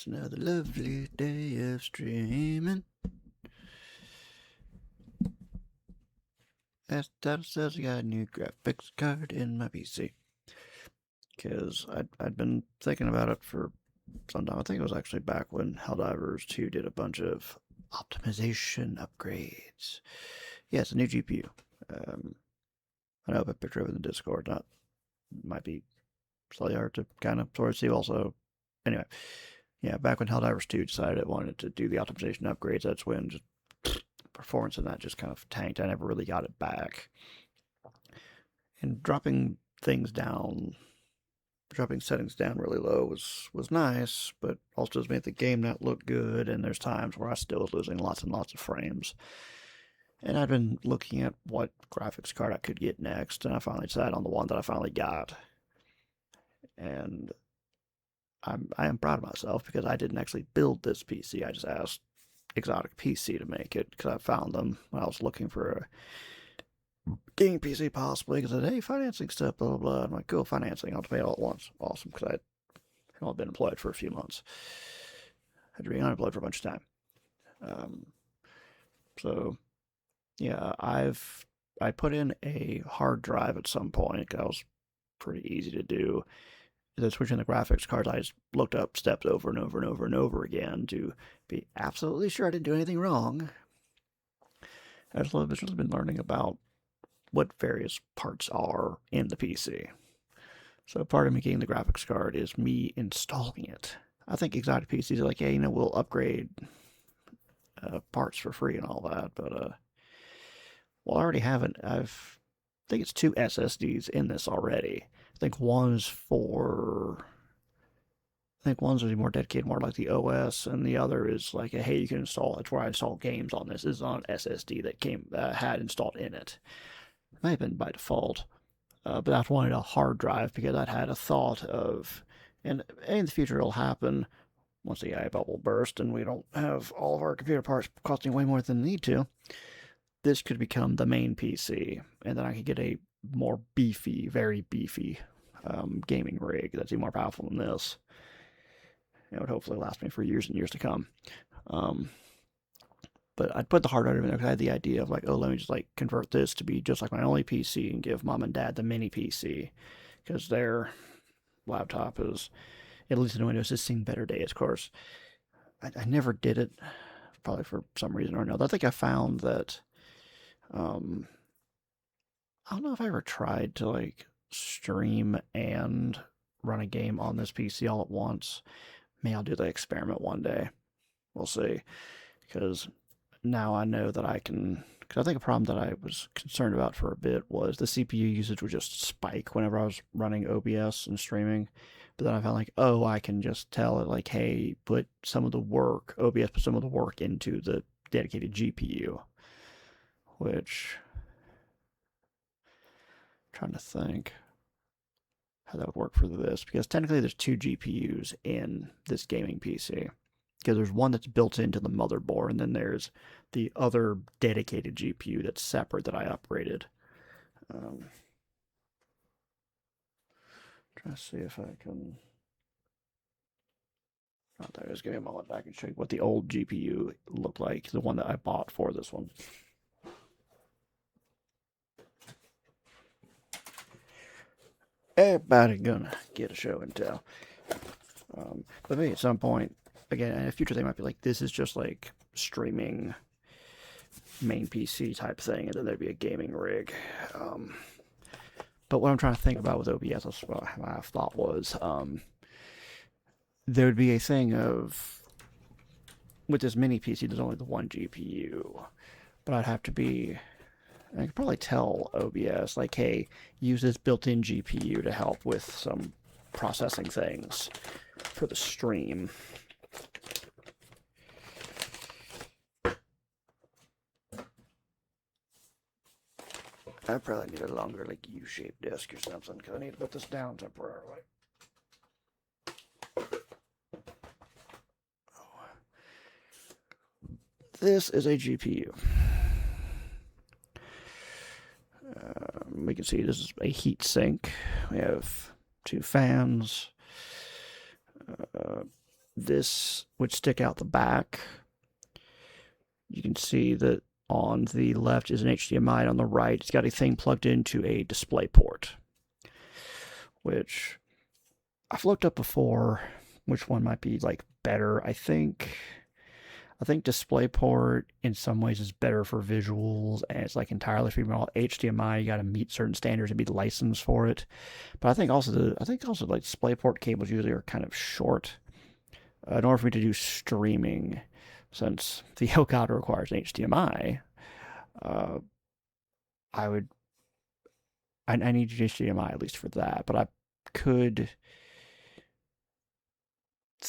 It's another lovely day of streaming. As the title says, I got a new graphics card in my PC. Because I'd been thinking about it for some time. I think it was actually back when Helldivers 2 did a bunch of optimization upgrades. Yeah, it's a new GPU. I know I put a picture of it in the Discord. Not might be slightly hard to kind of sort of see. Also, anyway, yeah, back when Helldivers 2 decided it wanted to do the optimization upgrades, that's when just performance in that just kind of tanked. I never really got it back. And dropping settings down really low was nice, but also just made the game not look good. And there's times where I still was losing lots and lots of frames. And I'd been looking at what graphics card I could get next, and I finally decided on the one that I finally got. And I am proud of myself because I didn't actually build this PC. I just asked Exotic PC to make it because I found them when I was looking for a gaming PC possibly. Because I said, hey, financing stuff, blah, blah, blah. I'm like, cool, financing. I'll pay all at once. Awesome, because I had only been employed for a few months. I had to be unemployed for a bunch of time. So, yeah, I put in a hard drive at some point. That was pretty easy to do. Then switching the graphics cards, I just looked up steps over and over and over and over again to be absolutely sure I didn't do anything wrong. I've just been learning about what various parts are in the PC. So part of me getting the graphics card is me installing it. I think Exotic PCs are like, yeah, we'll upgrade parts for free and all that, but well, I already have it. I think it's 2 SSDs in this already. I think one's more dedicated, more like the OS, and the other is like, hey, you can install. It's where I install games on this. This is on an SSD that had installed in it. It may have been by default, but I wanted a hard drive because I'd had a thought of, and in the future it'll happen once the AI bubble bursts and we don't have all of our computer parts costing way more than they need to. This could become the main PC, and then I could get a more beefy, very beefy gaming rig that's even more powerful than this. It would hopefully last me for years and years to come. But I'd put the hard drive in there because I had the idea of like, oh, let me just like convert this to be just like my only PC and give mom and dad the mini PC because their laptop is, at least in Windows, has seen better days. Of course, I never did it, probably for some reason or another. I think I found that I don't know if I ever tried to like stream and run a game on this PC all at once. Maybe I'll do the experiment one day. We'll see. Because now I know that I can. Because I think a problem that I was concerned about for a bit was the CPU usage would just spike whenever I was running OBS and streaming. But then I found like, oh, I can just tell it like, hey, put some of the work, OBS put some of the work into the dedicated GPU. Which, I'm trying to think how that would work for this, because technically there's 2 GPUs in this gaming PC. Because there's one that's built into the motherboard, and then there's the other dedicated GPU that's separate that I upgraded. Trying to see if I can. Oh, there it is. Give me a moment. I can show you what the old GPU looked like, the one that I bought for this one. Everybody gonna get a show and tell. But maybe at some point, again, in the future, they might be like, this is just like streaming main PC type thing, and then there'd be a gaming rig. But what I'm trying to think about with OBS, what my thought was, there would be a thing of, with this mini PC, there's only the one GPU, but I'd have to be, I could probably tell OBS, like, hey, use this built-in GPU to help with some processing things for the stream. I probably need a longer, like, U-shaped desk or something, because I need to put this down temporarily. This is a GPU. We can see this is a heat sink. We have 2 fans. this would stick out the back. You can see that on the left is an HDMI, and on the right it's got a thing plugged into a display port, which I've looked up before which one might be like better. I think DisplayPort in some ways is better for visuals, and it's like entirely female. HDMI, you got to meet certain standards and be licensed for it. But I think also like DisplayPort cables usually are kind of short in order for me to do streaming, since the Elgato requires an HDMI. Uh, I would I need HDMI at least for that, but could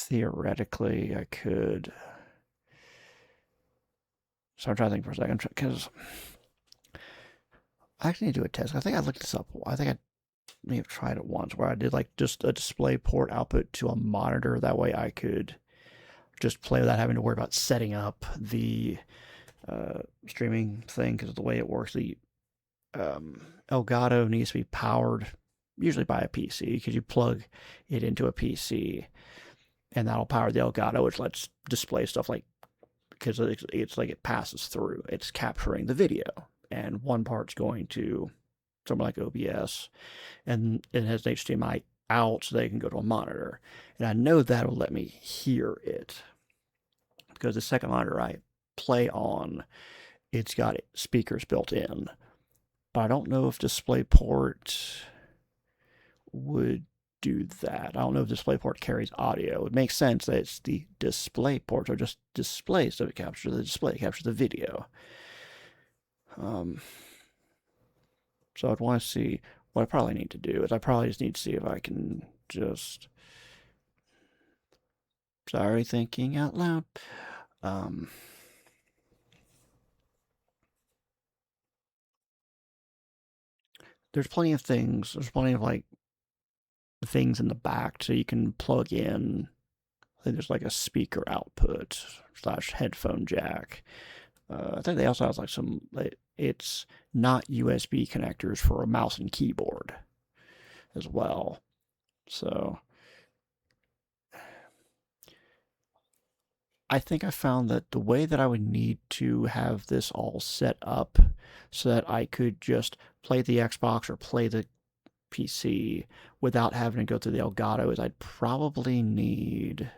I could. So I'm trying to think for a second because I actually need to do a test. I think I looked this up. I think I may have tried it once where I did like just a display port output to a monitor. That way I could just play without having to worry about setting up the streaming thing, because the way it works, the Elgato needs to be powered usually by a PC, because you plug it into a PC and that'll power the Elgato, which lets display stuff like, because it's like it passes through, it's capturing the video, and one part's going to something like OBS, and it has an HDMI out so they can go to a monitor. And I know that'll let me hear it because the second monitor I play on, it's got speakers built in. But I don't know if DisplayPort would do that. I don't know if DisplayPort carries audio. It makes sense that it's the DisplayPort, or just display, so it captures the display, it captures the video. So I'd want to see, what I probably need to do is I probably just need to see if I can just, sorry, thinking out loud. There's plenty of things. There's plenty of like things in the back so you can plug in. I think there's like a speaker output slash headphone jack. I think they also have like it's not USB connectors for a mouse and keyboard as well. So I think I found that the way that I would need to have this all set up so that I could just play the Xbox or play the PC without having to go through the Elgato is I'd probably need.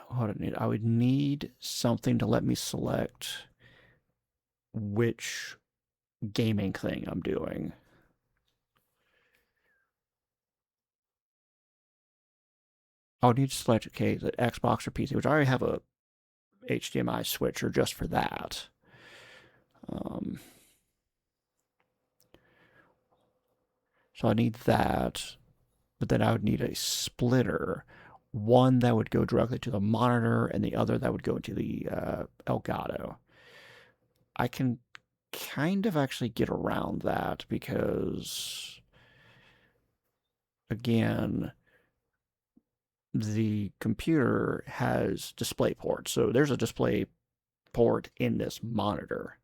What would I need? I would need something to let me select which gaming thing I'm doing. I would need to select, okay, the Xbox or PC, which I already have a HDMI switcher just for that. Um, so I need that, but then I would need a splitter, one that would go directly to the monitor and the other that would go into the Elgato. I can kind of actually get around that because, again, the computer has display ports. So there's a display port in this monitor.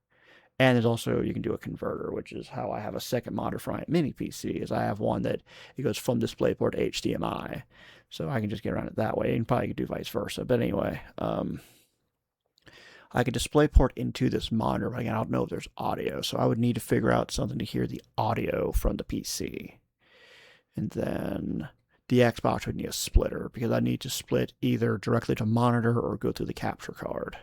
And there's also, you can do a converter, which is how I have a second monitor for my mini PC, is I have one that it goes from DisplayPort to HDMI. So I can just get around it that way, and probably could do vice versa. But anyway, I could DisplayPort into this monitor, but again, I don't know if there's audio. So I would need to figure out something to hear the audio from the PC. And then the Xbox would need a splitter, because I need to split either directly to monitor or go through the capture card.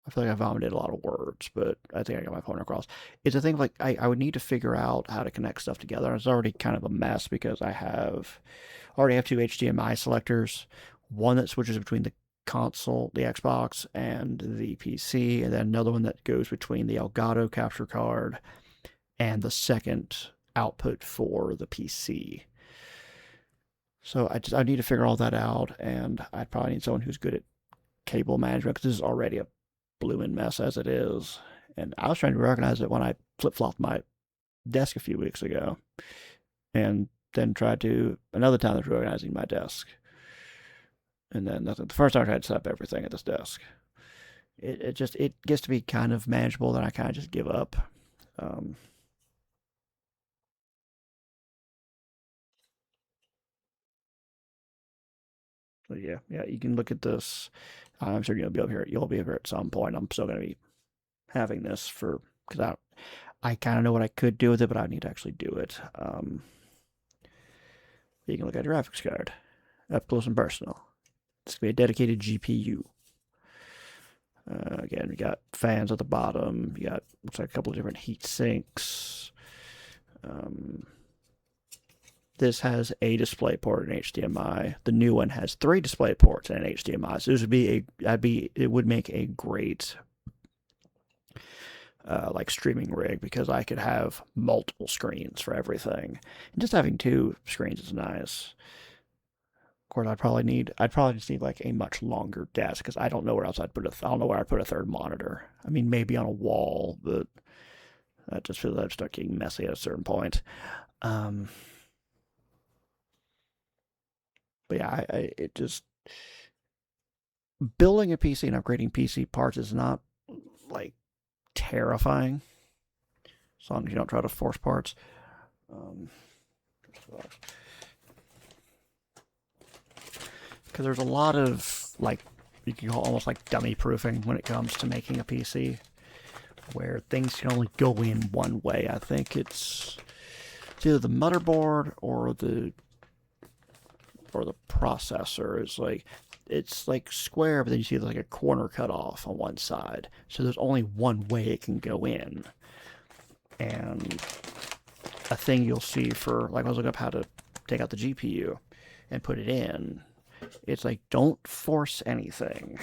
I feel like I vomited a lot of words, but I think I got my point across. It's a thing like I would need to figure out how to connect stuff together. It's already kind of a mess because I already have two HDMI selectors, one that switches between the console, the Xbox, and the PC, and then another one that goes between the Elgato capture card and the second output for the PC. So I need to figure all that out, and I'd probably need someone who's good at cable management, because this is already a blooming mess as it is. And I was trying to reorganize it when I flip flopped my desk a few weeks ago, and then tried to another time of reorganizing my desk. And then the first time I tried to set up everything at this desk, it gets to be kind of manageable. Then I kind of just give up. Um, So yeah, you can look at this. I'm sure you'll be over here. You'll be over here at some point. I'm still going to be having this for because I kind of know what I could do with it, but I need to actually do it. You can look at your graphics card up close and personal. It's going to be a dedicated GPU. Again, we got fans at the bottom. You got looks like a couple of different heat sinks. This has a display port and HDMI. The new one has 3 display ports and an HDMI. So this would be it would make a great like streaming rig because I could have multiple screens for everything. And just having 2 screens is nice. Of course, I'd probably just need like a much longer desk because I don't know where else I don't know where I'd put a third monitor. I mean, maybe on a wall, but that just feels like I'd start getting messy at a certain point. But yeah, it just building a PC and upgrading PC parts is not like terrifying as long as you don't try to force parts. Because there's a lot of like you can call almost like dummy proofing when it comes to making a PC, where things can only go in one way. I think it's either the motherboard or the processor is like it's like square, but then you see like a corner cut off on one side. So there's only one way it can go in. And a thing you'll see for like I was looking up how to take out the GPU and put it in. It's like don't force anything.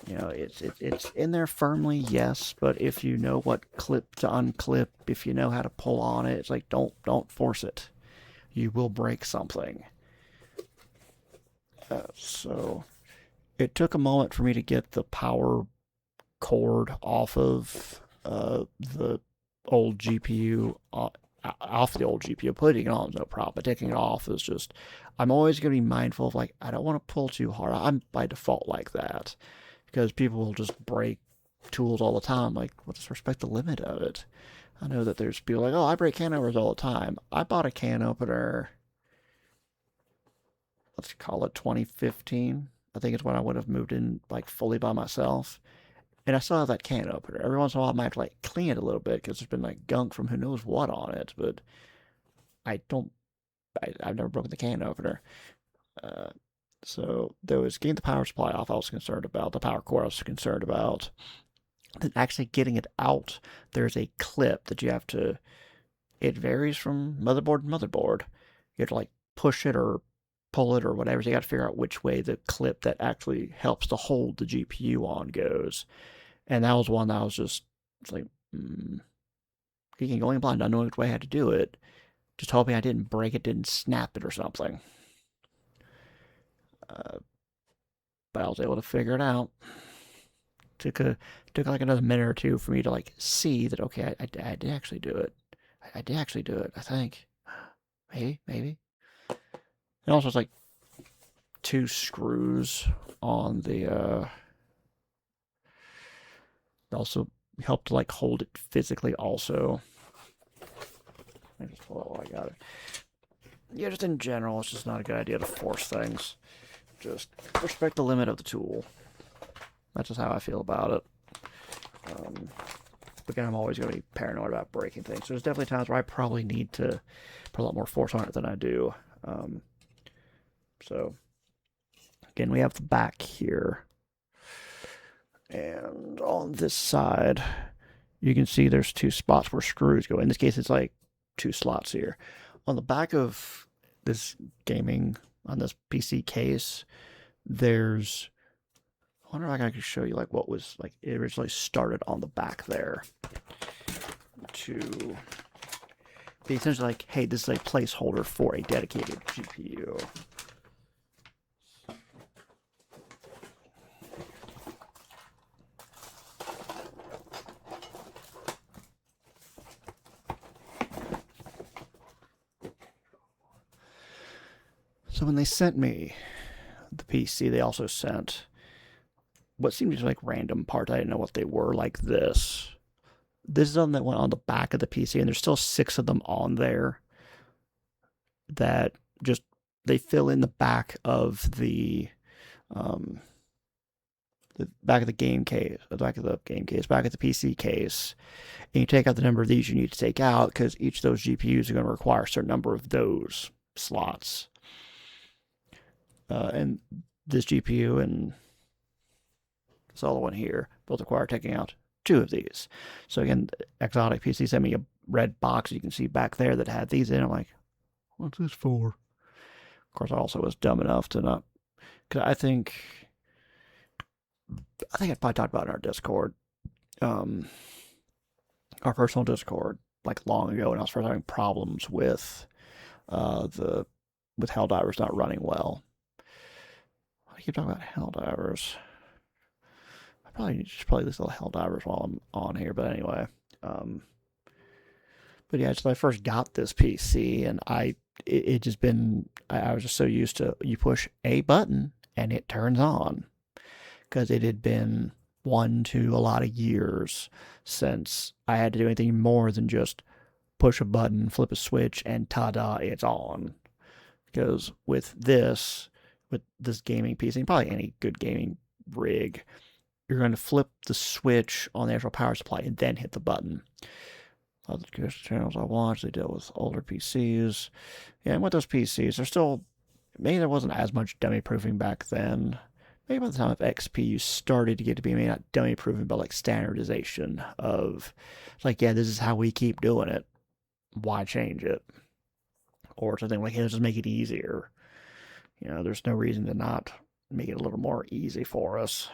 You know, it's in there firmly, yes, but if you know what clip to unclip, if you know how to pull on it, it's like don't force it. You will break something. So it took a moment for me to get the power cord off of the old GPU, off the old GPU. Putting it on is no problem, but taking it off is just. I'm always going to be mindful of like I don't want to pull too hard. I'm by default like that because people will just break tools all the time. Like, well, just respect the limit of it. I know that there's people like, oh, I break can openers all the time. I bought a can opener. Let's call it 2015. I think it's when I would have moved in like fully by myself. And I still have that can opener. Every once in a while, I might have to like clean it a little bit because there's been like gunk from who knows what on it. But I don't. I've never broken the can opener. So there was getting the power supply off. I was concerned about the power cord. I was concerned about. Then actually getting it out. There's a clip that you have to. It varies from motherboard to motherboard. You have to like push it or pull it or whatever. So you got to figure out which way the clip that actually helps to hold the GPU on goes. And that was one that I was just it's like, geeking going blind, not knowing which way I had to do it. Just hoping I didn't break it, didn't snap it or something. But I was able to figure it out. Took like another minute or two for me to like see that okay, I did actually do it. I did actually do it. I think maybe. And also it's like 2 screws on the. Also helped to like hold it physically. Also, I just pull out while I got it. Yeah, just in general, it's just not a good idea to force things. Just respect the limit of the tool. That's just how I feel about it. But again, I'm always going to be paranoid about breaking things. So there's definitely times where I probably need to put a lot more force on it than I do. So again, we have the back here. And on this side, you can see there's 2 spots where screws go. In this case, it's like 2 slots here. On the back of this on this PC case, there's. I wonder if I could show you like what was like it originally started on the back there. To be essentially like, hey, this is a placeholder for a dedicated GPU. So when they sent me the PC, they also sent what seemed to be like random parts. I didn't know what they were, like this. This is something that went on the back of the PC, and there's still 6 of them on there that just they fill in um, the back of the game case, back of the PC case, and you take out the number of these you need to take out because each of those GPUs are going to require a certain number of those slots. And this GPU and this other one here both require taking out 2 of these. So again, Exotic PC sent me a red box you can see back there that had these in. I'm like, what's this for? Of course, I also was dumb enough to not, because I probably talked about it in our Discord, um, our personal Discord, like long ago when I was first having problems with the with Helldivers not running well. I keep talking about Helldivers. I probably should play this little Helldivers while I'm on here, but anyway. But yeah, so I first got this PC, and it just been I was just so used to you push a button and it turns on, because it had been 1 to a lot of years since I had to do anything more than just push a button, flip a switch, and ta-da, it's on. Because with this gaming PC, and probably any good gaming rig, you're going to flip the switch on the actual power supply and then hit the button. Other channels I watch, they deal with older PCs. Yeah, and with those PCs, they're still, maybe there wasn't as much dummy proofing back then. Maybe by the time of XP, you started to get to be maybe not dummy proofing, but like standardization of, like, yeah, this is how we keep doing it. Why change it? Or something like, hey, let's just make it easier. You know, there's no reason to not make it a little more easy for us.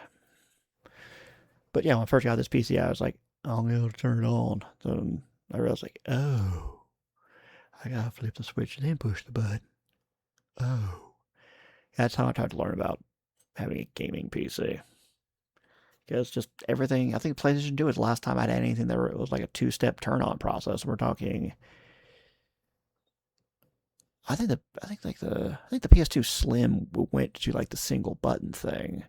But yeah, when I first got this PC, I was like, I'm going to turn it on. Then I realized, like, oh, I got to flip the switch and then push the button. Oh. That's how I tried to learn about having a gaming PC. Because just everything, I think PlayStation 2 was the last time I had anything that it was like a 2-step turn on process. We're talking, I think the PS2 Slim went to like the single button thing.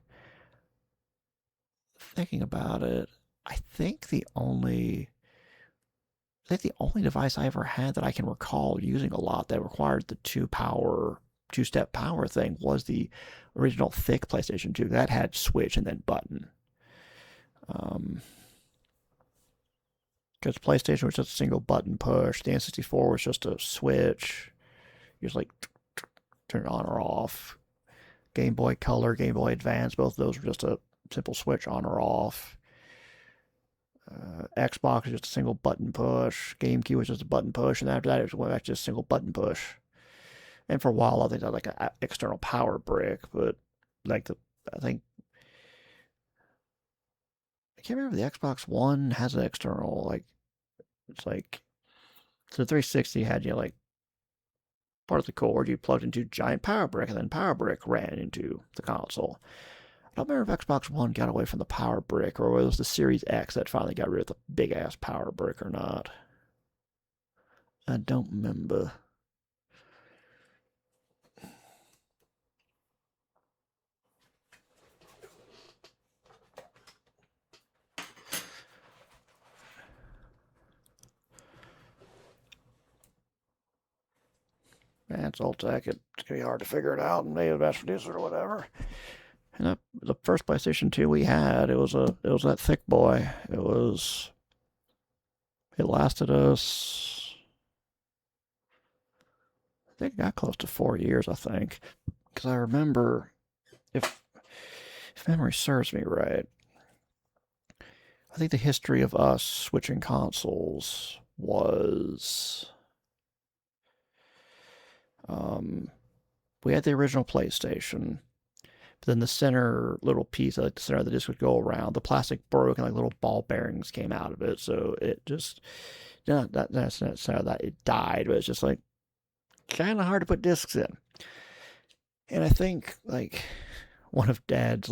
Thinking about it, I think the only device I ever had that I can recall using a lot that required the 2-step power thing was the original thick PlayStation 2. That had switch and then button. Because PlayStation was just a single button push. The N64 was just a switch. You just like turn it on or off. Game Boy Color, Game Boy Advance, both of those were just a simple switch on or off. Xbox was just a single button push. GameCube was just a button push, and after that it went back to just a single button push. And for a while, I think that like an external power brick, but like I think I can't remember if the Xbox One has an external, like, it's like, so the 360 had, you know, like part of the cord you plugged into a giant power brick, and then power brick ran into the console. I don't remember if Xbox One got away from the power brick, or whether it was the Series X that finally got rid of the big ass power brick or not. I don't remember. Man, it's old tech. It's gonna be hard to figure it out, and maybe mass produce or whatever. And the first PlayStation 2 we had, it was that thick boy. It lasted us, I think it got close to 4 years, I think. Because I remember, if memory serves me right, I think the history of us switching consoles was, we had the original PlayStation, but then the center little piece, like the center of the disc would go around. The plastic broke and like little ball bearings came out of it, so it just, that's not that it died, but it's just like kind of hard to put discs in. And I think like one of Dad's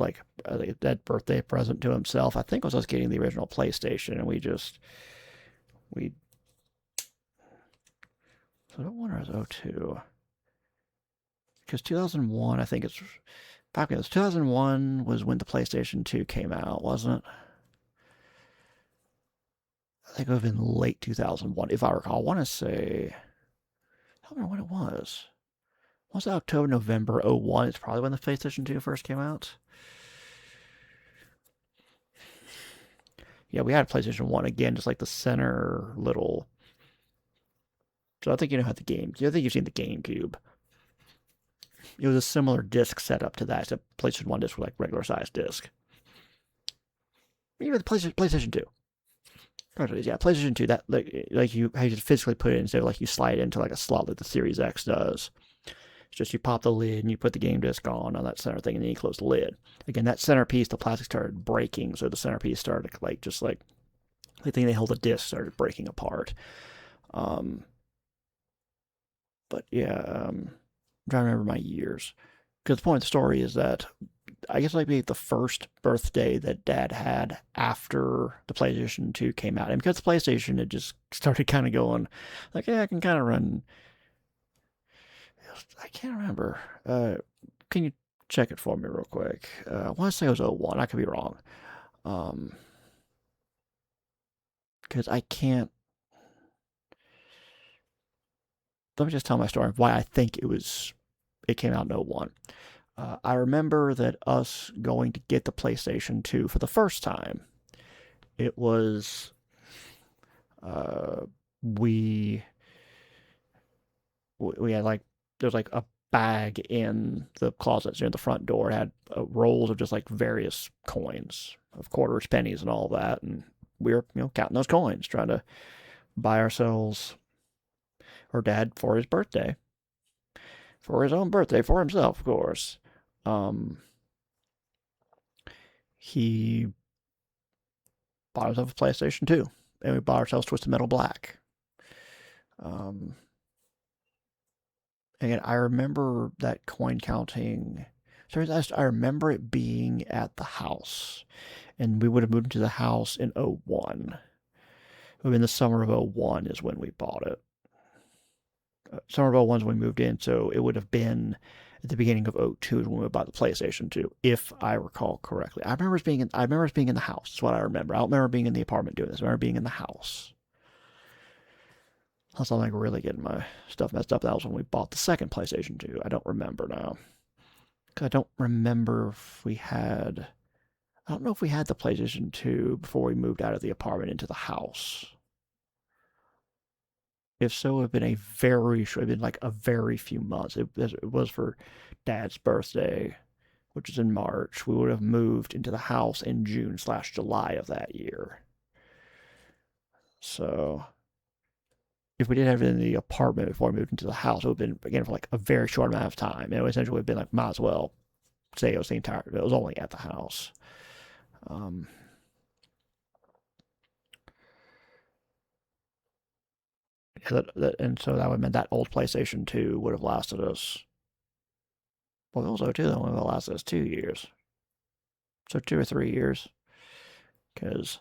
Dad's birthday present to himself, I think, was us getting the original PlayStation, and we. So I don't wonder if it was 02. Because 2001, I think it's back. It was 2001 was when the PlayStation 2 came out, wasn't it? I think it would have been late 2001, if I recall. I want to say, I don't know when it was. Was it October, November '01? It's probably when the PlayStation 2 first came out. Yeah, we had PlayStation 1 again, just like the center little. So I think you know how the game. I think you've seen the GameCube. It was a similar disc setup to that, except PlayStation 1 disc was like regular sized disc. Even the PlayStation 2. Yeah, PlayStation 2, that like you how you just physically put it instead of like you slide it into like a slot like the Series X does. It's just you pop the lid and you put the game disc on that center thing and then you close the lid. Again, that centerpiece, the plastic started breaking, so the centerpiece started like just like the thing they held the disc started breaking apart. Um, but yeah, I'm trying to remember my years. Because the point of the story is that I guess like maybe the first birthday that Dad had after the PlayStation 2 came out, and because the PlayStation had just started kind of going, like, yeah, I can kind of run. I can't remember. Can you check it for me real quick? I want to say it was '01. I could be wrong. Um, because I can't. Let me just tell my story of why I think it was. It came out in '01. I remember that us going to get the PlayStation 2 for the first time. It was uh, we we had like there's like a bag in the closets near the front door. It had rolls of just like various coins of quarters, pennies, and all that. And we were counting those coins, trying to buy ourselves or Dad for his birthday, for his own birthday, for himself, of course. Um, he bought himself a PlayStation 2, and we bought ourselves Twisted Metal Black. Um, and I remember that coin counting. So I remember it being at the house, and we would have moved into the house in '01. In the summer of '01 is when we bought it. Summer of '01 is when we moved in, so it would have been at the beginning of '02 is when we bought the PlayStation 2, if I recall correctly. I remember us being in the house. That's what I remember. I don't remember being in the apartment doing this. I remember being in the house. Unless I'm like really getting my stuff messed up. That was when we bought the second PlayStation 2. I don't remember now. Because I don't remember if we had. I don't know if we had the PlayStation 2 before we moved out of the apartment into the house. If so, it would have been like a very few months. It was for Dad's birthday, which is in March. We would have moved into the house in June/July of that year. So if we did have it in the apartment before we moved into the house, it would have been again for like a very short amount of time. It would essentially have been like might as well say it was the entire. It was only at the house. Um, and so that would have meant that old PlayStation 2 would have lasted us. Well, also too, that would have lasted us 2 years. So 2 or 3 years, because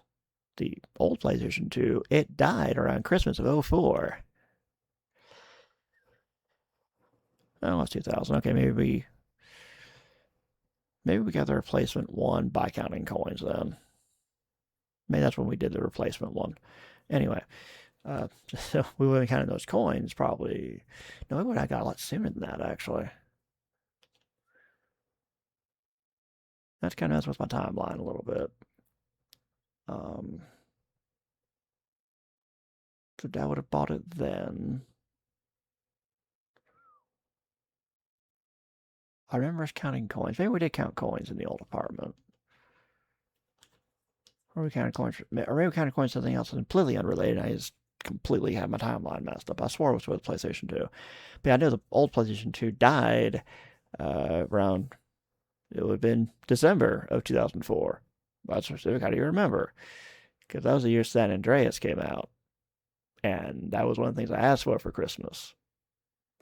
the old PlayStation 2 it died around Christmas of '04. Oh, it's 2000. Okay, maybe we got the replacement one by counting coins then. Maybe that's when we did the replacement one. Anyway, so we would have counted those coins probably. No, we would have got a lot sooner than that actually. That's kind of messed with my timeline a little bit. Um, so Dad would have bought it then. I remember us counting coins. Maybe we did count coins in the old apartment. Or we counted coins, or maybe we counted coins something else completely unrelated. I just completely had my timeline messed up. I swore it was with PlayStation 2. But yeah, I know the old PlayStation 2 died around, it would have been December of 2004. That's specific. How do you remember? Because that was the year San Andreas came out. And that was one of the things I asked for Christmas.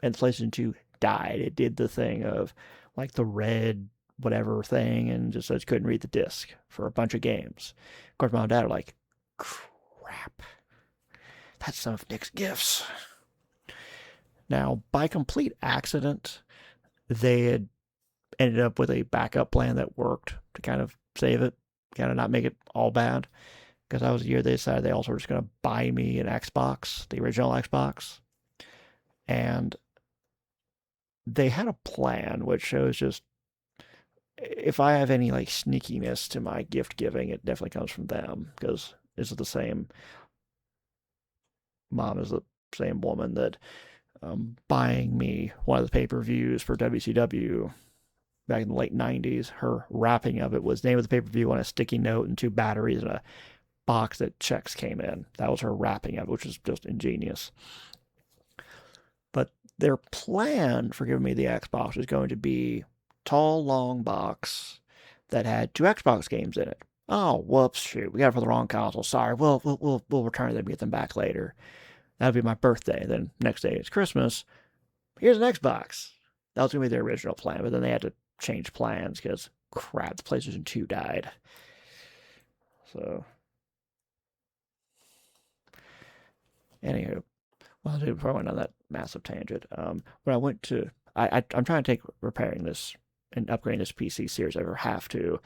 And the PlayStation 2 died. It did the thing of like the red whatever thing and just couldn't read the disc for a bunch of games. Of course, Mom and Dad are like, crap. That's some of Nick's gifts. Now, by complete accident, they had ended up with a backup plan that worked to kind of save it, kind of not make it all bad. Because that was the year they decided they also were just going to buy me an Xbox, the original Xbox. And they had a plan, which shows just if I have any like sneakiness to my gift giving, it definitely comes from them because this is the same mom is the same woman that buying me one of the pay-per-views for WCW back in the late 90s. Her wrapping of it was name of the pay-per-view on a sticky note and two batteries and a box that checks came in. That was her wrapping of it, which was just ingenious. But their plan for giving me the Xbox was going to be tall, long box that had two Xbox games in it. Oh, whoops, shoot, we got it for the wrong console. Sorry, we'll return them and get them back later. That would be my birthday. Then next day is Christmas. Here's an Xbox. That was gonna be their original plan, but then they had to change plans because crap, the PlayStation 2 died. So, anywho, well, I did before I went on that massive tangent. When I went to, I'm trying to take repairing this and upgrading this PC series. I ever have to.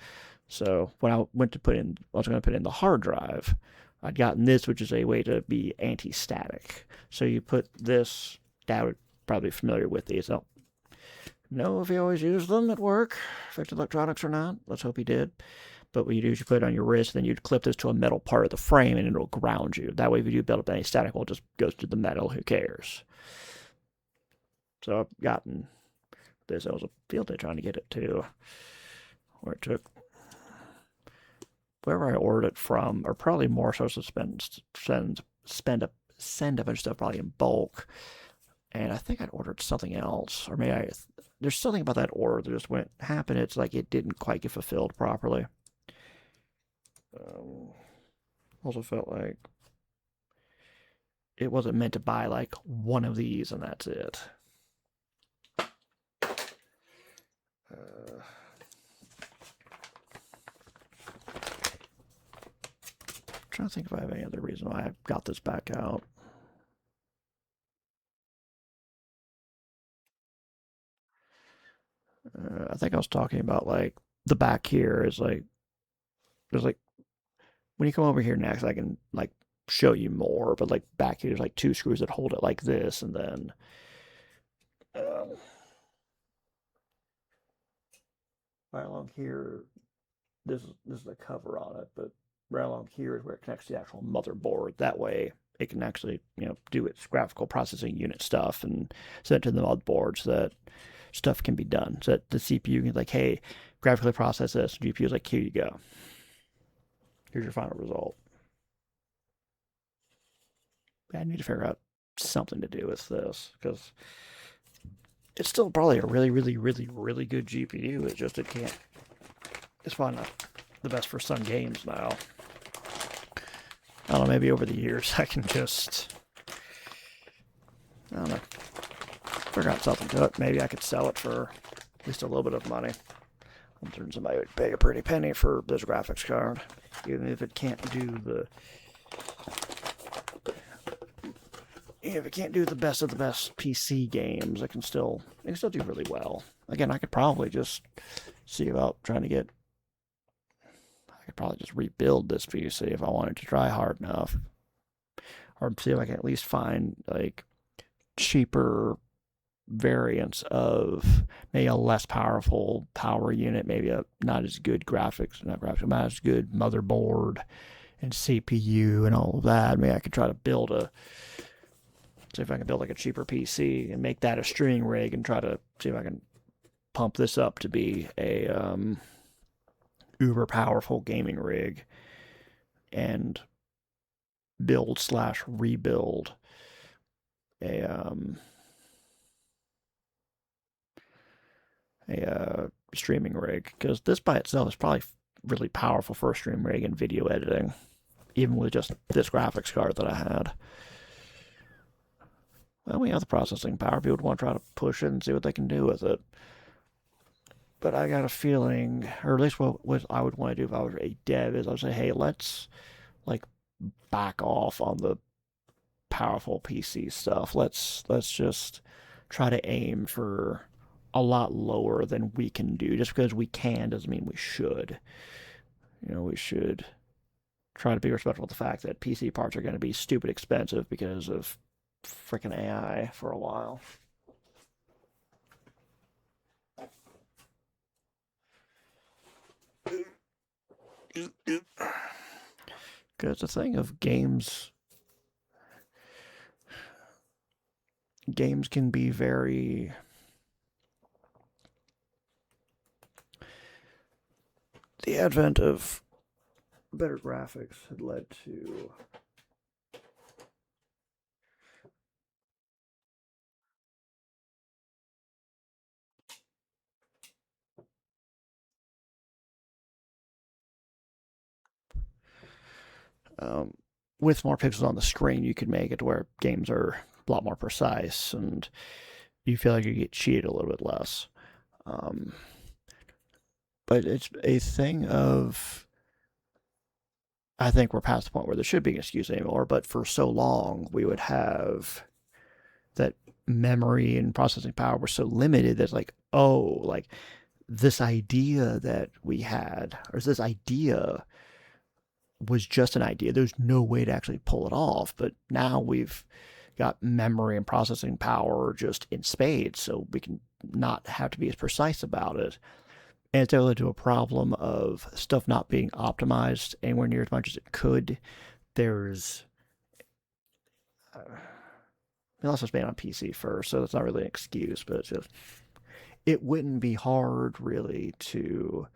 So when I went to put in, I was going to put in the hard drive. I'd gotten this, which is a way to be anti-static. So you put this. Dad would probably be familiar with these. I don't know if he always used them at work, affected electronics or not. Let's hope he did. But what you do is you put it on your wrist, then you'd clip this to a metal part of the frame, and it'll ground you. That way, if you do build up any static, well, it just goes to the metal. Who cares? So I've gotten this. I was a field day trying to get it to where it took wherever I ordered it from, or probably more so to send a bunch of stuff probably in bulk. And I think I'd ordered something else, or maybe there's something about that order that just went happen. It's like it didn't quite get fulfilled properly. Also felt like it wasn't meant to buy like one of these and that's it. Trying to think if I have any other reason why I got this back out. I think I was talking about like the back here is like there's like when you come over here next, I can like show you more, but like back here, there's like two screws that hold it like this, and then um, right along here, this is the cover on it, but right along here is where it connects to the actual motherboard. That way, it can actually do its graphical processing unit stuff and send it to the motherboard so that stuff can be done. So that the CPU can like, hey, graphically process this. The GPU is like, here you go. Here's your final result. I need to figure out something to do with this because it's still probably a really, really, really, really good GPU. It's just it can't. It's probably not the best for some games now. I don't know. Maybe over the years I can just I don't know figure out something to it. Maybe I could sell it for at least a little bit of money. I'm certain somebody would pay a pretty penny for this graphics card, even if it can't do the if it can't do the best of the best PC games, it can still do really well. Again, I could probably just see about trying to get. I could probably just rebuild this PC if I wanted to try hard enough, or see if I can at least find like cheaper variants of maybe a less powerful power unit, maybe a not as good not as good motherboard and CPU and all of that. Maybe I could try to see if I can build like a cheaper PC and make that a streaming rig and try to see if I can pump this up to be a uber powerful gaming rig and build/rebuild a streaming rig because this by itself is probably really powerful for a stream rig and video editing, even with just this graphics card that I had. Well, we have the processing power. People would want to try to push it and see what they can do with it. But I got a feeling, or at least what I would want to do if I was a dev is I would say, hey, let's like back off on the powerful PC stuff. Let's just try to aim for a lot lower than we can do. Just because we can doesn't mean we should. We should try to be respectful of the fact that PC parts are going to be stupid expensive because of freaking AI for a while. Because the thing of games can be very. The advent of better graphics had led to um, with more pixels on the screen, you could make it to where games are a lot more precise and you feel like you get cheated a little bit less. Um, but it's a thing of, I think we're past the point where there should be an excuse anymore, but for so long we would have that memory and processing power were so limited that it's like, oh, like this idea that we had, or this idea was just an idea. There's no way to actually pull it off. But now we've got memory and processing power just in spades, so we can not have to be as precise about it. And it's led to a problem of stuff not being optimized anywhere near as much as it could. There's unless it's made on PC first, so that's not really an excuse, but it's just it wouldn't be hard really to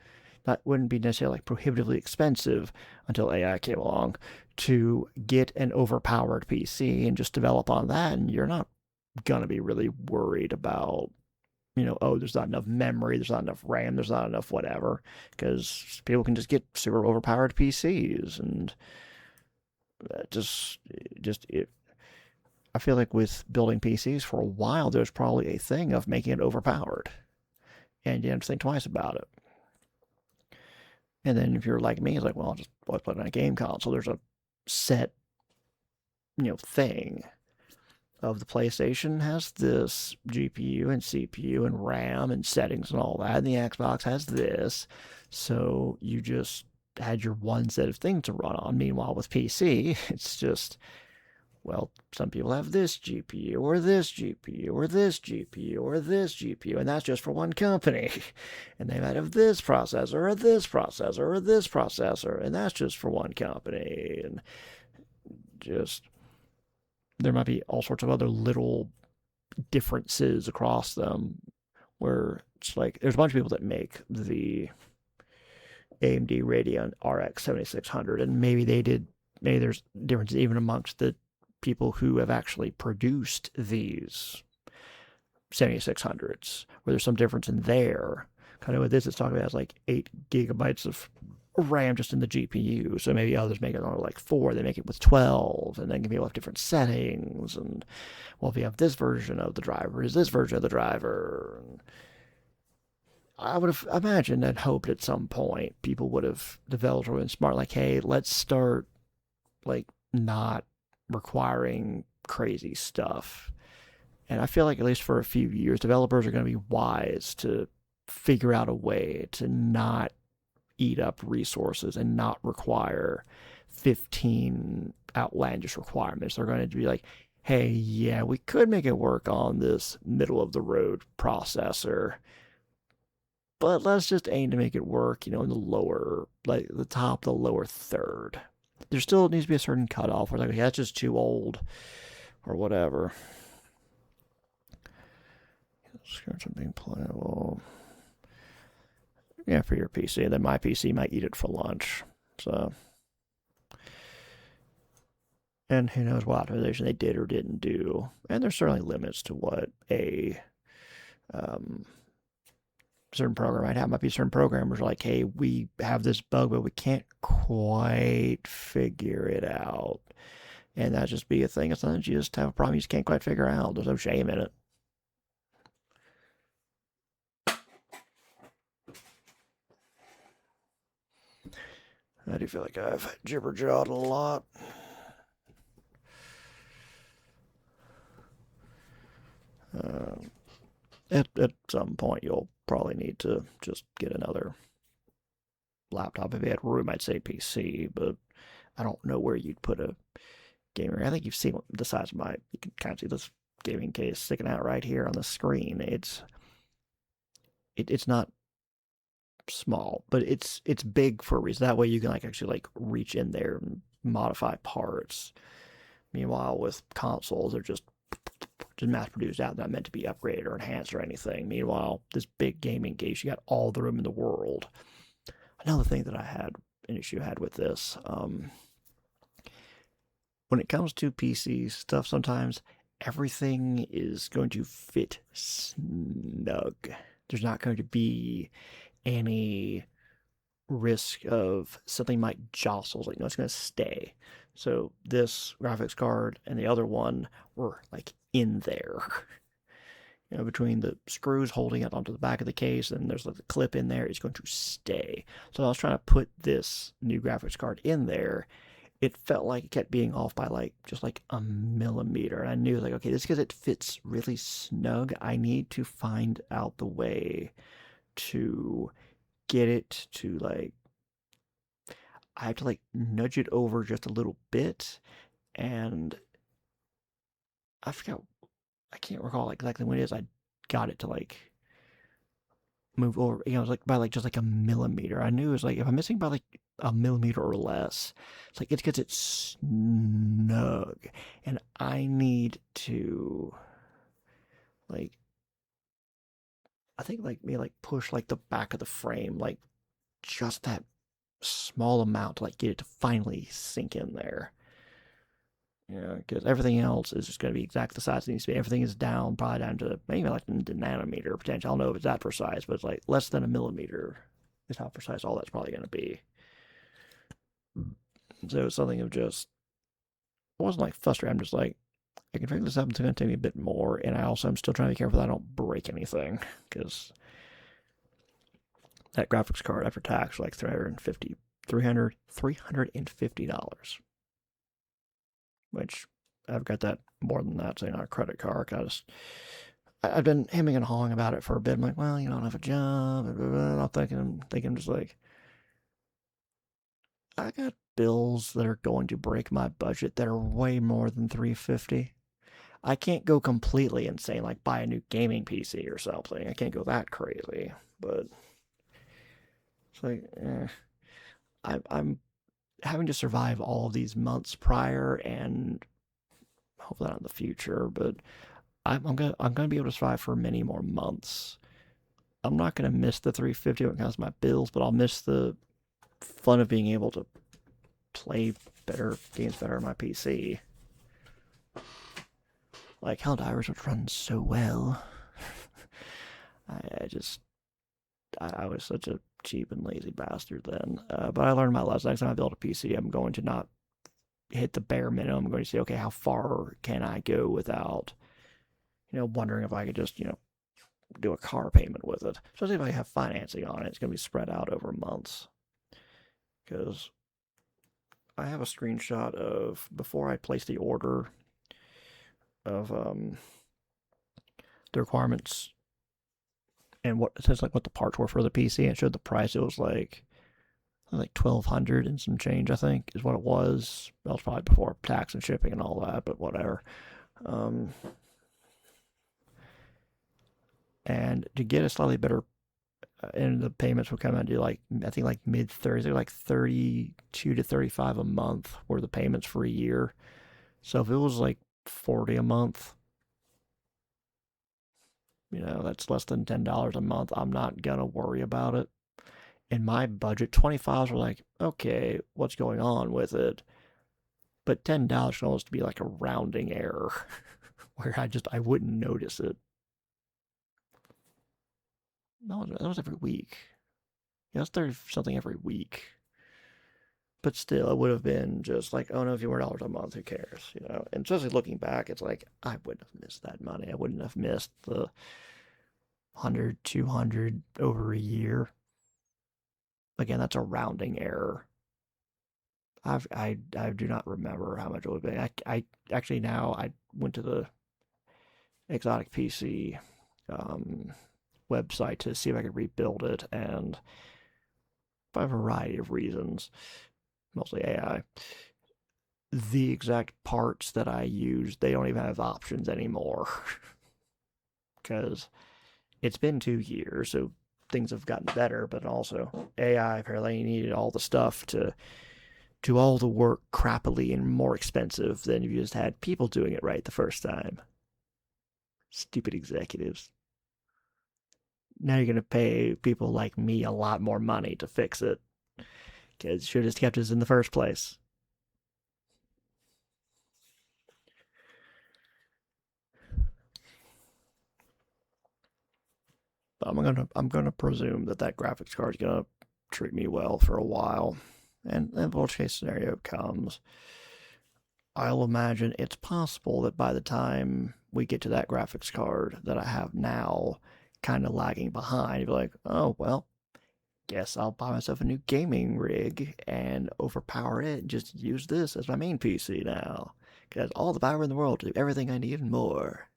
that wouldn't be necessarily like prohibitively expensive until AI came along to get an overpowered PC and just develop on that, and you're not gonna be really worried about oh, there's not enough memory, there's not enough RAM, there's not enough whatever, because people can just get super overpowered PCs, and just it. I feel like with building PCs for a while, there's probably a thing of making it overpowered, and you have to think twice about it. And then if you're like me, it's like, well, I'll just play it on a game console. There's a set, thing of the PlayStation has this GPU and CPU and RAM and settings and all that, and the Xbox has this. So you just had your one set of things to run on. Meanwhile, with PC, it's just, well, some people have this GPU or this GPU or this GPU or this GPU, and that's just for one company. And they might have this processor or this processor or this processor, and that's just for one company. And just there might be all sorts of other little differences across them where it's like there's a bunch of people that make the AMD Radeon RX 7600, and maybe there's differences even amongst the people who have actually produced these 7600s, where there's some difference in there. Kind of with this, it's talking about like 8 GB of RAM just in the GPU. So maybe others make it on like 4, they make it with 12, and then people have different settings. And well, if you have this version of the driver, is this version of the driver? And I would have imagined and hoped at some point people would have developed or been smart, like, hey, let's start like not requiring crazy stuff. And I feel like at least for a few years, developers are going to be wise to figure out a way to not eat up resources and not require 15 outlandish requirements. They're going to be like, hey, yeah, we could make it work on this middle of the road processor, but let's just aim to make it work, in the lower, like the top, the lower third. There still needs to be a certain cutoff where, like, yeah, that's just too old or whatever. Scripts are being playable. Yeah, for your PC. And then my PC might eat it for lunch. So, and who knows what optimization they did or didn't do. And there's certainly limits to what a certain program might have. Might be certain programmers are like, hey, we have this bug, but we can't quite figure it out. And that just be a thing. It's sometimes you just have a problem you just can't quite figure out. There's no shame in it. I do feel like I've jibber-jawed a lot. At some point, you'll probably need to just get another laptop. If you had room, I'd say PC, but I don't know where you'd put a gaming. I think you've seen the size of my. You can kind of see this gaming case sticking out right here on the screen. It's not small, but it's big for a reason. That way you can like actually like reach in there and modify parts. Meanwhile, with consoles, they're just mass produced out, not meant to be upgraded or enhanced or anything. Meanwhile, this big gaming case, you got all the room in the world. Another thing that I had an issue I had with this, when it comes to PC stuff, sometimes everything is going to fit snug. There's not going to be any risk of something might jostle. Like, no, it's going to stay. So this graphics card and the other one were like in there. Between the screws holding it onto the back of the case and there's like the clip in there, it's going to stay. So I was trying to put this new graphics card in there. It felt like it kept being off by like just like a millimeter. And I knew like, okay, this is because it fits really snug. I need to find out the way to get it to like, I have to like nudge it over just a little bit. And I forgot, I can't recall exactly when it is. I got it to like move over, it was like by like just like a millimeter. I knew it was like if I'm missing by like a millimeter or less, it's like it's because it's snug, and I need to like, I think like maybe like push like the back of the frame like just that small amount to like get it to finally sink in there. Because everything else is just going to be exactly the size it needs to be. Everything is down, probably down to maybe like the nanometer potential. I don't know if it's that precise, but it's like less than a millimeter is how precise all that's probably going to be. So it's something of just, it wasn't like frustrated. I'm just like, I can figure this out. It's going to take me a bit more. And I also am still trying to be careful that I don't break anything. Because that graphics card after tax, like $350, which I've got that more than that, saying on a credit card. I've been hemming and hawing about it for a bit. I'm like, well, I don't have a job. And I'm thinking just like, I got bills that are going to break my budget that are way more than $350. I can't go completely insane, like buy a new gaming PC or something. I can't go that crazy, but it's like, I'm having to survive all of these months prior, and hopefully not in the future, but I'm gonna be able to survive for many more months. I'm not gonna miss the 350 when it comes to my bills, but I'll miss the fun of being able to play better games better on my PC. Like Helldivers, which runs so well. I was such a cheap and lazy bastard then. But I learned my lesson. Next time I build a PC, I'm going to not hit the bare minimum. I'm going to say, okay, how far can I go without, wondering if I could just, do a car payment with it. Especially if I have financing on it, it's going to be spread out over months. Because I have a screenshot of before I placed the order of the requirements and what it says like what the parts were for the PC. And it showed the price. It was like $1,200 and some change, I think, is what it was. That was probably before tax and shipping and all that, but whatever. And to get a slightly better, and the payments would come out to like, I think like mid 30s, like 32 to 35 a month were the payments for a year. So if it was like 40 a month, that's less than $10 a month. I'm not gonna worry about it. In my budget, 25s were like, okay, what's going on with it? But $10 can almost be like a rounding error where I wouldn't notice it. No, that was every week. Yeah, it's 30 something every week. But still, it would have been just like, oh no, a few more dollars a month, who cares? And especially looking back, it's like, I wouldn't have missed that money. I wouldn't have missed the 100, 200 over a year. Again, that's a rounding error. I do not remember how much it would be. I actually now I went to the Exotic PC website to see if I could rebuild it, and by a variety of reasons, mostly AI, the exact parts that I use, they don't even have options anymore. Because it's been 2 years, so things have gotten better, but also AI apparently needed all the stuff to do all the work crappily and more expensive than if you just had people doing it right the first time. Stupid executives. Now you're going to pay people like me a lot more money to fix it because you should have just kept us in the first place. But I'm gonna presume that that graphics card is gonna treat me well for a while, and then worst case scenario comes, I'll imagine it's possible that by the time we get to that graphics card that I have now, kind of lagging behind, you'd be like, oh well, guess I'll buy myself a new gaming rig and overpower it and just use this as my main PC now. Because all the power in the world to do everything I need and more.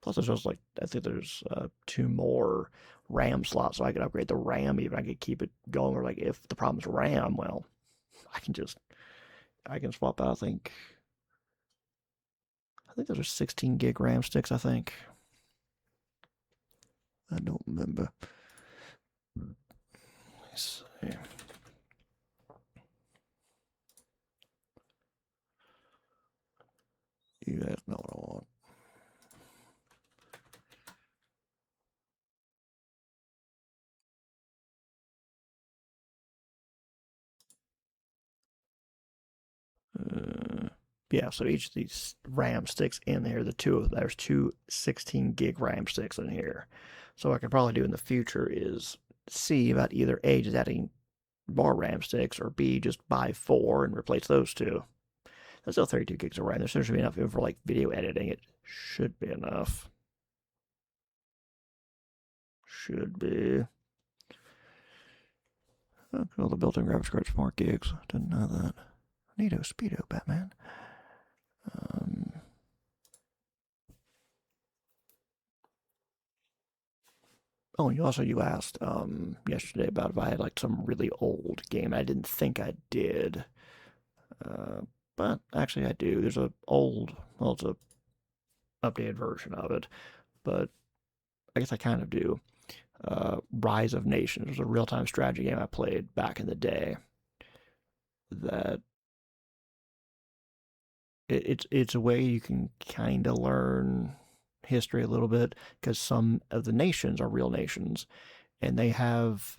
Plus, there's just like, I think there's two more RAM slots, so I could upgrade the RAM even. I could keep it going, or like if the problem's RAM, well, I can just, I can swap out, I think those are 16 gig RAM sticks, I think. I don't remember. Let's see. You guys know what I want. Yeah, so each of these RAM sticks in there, there's two 16 gig RAM sticks in here. So what I could probably do in the future is see about either A, just adding more RAM sticks, or B, just buy four and replace those two. That's still 32 gigs of RAM. There should be enough for like video editing. It should be enough. Should be. Oh, well, the built-in graphics card's 4 gigs. Didn't know that. Neato speedo, Batman. Oh, you asked yesterday about if I had like some really old game. I didn't think I did, uh, but actually I do. There's a old, well, it's a updated version of it, but I guess I kind of do. Rise of Nations was a real-time strategy game I played back in the day. That it's a way you can kind of learn history a little bit because some of the nations are real nations and they have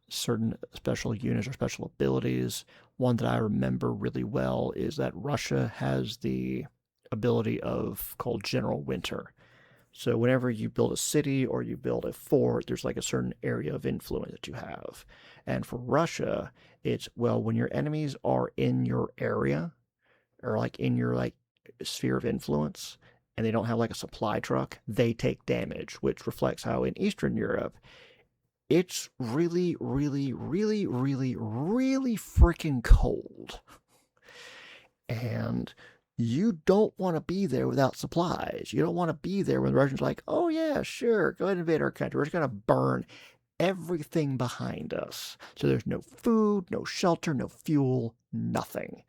certain special units or special abilities. One that I remember really well is that Russia has the ability of called General Winter. So whenever you build a city or you build a fort, there's like a certain area of influence that you have. And for Russia, it's well when your enemies are in your area or like in your like sphere of influence and they don't have like a supply truck, they take damage, which reflects how in Eastern Europe it's really, really, really, really, really freaking cold. And you don't want to be there without supplies. You don't want to be there when the Russians are like, oh, yeah, sure, go ahead and invade our country. We're just going to burn everything behind us. So there's no food, no shelter, no fuel, nothing.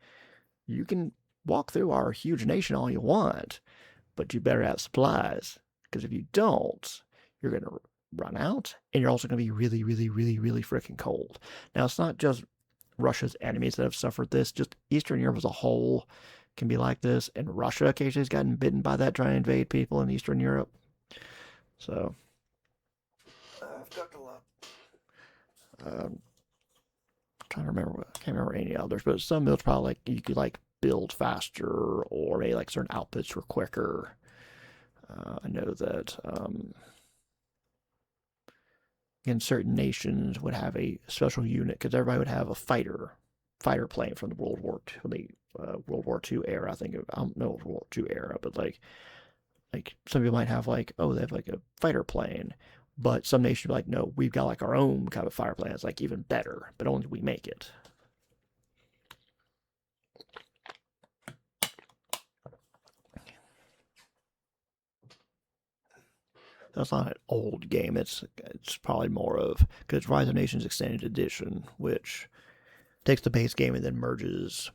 You can walk through our huge nation all you want, but you better have supplies. Because if you don't, you're going to run out, and you're also going to be really, really, really, really freaking cold. Now, it's not just Russia's enemies that have suffered this, just Eastern Europe as a whole can be like this, and Russia occasionally has gotten bitten by that trying to invade people in Eastern Europe. So, I've talked a lot. I'm trying to remember, I can't remember any others, but some builds probably like you could like build faster, or maybe like certain outputs were quicker. I know that in certain nations would have a special unit because everybody would have a fighter plane from the World War II era. I think I don't know World War II era, but like some people might have like they have like a fighter plane, but some nations are like no, we've got like our own kind of fighter plane. It's like even better, but only we make it. That's not an old game. It's probably more of because it's Rise of Nations Extended Edition, which takes the base game and then merges.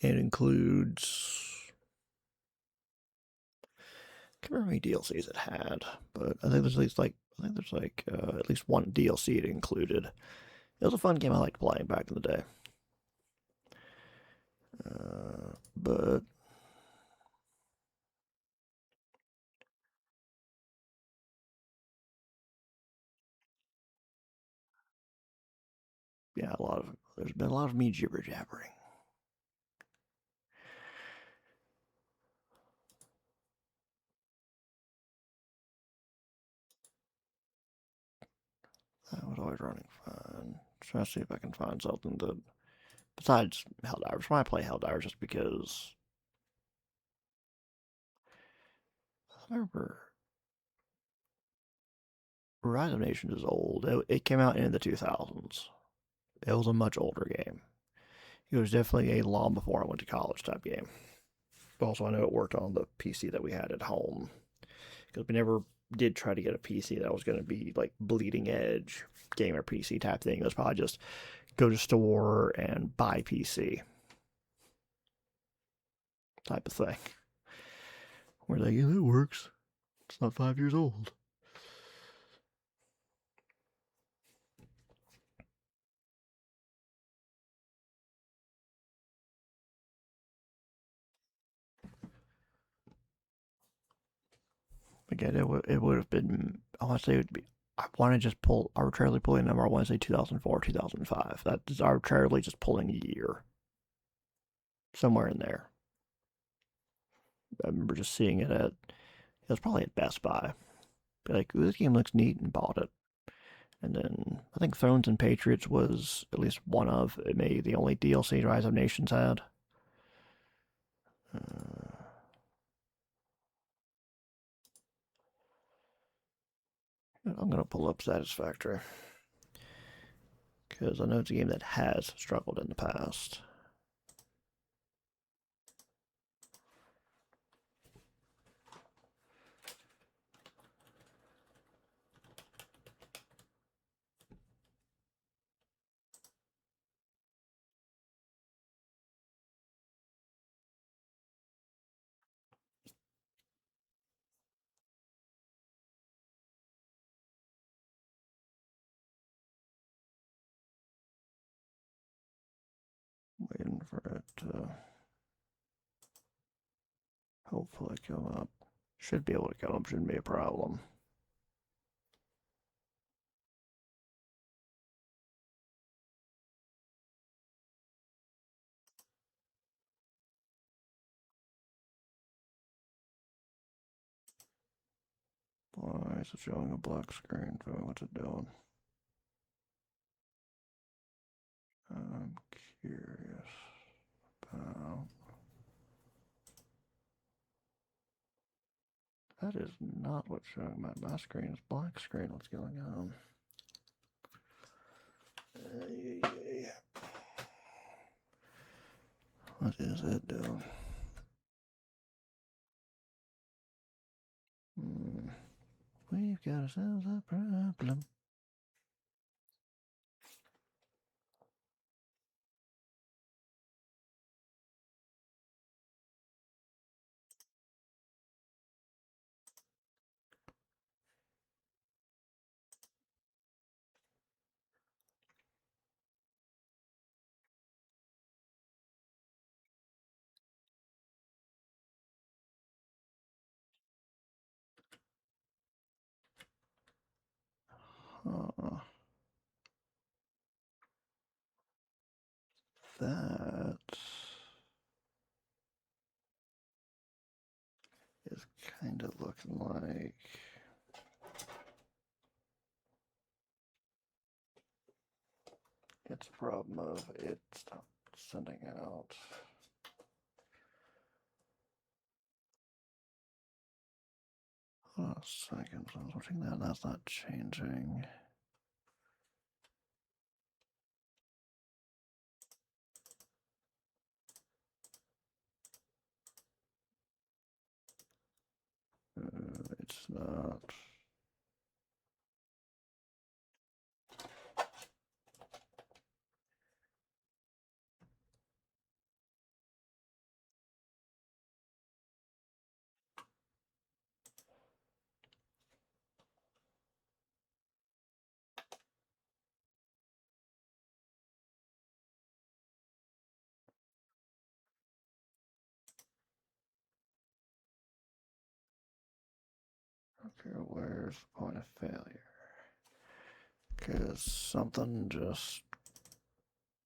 It includes I can't remember how many DLCs it had, but I think there's at least like I think there's like at least one DLC it included. It was a fun game I liked playing back in the day. But yeah, there's been a lot of me jibber jabbering. That was always running fine. Trying to see if I can find something that besides Helldivers. Why I play Helldivers just because I remember Rise of Nations is old. It came out in the 2000s. It was a much older game. It was definitely a long before I went to college type game. Also, I know it worked on the PC that we had at home because we never did try to get a PC that was going to be like bleeding edge gamer PC type thing. It was probably just go to store and buy PC type of thing. Where like, yeah, it works. It's not 5 years old. Again, it would have been. I want to say it would be. I want to just pull arbitrarily pulling a number. I want to say 2004, 2005. That is arbitrarily just pulling a year somewhere in there. I remember just seeing it at. It was probably at Best Buy. Be like, ooh, this game looks neat, and bought it. And then I think Thrones and Patriots was at least one of it may the only DLC Rise of Nations had. Uh, I'm gonna pull up Satisfactory because I know it's a game that has struggled in the past. Waiting for it to hopefully come up. Should be able to come up. Shouldn't be a problem. Why is it showing a black screen? What's it doing? I'm curious about. That is not what's showing. My screen is black screen. What's going on? What is it doing? We've got ourselves a problem. That is kind of looking like it's a problem of it's not sending out. Hold on a second. I was watching that. That's not changing. It's not. Where's the point of failure? Because something just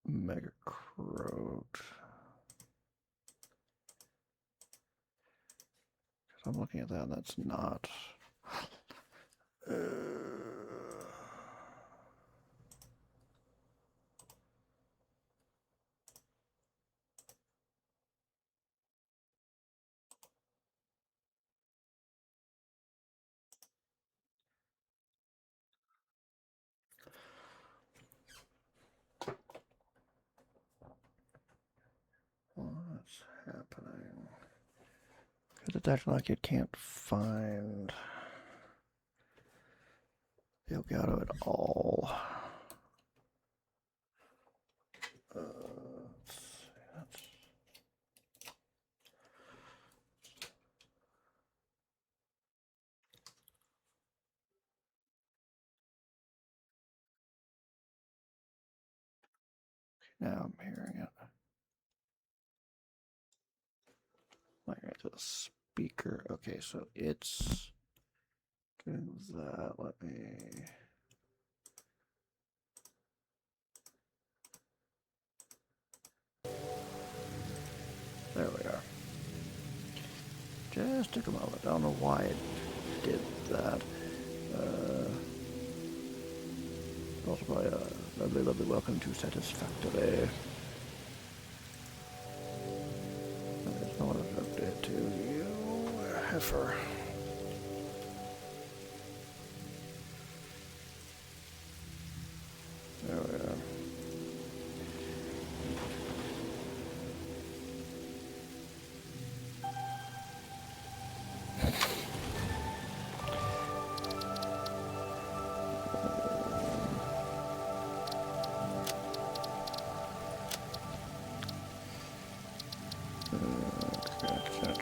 mega croaked. Because I'm looking at that and that's not. What's happening? Because it's acting like it can't find the Elgato at all. Let's see, that's... Now I'm hearing it. Right to the speaker. Okay, so it's doing that. Let me. There we are. Just took a moment. I don't know why it did that. Also by lovely, lovely welcome to Satisfactory. There's no other update to you, heifer. There we are.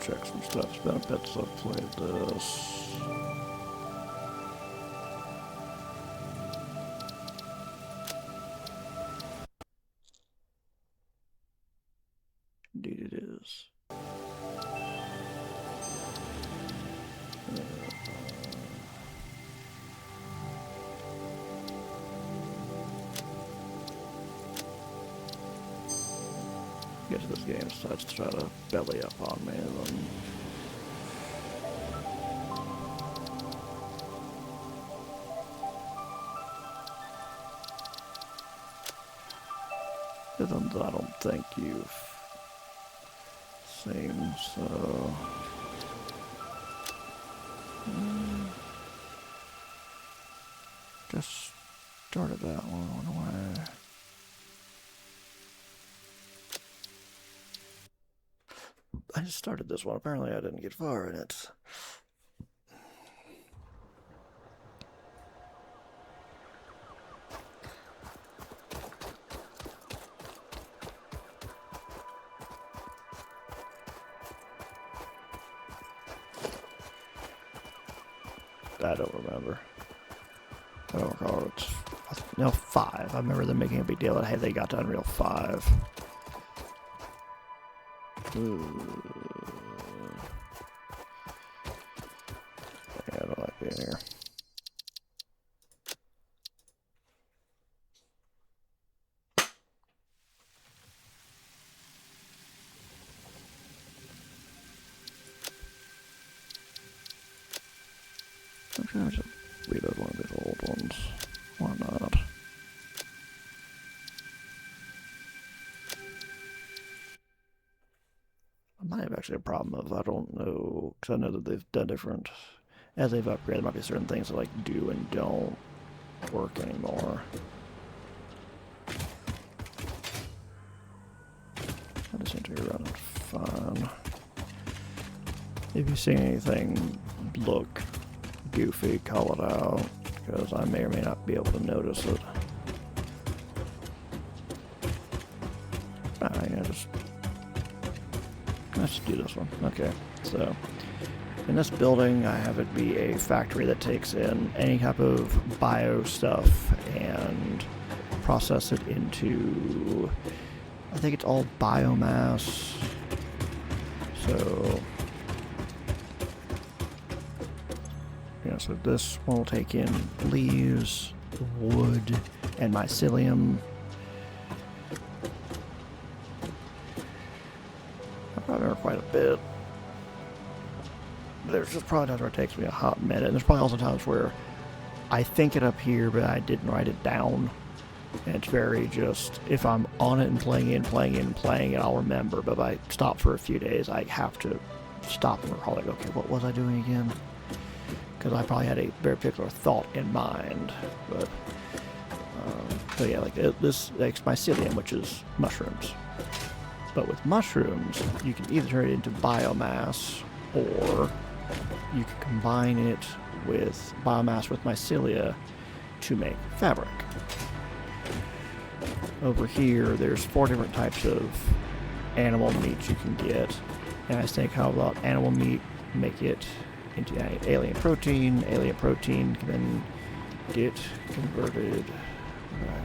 Check some stuff. It's been a bit since I've played this. Indeed it is. Get to this game decides to try to belly up on me and then rhythms I don't think you've seen, so just started that one away. I just started this one. Apparently I didn't get far in it. I don't remember. I don't recall. It's no 5. I remember them making a big deal that hey, they got to Unreal 5. Yeah, I don't like being here. I'm trying to reload one of these old ones. Why not? I might have actually a problem of I don't know, because I know that they've done different, as they've upgraded, there might be certain things that like do and don't work anymore. I just seem to be running fine. If you see anything look goofy, call it out, because I may or may not be able to notice it. Let's do this one. Okay, so in this building, I have it be a factory that takes in any type of bio stuff and process it into, I think it's all biomass. So, know, so this one will take in leaves, wood, and mycelium. I probably remember quite a bit. There's just probably times where it takes me a hot minute. And there's probably also times where I think it up here, but I didn't write it down. And it's very just, if I'm on it and playing it, I'll remember. But if I stop for a few days, I have to stop and recall, like, okay, what was I doing again? Because I probably had a very particular thought in mind. But yeah, like this makes mycelium, which is mushrooms. But with mushrooms, you can either turn it into biomass, or you can combine it with biomass with mycelia to make fabric. Over here, there's 4 different types of animal meat you can get. And I think how about animal meat, make it into alien protein. Alien protein can then get converted. I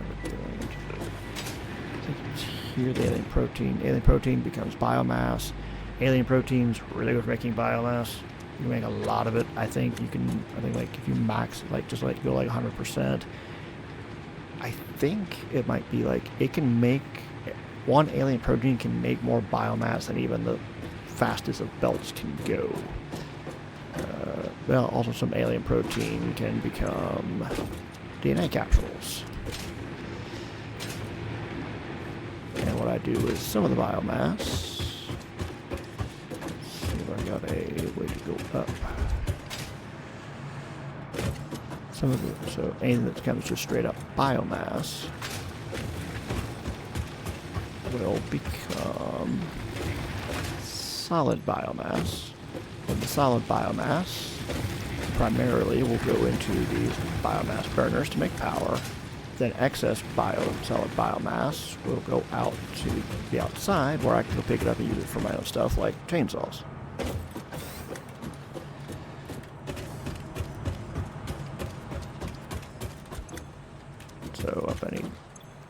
think it's here, the alien protein. Alien protein becomes biomass. Alien protein's really good for making biomass. You can make a lot of it. I think like if you max, like just like go like 100%, I think it might be like, it can make, one alien protein can make more biomass than even the fastest of belts can go. Well, also some alien protein can become DNA capsules. And what I do is some of the biomass, see if I got a way to go up. Some of the, so anything that comes just straight up biomass will become solid biomass. And the solid biomass primarily will go into these biomass burners to make power. Then excess solid biomass will go out to the outside, where I can go pick it up and use it for my own stuff, like chainsaws. So if I need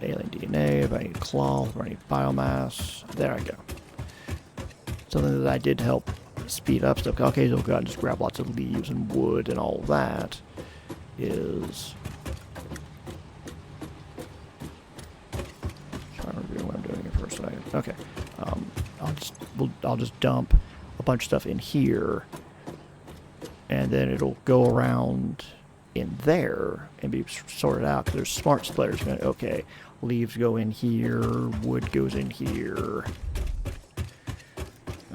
alien DNA, if I need cloth, if I need biomass, there I go. Something that I did to help speed up stuff. Okay, so go out and just grab lots of leaves and wood and all that is, trying to remember what I'm doing here for a second. Okay, I'll just dump a bunch of stuff in here, and then it'll go around in there and be sorted out, because there's smart splitters going, okay, leaves go in here, wood goes in here,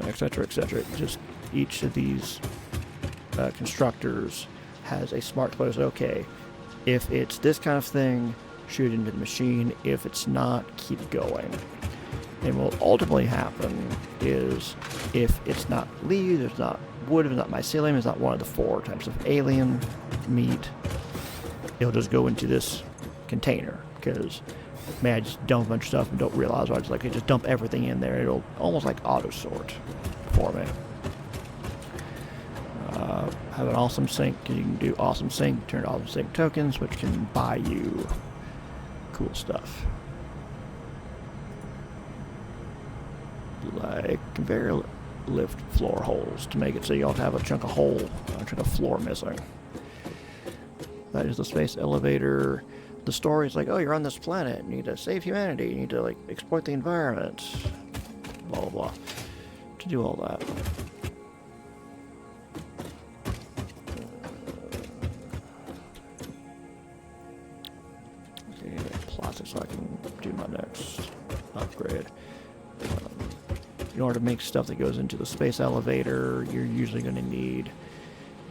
etc., etc. Just each of these constructors has a smart splitter. Okay, if it's this kind of thing, shoot it into the machine. If it's not, keep going. And what will ultimately happen is, if it's not leaves, it's not wood, it's not mycelium, it's not one of the 4 types of alien meat, it'll just go into this container, because I just dump a bunch of stuff and don't realize, I just dump everything in there. It'll almost like auto sort for me. Have an awesome sync. You can do awesome sync, turn awesome sync tokens, which can buy you cool stuff. Like conveyor lift floor holes to make it so you don't have a chunk of floor missing. That is the space elevator. The story is like, oh, you're on this planet, you need to save humanity, you need to like exploit the environment, blah blah blah, to do all that. Okay, plastic so I can do my next upgrade. In order to make stuff that goes into the space elevator, you're usually going to need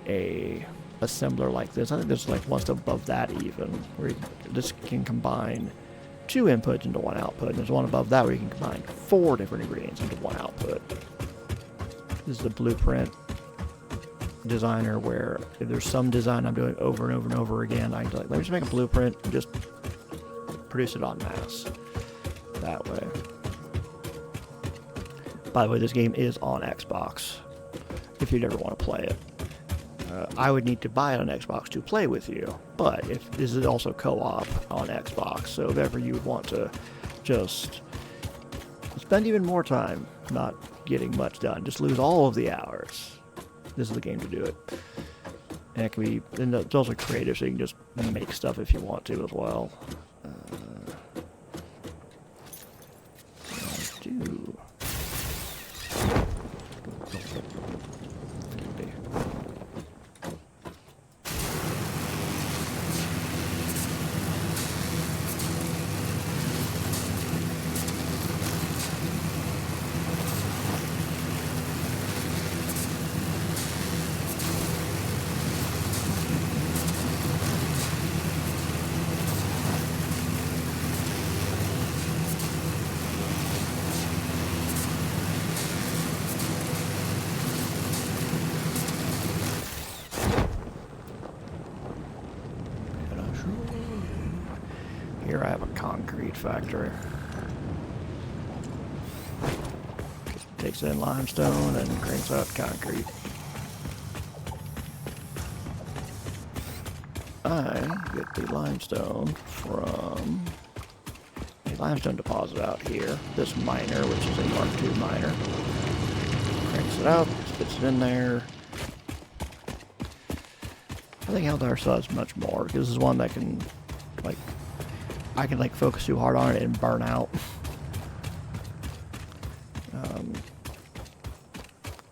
a assembler like this. I think there's like one step above that even, where this can combine 2 inputs into 1 output. And there's one above that where you can combine 4 different ingredients into 1 output. This is the blueprint designer, where if there's some design I'm doing over and over and over again, I can like, let me just make a blueprint and just produce it en masse that way. By the way, this game is on Xbox, if you'd ever want to play it. I would need to buy it on Xbox to play with you, but if this is also co-op on Xbox, so if ever you would want to just spend even more time not getting much done, just lose all of the hours, this is the game to do it. And it can be, and it's also creative, so you can just make stuff if you want to as well. Do. Here I have a concrete factory. Takes in limestone and cranks out concrete. I get the limestone from a limestone deposit out here. This miner, which is a Mark II miner. Cranks it out, spits it in there. I think Helldiver still has much more, because this is one that can, like, I can, like, focus too hard on it and burn out.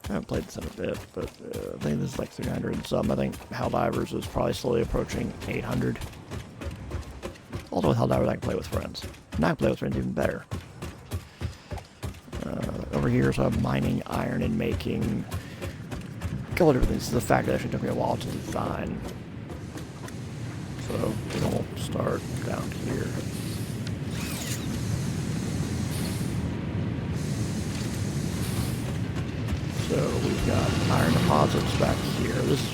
I haven't played this in a bit, but I think this is like 300 and some. I think Helldivers is probably slowly approaching 800. Also with Helldivers, I can play with friends. And I can play with friends even better. Over here, so I'm mining iron and making a couple of different things. This is the fact that actually took me a while to design. So we'll start down here. So we've got iron deposits back here. This is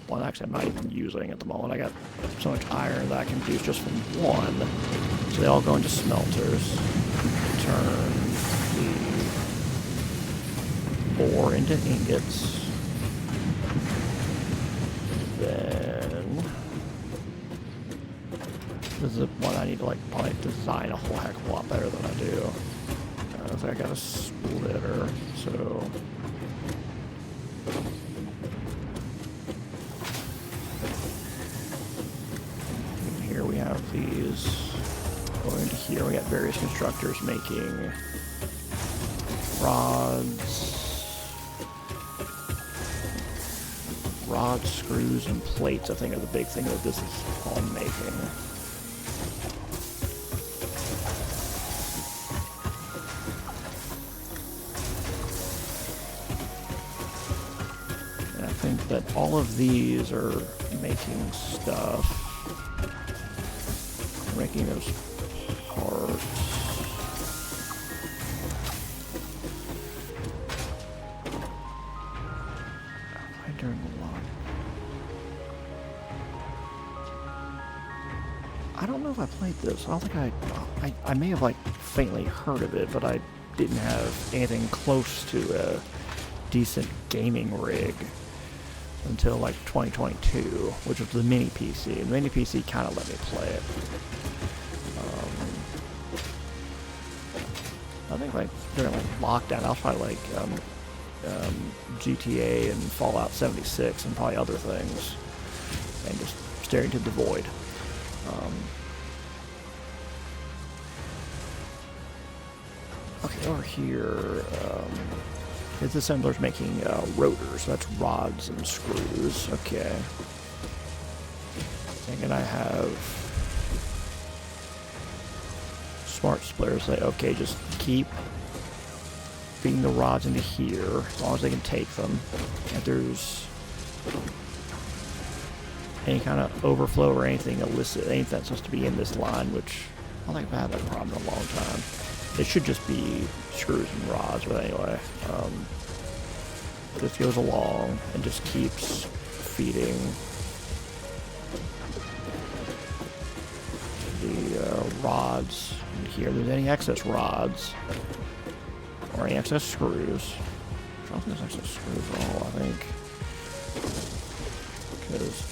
one actually I'm not even using at the moment. I got so much iron that I can use just from one. So they all go into smelters. Turn the ore into ingots. Then this is one I need to, like, probably design a whole heck of a lot better than I do. So I got a splitter, so here we have these. Going into here, we got various constructors making rods, screws, and plates. I think are the big thing that this is all making. That all of these are making stuff. Making those parts. I during a lot. I don't know if I played this. I don't think I may have, like, faintly heard of it, but I didn't have anything close to a decent gaming rig until like 2022, which was the mini PC. The mini PC kind of let me play it. I think like during like lockdown, I was probably like GTA and Fallout 76 and probably other things, and just staring to the void. Okay, over here. This assembler's making rotors. That's rods and screws. Okay. And then I have smart splitters. Say, okay, just keep feeding the rods into here as long as they can take them. If there's any kind of overflow or anything illicit, anything that's supposed to be in this line, which I don't think I've had that problem in a long time. It should just be screws and rods, but anyway. This goes along and just keeps feeding the rods in here. If there's any excess rods or any excess screws. I don't think there's excess screws at all, I think. Because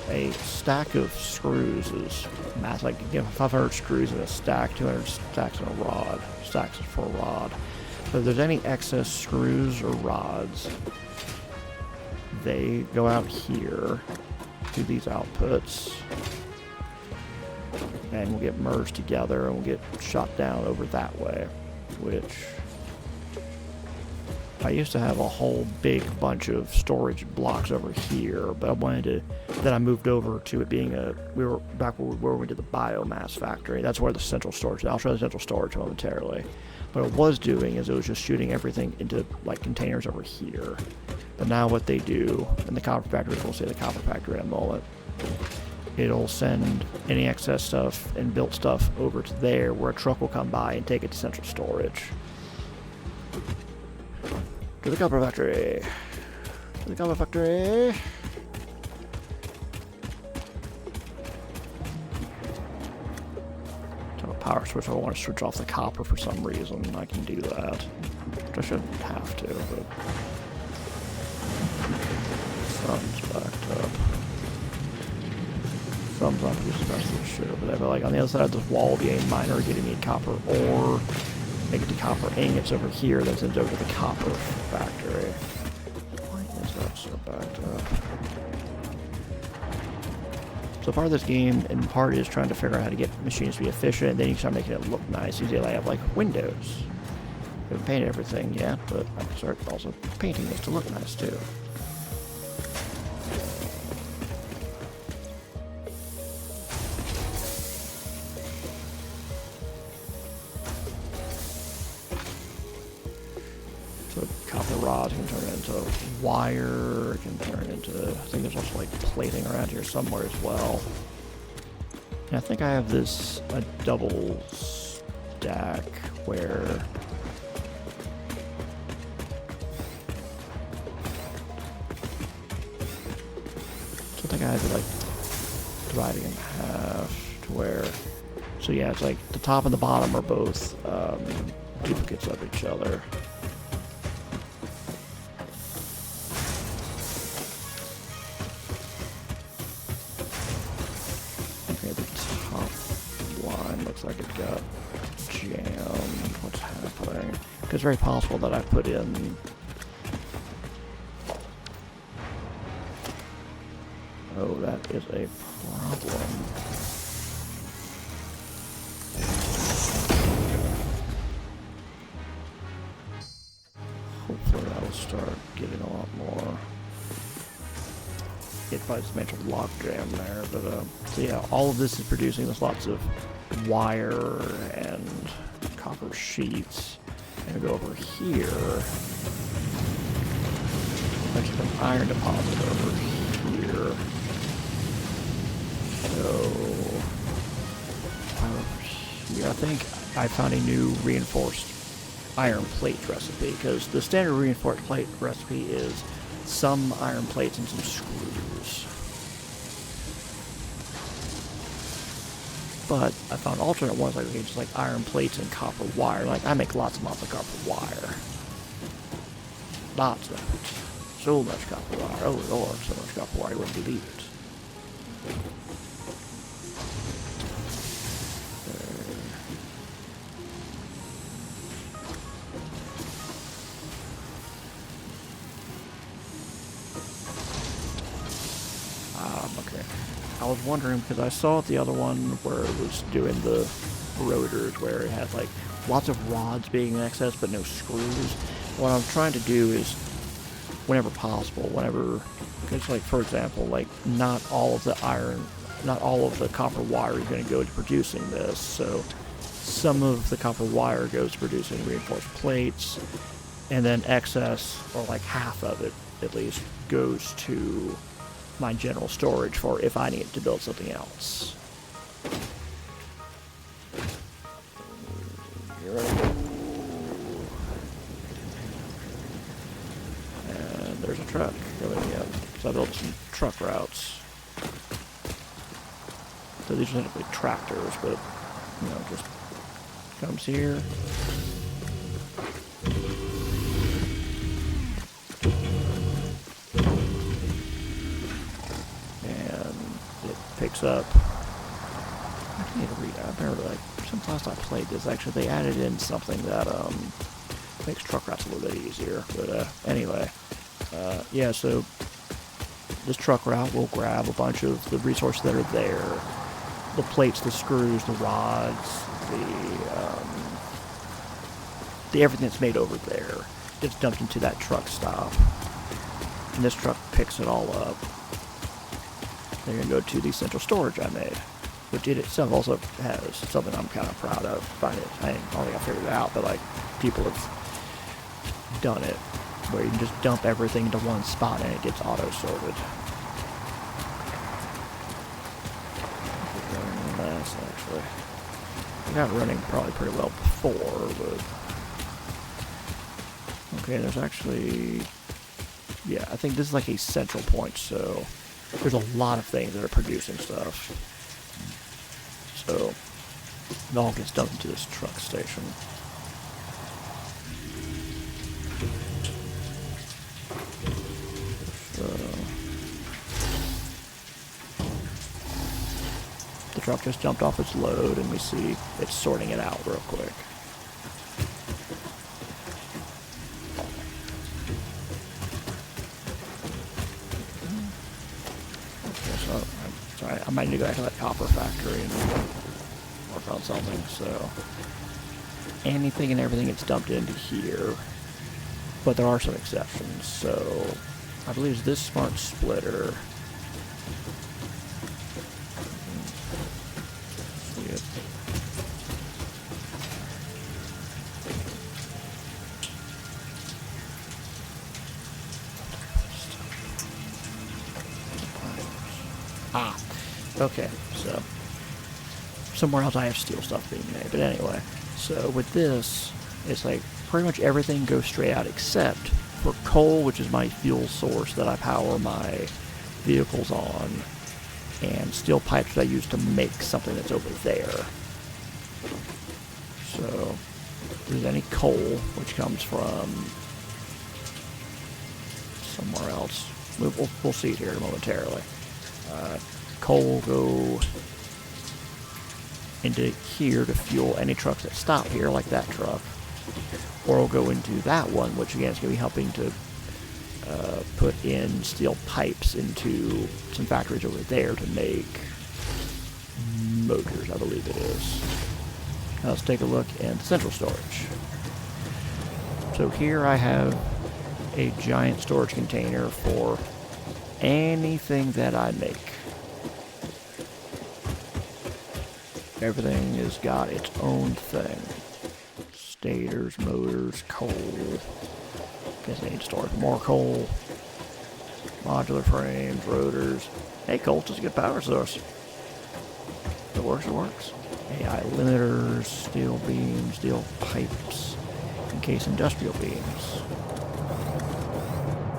a stack of screws is massive. Like, you know, 500 screws in a stack, 200 stacks in a rod. Stacks for a rod. So if there's any excess screws or rods, they go out here to these outputs, and we'll get merged together, and we'll get shot down over that way, which I used to have a whole big bunch of storage blocks over here, but I wanted to, then I moved over to it being we were back where we did the biomass factory. That's where the central storage, I'll show the central storage momentarily. What it was doing is it was just shooting everything into like containers over here. But now what they do, in the copper factory, we'll say the copper factory in a moment, it'll send any excess stuff and built stuff over to there where a truck will come by and take it to central storage. To the copper factory. To the copper factory. To a power switch. I want to switch off the copper for some reason. I can do that. Which I shouldn't have to, but sun's backed up. Sun's not too especially sure, but like on the other side of this wall will be a miner getting me copper ore. Make it to copper ingots over here, that sends over to the copper factory. Why is that so backed up? So part of this game, in part, is trying to figure out how to get machines to be efficient, and then you start making it look nice. Usually I have like windows. I haven't painted everything yet, but I can start also painting this to look nice too. Rod can turn into wire, can turn into, I think there's also like plating around here somewhere as well. And I think I have this, a double stack where I think I have it like dividing in half to where, so yeah, it's like the top and the bottom are both duplicates of each other. Like it got jammed. What's happening? It's very possible that I put in. Oh, that is a problem. Hopefully that will start getting a lot more. It probably just made a log jam there, but so yeah, all of this is producing this lots of wire and copper sheets. And go over here. There's an iron deposit over here. So over here, I think I found a new reinforced iron plate recipe, because the standard reinforced plate recipe is some iron plates and some screws. But I found alternate ones, like, okay, just like iron plates and copper wire. Like, I make lots and lots of copper wire. Lots of it. So much copper wire. Oh Lord, so much copper wire, you wouldn't believe it. Okay. I was wondering, because I saw the other one where it was doing the rotors, where it had like lots of rods being in excess but no screws. What I'm trying to do is, whenever possible, because like, for example, like not all of the copper wire is going to go to producing this, so some of the copper wire goes to producing reinforced plates, and then excess, or like half of it at least, goes to my general storage for if I need to build something else. And there's a truck going in. So I built some truck routes. So these are technically tractors, but you know, just comes here. Picks up. I need to read. I remember, like, since last I played this, actually, they added in something that makes truck routes a little bit easier. But anyway, yeah. So this truck route will grab a bunch of the resources that are there. The plates, the screws, the rods, the everything that's made over there gets dumped into that truck stop. And this truck picks it all up. They're going to go to the central storage I made, which it itself also has something I'm kind of proud of. I don't think I figured it out, but like people have done it, where you can just dump everything into one spot and it gets auto-sorted. Actually, I got it running probably pretty well before, but okay, there's actually, yeah, I think this is like a central point, so there's a lot of things that are producing stuff. So it all gets dumped into this truck station. The truck just jumped off its load, and we see it's sorting it out real quick. Okay, so sorry, I might need to go back to that copper factory and work on something. So anything and everything gets dumped into here, but there are some exceptions. So I believe it's this smart splitter. Okay, so somewhere else I have steel stuff being made, but anyway, so with this, it's like pretty much everything goes straight out except for coal, which is my fuel source that I power my vehicles on, and steel pipes that I use to make something that's over there. So if there's any coal, which comes from somewhere else, we'll see it here momentarily. Coal will go into here to fuel any trucks that stop here, like that truck, or will go into that one, which again is going to be helping to put in steel pipes into some factories over there to make motors, I believe it is. Now let's take a look at the central storage. So here I have a giant storage container for anything that I make. Everything has got its own thing. Stators, motors, coal. Guess I need to store more coal. Modular frames, rotors. Hey, coal's just a good power source. If it works, it works. AI limiters, steel beams, steel pipes, in case industrial beams.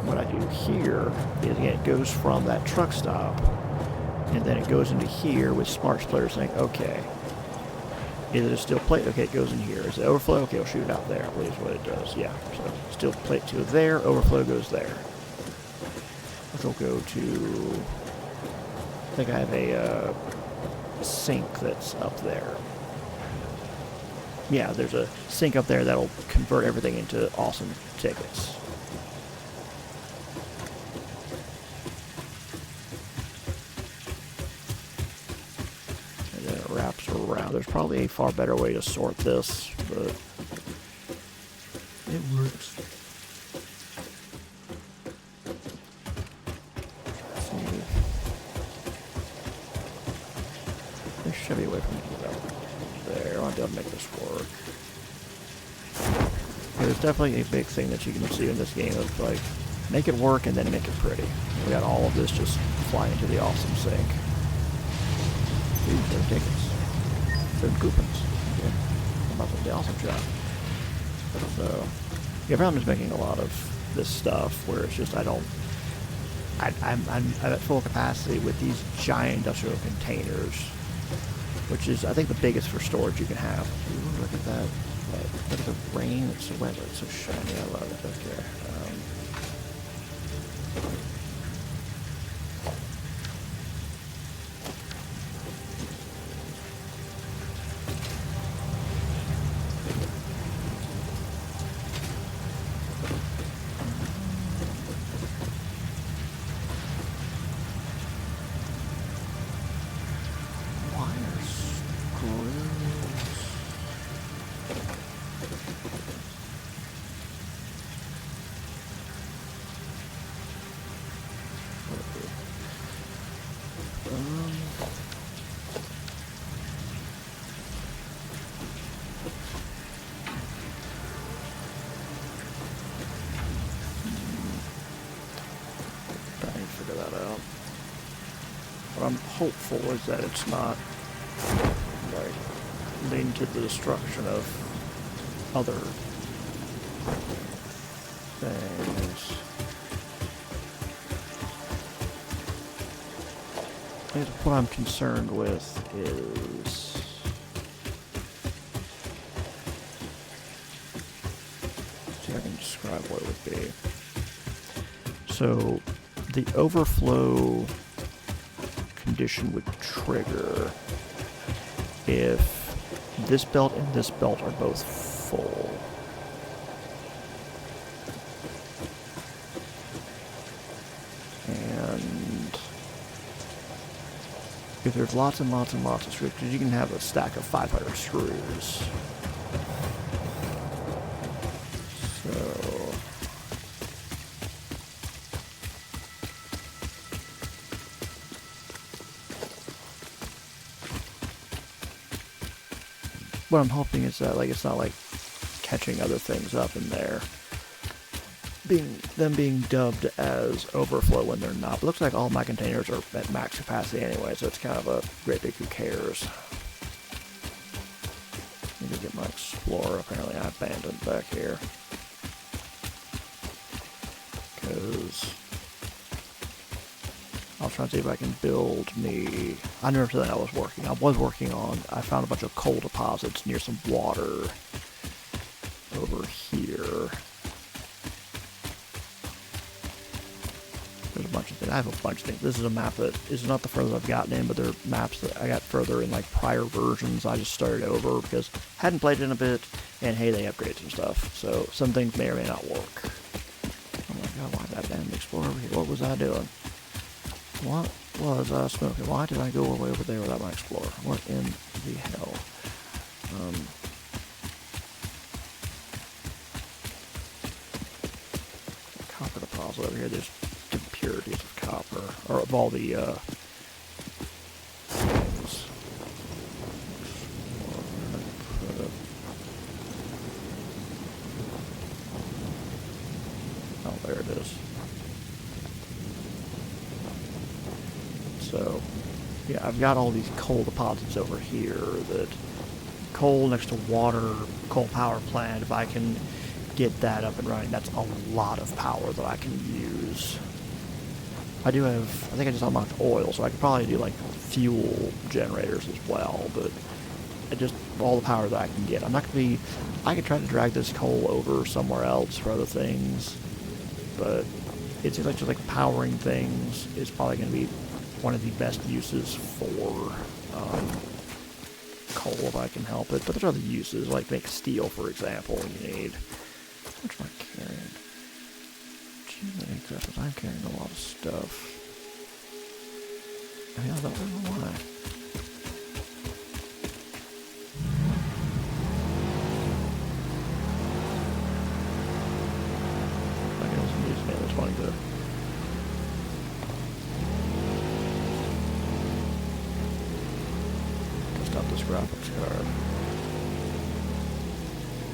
What I do here is, again, it goes from that truck stop, and then it goes into here with smart splitters saying, okay, is it a steel plate? Okay, it goes in here. Is it overflow? Okay, we'll shoot it out there, I believe is what it does. Yeah, so steel plate to there, overflow goes there. Which will go to, I think I have a sink that's up there. Yeah, there's a sink up there that'll convert everything into awesome tickets. Wraps around. There's probably a far better way to sort this, but it works. This should be away from there. I'll be able to make this work. There's definitely a big thing that you can see in this game of like make it work and then make it pretty. We got all of this just flying into the awesome sink. Ooh, there's tickets. There's coupons. Yeah. About the awesome job. So, yeah, I'm just making a lot of this stuff where it's just I'm at full capacity with these giant industrial containers, which is I think the biggest for storage you can have. Ooh, look at that. Look at the rain. It's so wet, but it's so shiny. I love it. Okay. hopeful is that it's not like leading to the destruction of other things. What I'm concerned with is see if I can describe what it would be. So the overflow condition would trigger if this belt and this belt are both full. And if there's lots and lots and lots of screws, because you can have a stack of 500 screws. So what I'm hoping is that like it's not like catching other things up in there. Them being dubbed as overflow when they're not. It looks like all my containers are at max capacity anyway, so it's kind of a great big who cares. Need to get my Explorer. Apparently I abandoned back here. Because I'll try and see if I can build me... I never said that I was working on... I found a bunch of coal deposits near some water over here. There's a bunch of things. I have a bunch of things. This is a map that is not the furthest I've gotten in, but they're maps that I got further in like prior versions. I just started over because I hadn't played it in a bit, and hey, they upgrade some stuff. So some things may or may not work. Oh my god, why did that damn Explorer over here? What was I doing? What was I smoking? Why did I go all the way over there without my Explorer? What in the hell? Copper deposit over here. There's impurities of copper, or of all the things. Oh, there it is. So, yeah, I've got all these coal deposits over here that coal next to water, coal power plant. If I can get that up and running, that's a lot of power that I can use. I do have, I think I just unlocked oil, so I could probably do like fuel generators as well, but just all the power that I can get. I'm not going to be, I could try to drag this coal over somewhere else for other things, but it seems like just like powering things is probably going to be one of the best uses for coal if I can help it. But there's other uses, like make steel, for example, you need. How much am I carrying? Gee, I'm carrying a lot of stuff. I don't know why. I can also use it. That's wanting to. Stop this graphics card.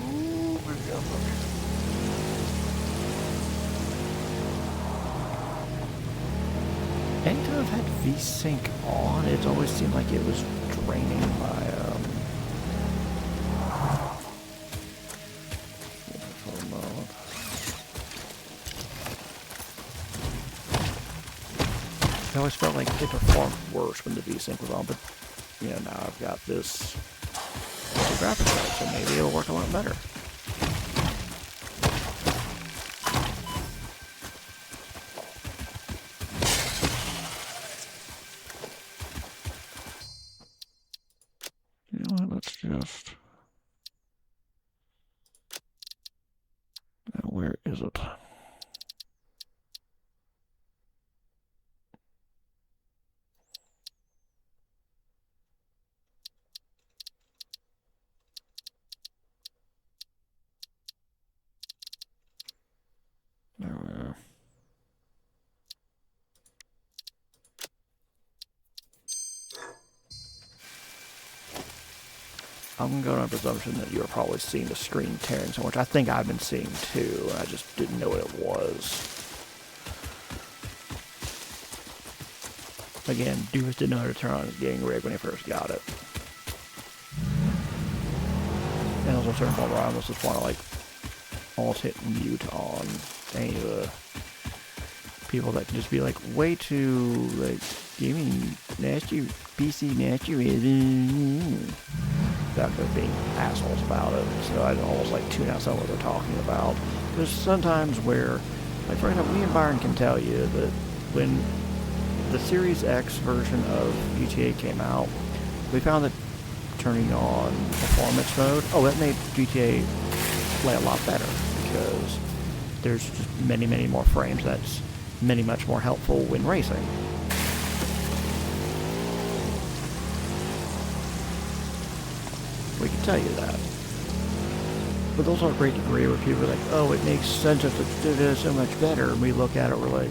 Ooh, where'd it go? Anytime I've had VSync on, it's always seemed like it was draining my, I always felt like it performed worse when the VSync was on, but, you know, now I've got this graphics card, so maybe it'll work a lot better. Just... Now, where is it? There we are. I'm going on presumption that you're probably seeing the screen tearing so much. I think I've been seeing too, and I just didn't know what it was. again, Doofus didn't know how to turn on his gang rig when he first got it. And also a certain point where I almost just want to like almost hit mute on any of the people that can just be like way too like giving nasty PC nasty without being assholes about it. So I almost like tune out some of what they're talking about. There's sometimes where, like for example, me and Byron can tell you that when the Series X version of GTA came out, we found that turning on performance mode, that made GTA play a lot better because there's just many, many more frames. That's much more helpful when racing. We can tell you that. But those are a great degree where people are like, oh, it makes sense if it is so much better. And we look at it, we're like,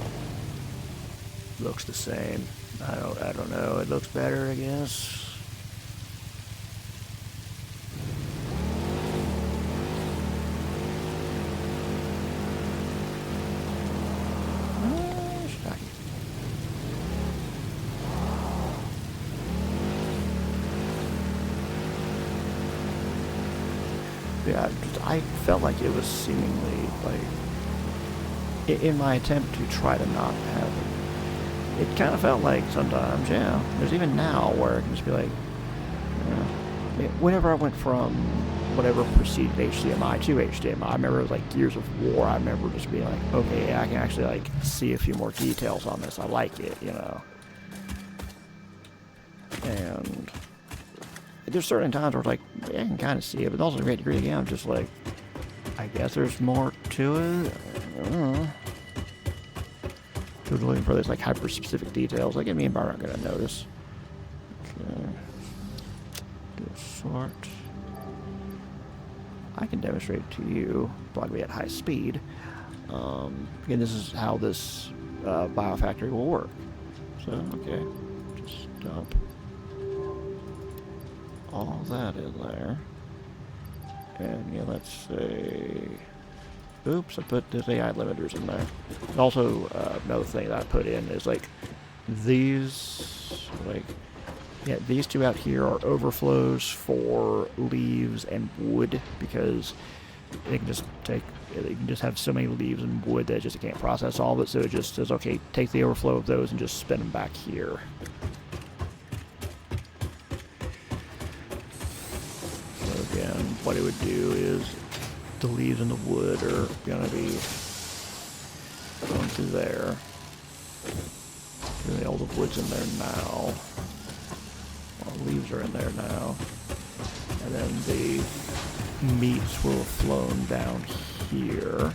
looks the same. I don't know. It looks better, I guess. Yeah, I felt like it was seemingly like, in my attempt to try to not have it, it kind of felt like sometimes, yeah, there's even now where it can just be like, whenever I went from whatever preceded HDMI to HDMI, I remember it was like Gears of War, I remember just being like, okay, yeah, I can actually like see a few more details on this, I like it, you know. And there's certain times where it's like, yeah, I can kind of see it, but also to a great degree, again, I'm just like, I guess there's more to it. I don't know. So looking for these like hyper-specific details, like me and Byron aren't going to notice. Okay. Do a sort. I can demonstrate it to you, probably at high speed. Again, this is how this Biofactory will work. So, okay, just dump all that in there. And yeah, let's say, oops, I put the AI limiters in there. And also, another thing that I put in is like these, like, yeah, these two out here are overflows for leaves and wood because they can just have so many leaves and wood that it just can't process all of it. So it just says, okay, take the overflow of those and just spin them back here. Again, what it would do is the leaves and the wood are going to be going through there. All the wood's in there now. All the leaves are in there now. And then the meats will have flown down here.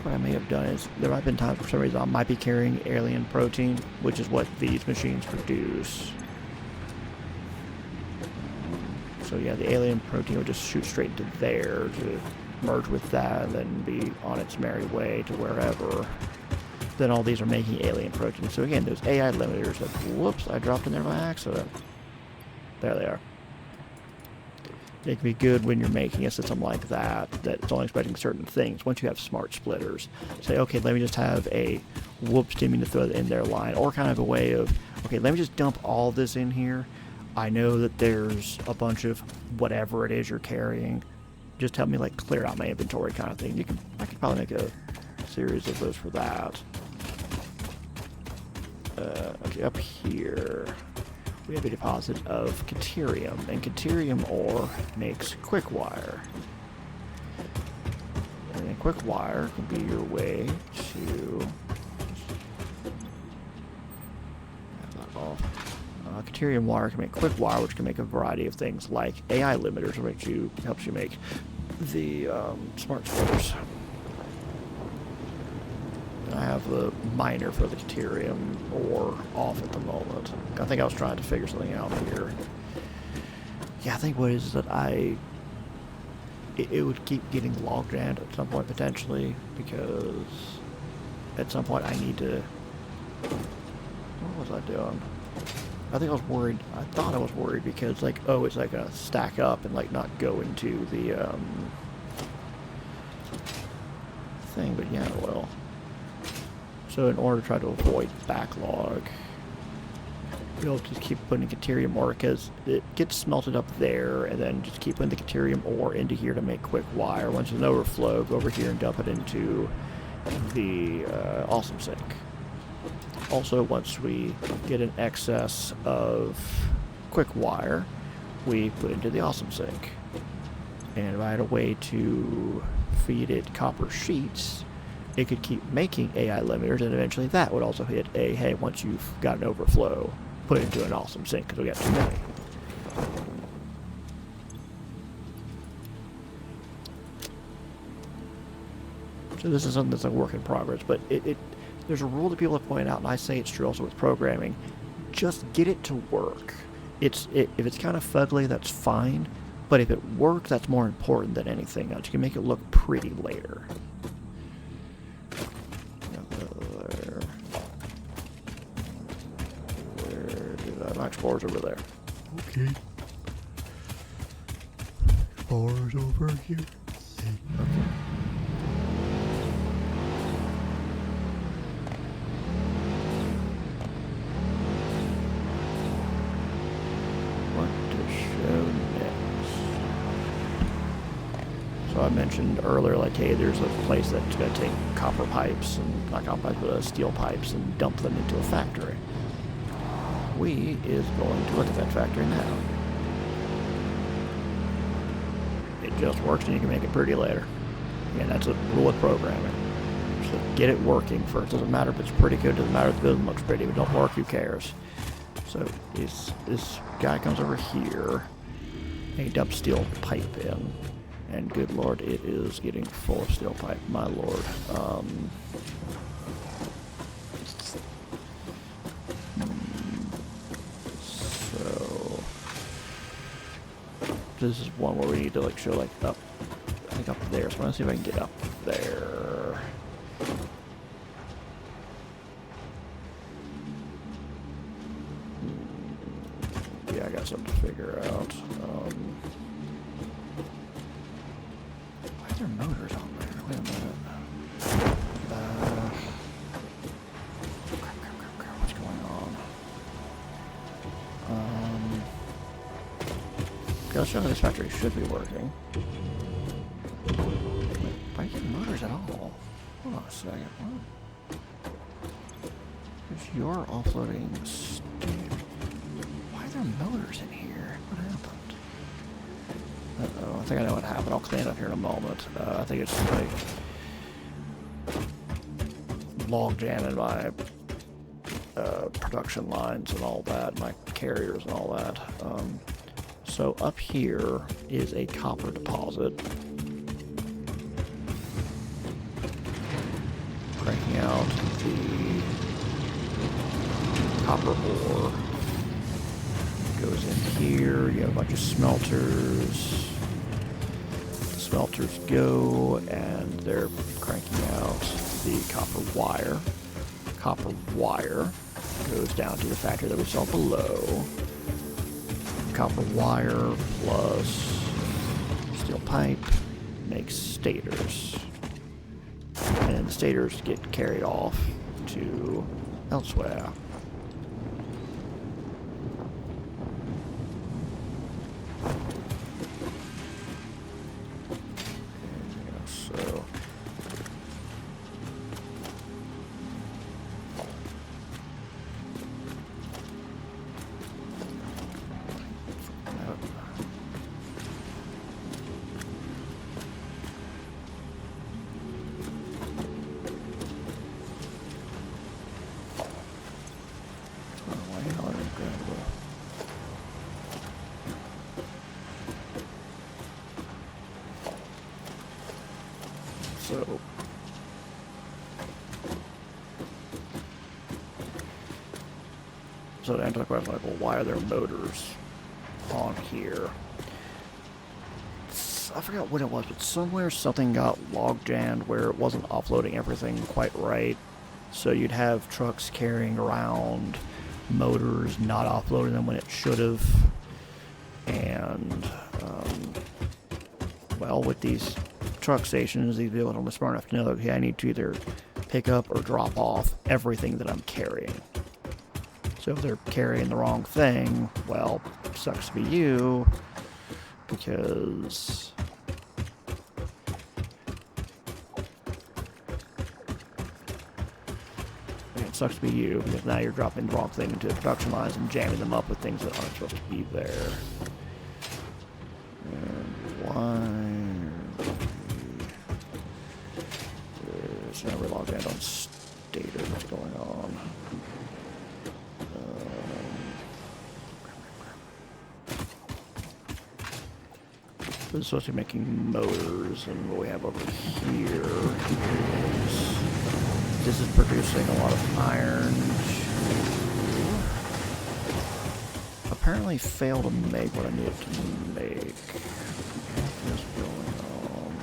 What I may have done is there might have been times for some reason I might be carrying alien protein, which is what these machines produce. So yeah, the alien protein will just shoot straight into there to merge with that and then be on its merry way to wherever. Then all these are making alien protein. So again, those AI limiters that, whoops, I dropped in there by accident. There they are. It can be good when you're making a system like that, that it's only expecting certain things. Once you have smart splitters, say, okay, let me just have a whoops, didn't mean to throw it in their line, or kind of a way of, okay, let me just dump all this in here. I know that there's a bunch of whatever it is you're carrying. Just help me like clear out my inventory kind of thing. I could probably make a series of those for that. Okay, up here we have a deposit of Caterium, and Caterium ore makes quick wire. And then quick wire can be your way to have that off. Caterium wire can make quick wire, which can make a variety of things like AI limiters, which helps you make the smart splitters. I have the miner for the Caterium ore off at the moment. I think I was trying to figure something out here. Yeah, I think what it is that it would keep getting logjammed at some point potentially, because at some point I need to... What was I doing? I think I was worried. I thought I was worried because, like, oh, it's like a stack up and, like, not go into the, thing, but yeah, well. So in order to try to avoid backlog, you'll just keep putting Caterium ore, because it gets smelted up there, and then just keep putting the Caterium ore into here to make quick wire. Once there's an overflow, go over here and dump it into the Awesome Sink. Also, once we get an excess of quick wire, we put it into the Awesome Sink. And if I had a way to feed it copper sheets, it could keep making AI limiters, and eventually that would also hit a, hey, once you've got an overflow, put it into an Awesome Sink, because we got too many. So this is something that's a work in progress, but there's a rule that people have pointed out, and I say it's true also with programming. Just get it to work. If it's kind of fugly, that's fine, but if it works, that's more important than anything else. You can make it look pretty later. Where did my explorer's over there? Okay. Explorer's over here. Okay. I mentioned earlier, like, hey, there's a place that's going to take copper pipes, and not copper pipes, but steel pipes, and dump them into a factory. We is going to look at that factory now. It just works, and you can make it pretty later. Again, that's a rule of programming. So get it working first. Doesn't matter if it's pretty good, doesn't matter if the building looks pretty. If it don't work, who cares? So this guy comes over here, and he dumps steel pipe in. And good lord, it is getting full of steel pipe, my lord. So this is one where we need to, like, show, like, up, I think up there. So I'm gonna see if I can get up there. Yeah, I got something to figure out. There are motors on there. Wait a minute. What's going on? Okay, let's show how this factory should be working. Wait, why are you getting motors at all? Hold on a second. If you're offloading steel, why are there motors in here? What happened? Uh-oh, I think I know what happened. I'll clean it up here in a moment. I think it's like log jamming my production lines and all that, my carriers and all that. So up here is a copper deposit. Cranking out the copper ore. Goes in here, you have a bunch of smelters. The smelters go, and they're cranking out the copper wire. Copper wire goes down to the factory that we saw below. Copper wire plus steel pipe makes stators. And the stators get carried off to elsewhere. So to answer the question, like, well, why are there motors on here? I forgot what it was, but somewhere something got log jammed where it wasn't offloading everything quite right. So you'd have trucks carrying around motors, not offloading them when it should have. And, well, with these truck stations, these vehicles are smart enough to know, okay, I need to either pick up or drop off everything that I'm carrying. So if they're carrying the wrong thing, well, sucks to be you, because it sucks to be you, because now you're dropping the wrong thing into the production lines and jamming them up with things that aren't supposed to be there. And one, there's no relog band on stator. What's going on? This is supposed to be making motors, and what we have over here is this is producing a lot of iron to apparently fail to make what I need it to make. What's going on?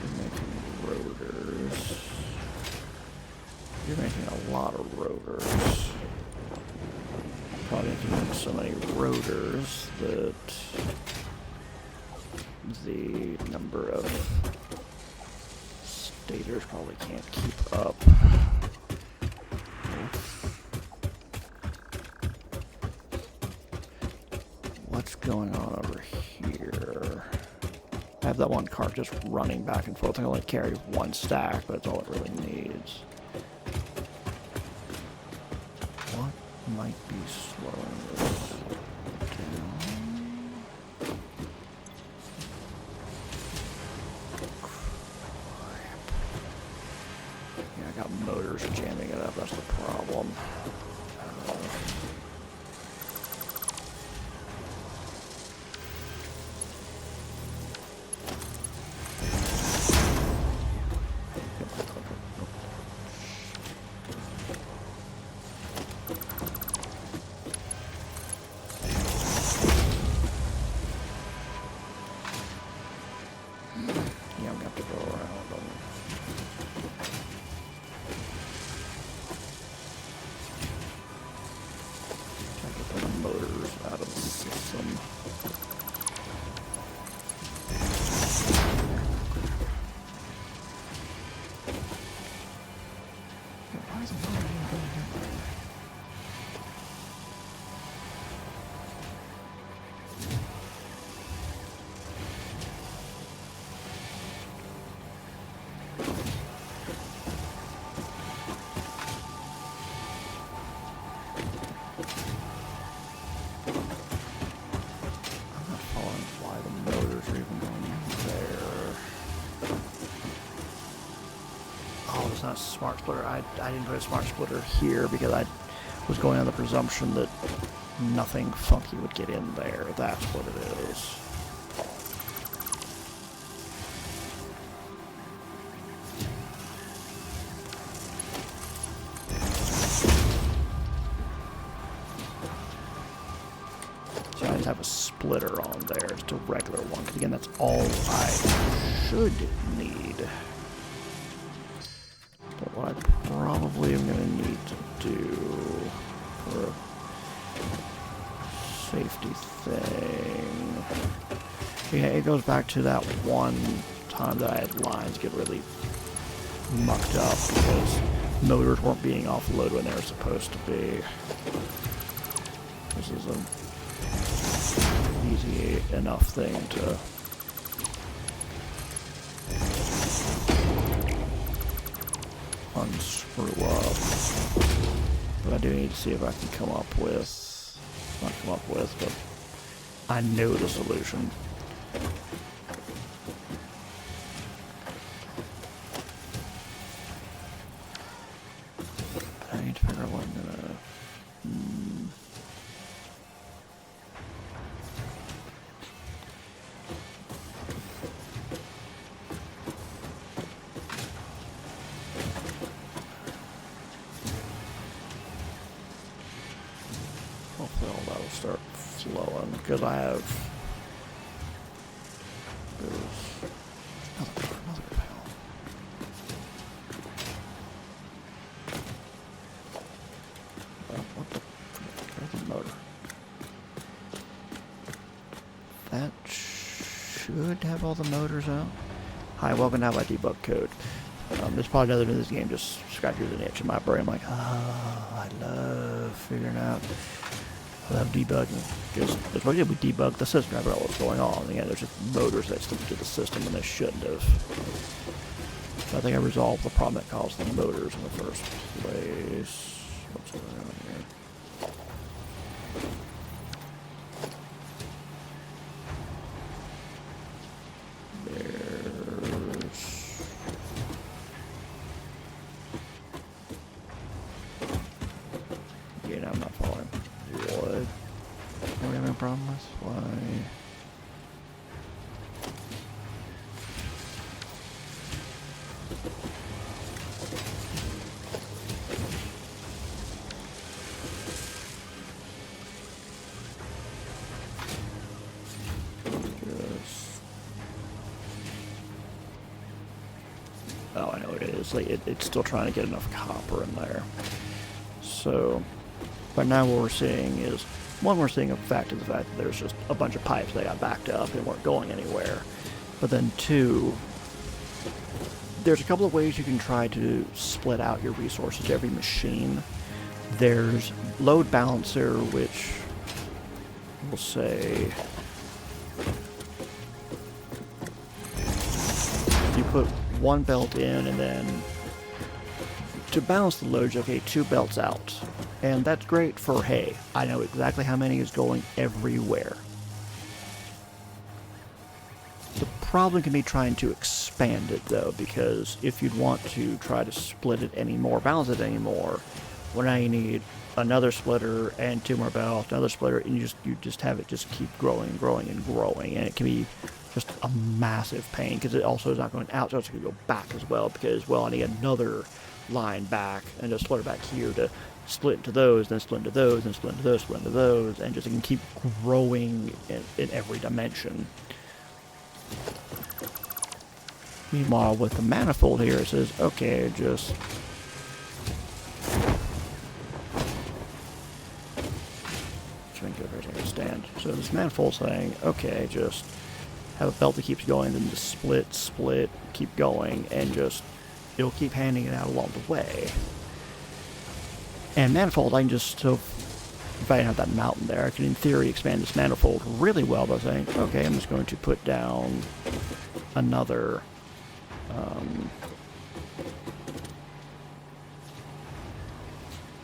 You're making rotors. You're making a lot of rotors. Probably have to make so many rotors that the number of stators probably can't keep up. What's going on over here? I have that one cart just running back and forth. I can only carry one stack, but it's all it really needs. What might be slowing this down? Yeah, I got motors jamming it up. That's the problem. Not a smart splitter. I didn't put a smart splitter here because I was going on the presumption that nothing funky would get in there. That's what it is. So I just have a splitter on there, just a regular one. Because again, that's all I should need. But what I probably am going to need to do for a safety thing... Yeah, it goes back to that one time that I had lines get really mucked up because motors weren't being offloaded when they were supposed to be. This is an easy enough thing to... unscrew up, but I do need to see if I can come up with, not come up with, but I know the solution. But I need to figure out what I'm gonna... Hopefully all that'll start flowing because I have. Another panel. What the? Where's the motor? That should have all the motors out. Hi, welcome to my debug code. There's probably another in this game just scratches an itch in my brain. I'm like, oh, I love figuring out. I love debugging. Because especially if we debug the system, I forgot what's going on. Again, there's just motors that slip into the system and they shouldn't have. So I think I resolved the problem that caused the motors in the first place. What's going on here? I'm not following. What? What are we having a problem with? Why? Oh, I know what it is. Like it's still trying to get enough copper in there. So. But now what we're seeing is, one, we're seeing a fact of the fact that there's just a bunch of pipes that got backed up and weren't going anywhere. But then two, there's a couple of ways you can try to split out your resources to every machine. There's load balancer, which we'll say you put one belt in and then to balance the load, you okay, 2 belts out. And that's great for, hey, I know exactly how many is going everywhere. The problem can be trying to expand it, though, because if you'd want to try to split it anymore, balance it anymore, well, now you need another splitter and 2 more belts, another splitter, and you just have it just keep growing and growing and growing, and it can be just a massive pain, because it also is not going out, so it's going to go back as well, because, well, I need another line back, and just splitter back here to split into those, then split into those, then split into those, split into those, and just it can keep growing in every dimension. Meanwhile, with the manifold here, it says, okay, just trying to get everything to stand. So this manifold saying, okay, just have a belt that keeps going, then just split, keep going, and just it'll keep handing it out along the way. And manifold, I can just, so if I didn't have that mountain there, I could in theory expand this manifold really well by saying, okay, I'm just going to put down another,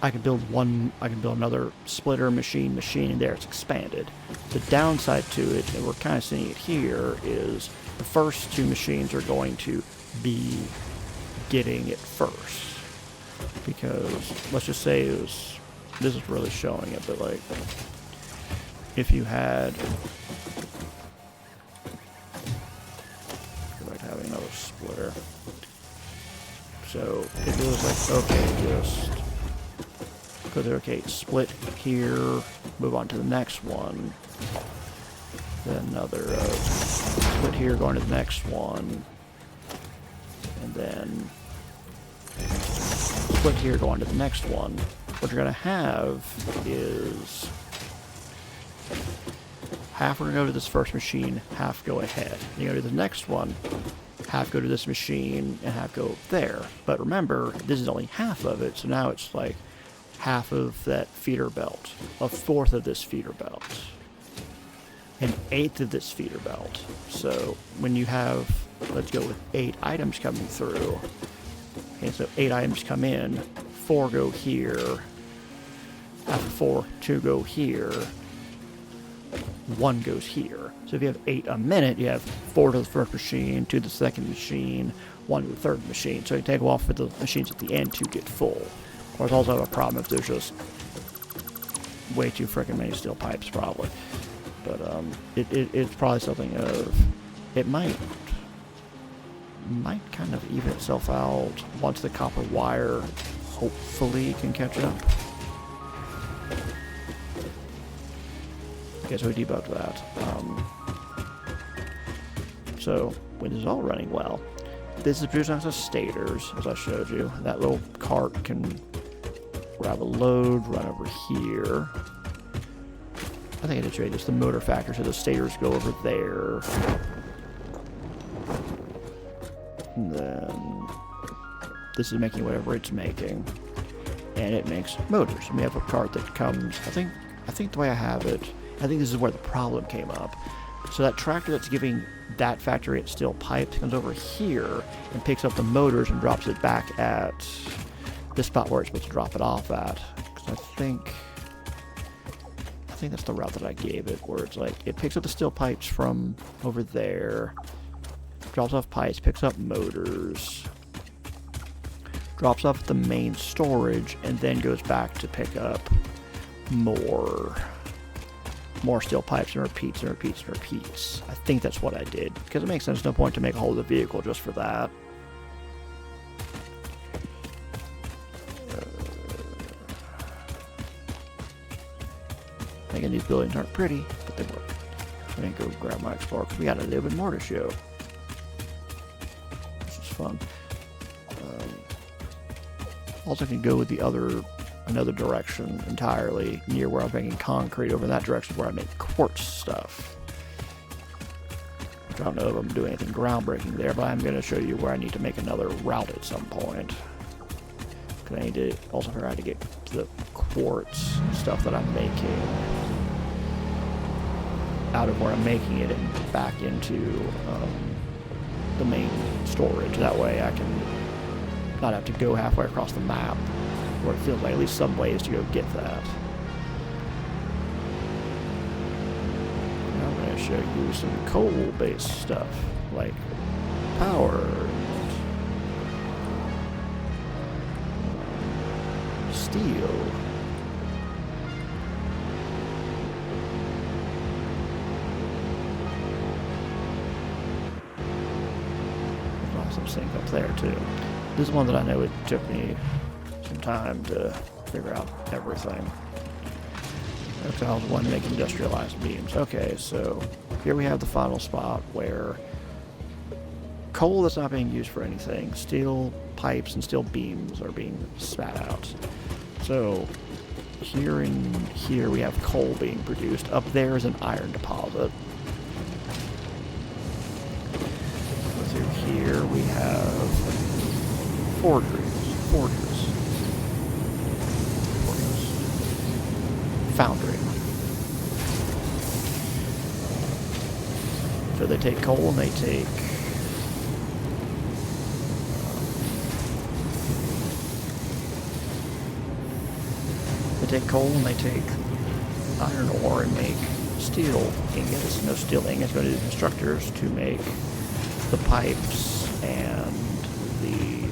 I can build another splitter machine in there, it's expanded. The downside to it, and we're kind of seeing it here, is the first 2 machines are going to be getting it first. Because, let's just say this is really showing it, but like, if you had, like having another splitter. So, if it was like, okay, just, because okay, split here, move on to the next one, then another, split here, going to the next one, and then split here, go on to the next one. What you're going to have is half are going to go to this first machine, half go ahead. You go to the next one, half go to this machine, and half go there. But remember, this is only half of it, so now it's like half of that feeder belt, a fourth of this feeder belt, an eighth of this feeder belt. So when you have, let's go with 8 items coming through. Okay, so 8 items come in, 4 go here, after 4, 2 go here, 1 goes here. So if you have 8 a minute, you have 4 to the first machine, 2 to the second machine, 1 to the third machine. So you take off for the machines at the end to get full. Of course, also have a problem if there's just way too freaking many steel pipes, probably. But it's probably something of, it might kind of even itself out once the copper wire hopefully can catch up. Okay, so we debugged that. So when this is all running well, this is producing lots of stators, as I showed you. That little cart can grab a load, run over here. I think I did show you this, the motor factor, so the stators go over there. And then this is making whatever it's making. And it makes motors. And we have a cart that comes, I think the way I have it, I think this is where the problem came up. So that tractor that's giving that factory its steel pipes comes over here and picks up the motors and drops it back at this spot where it's supposed to drop it off at. Because I think that's the route that I gave it, where it's like it picks up the steel pipes from over there, drops off pipes, picks up motors, drops off the main storage, and then goes back to pick up more steel pipes and repeats and repeats and repeats. I think that's what I did, because it makes sense. No point to make a whole other vehicle just for that. Again, these buildings aren't pretty, but they work. I'm gonna go grab my Explorer because we got a little bit more to show. This is fun. Also can go with another direction entirely, near where I'm making concrete. Over in that direction where I make quartz stuff. I don't know if I'm doing anything groundbreaking there, but I'm going to show you where I need to make another route at some point. Because I need to also figure out how to get to the quartz stuff that I'm making out of where I'm making it and back into the main storage. That way I can not have to go halfway across the map, where it feels like at least some ways to go get that. Now I'm going to show you some coal-based stuff, like power and steel. There's awesome sync up there too. This is one that I know it took me some time to figure out everything. That's how I was one to make industrialized beams. Okay, so here we have the final spot where coal that's not being used for anything, steel pipes and steel beams are being spat out. So here and here we have coal being produced. Up there is an iron deposit. So through here we have forgers. Foundry. So they take coal and they take iron ore and make steel ingots. No steel ingots go to the constructors to make the pipes and the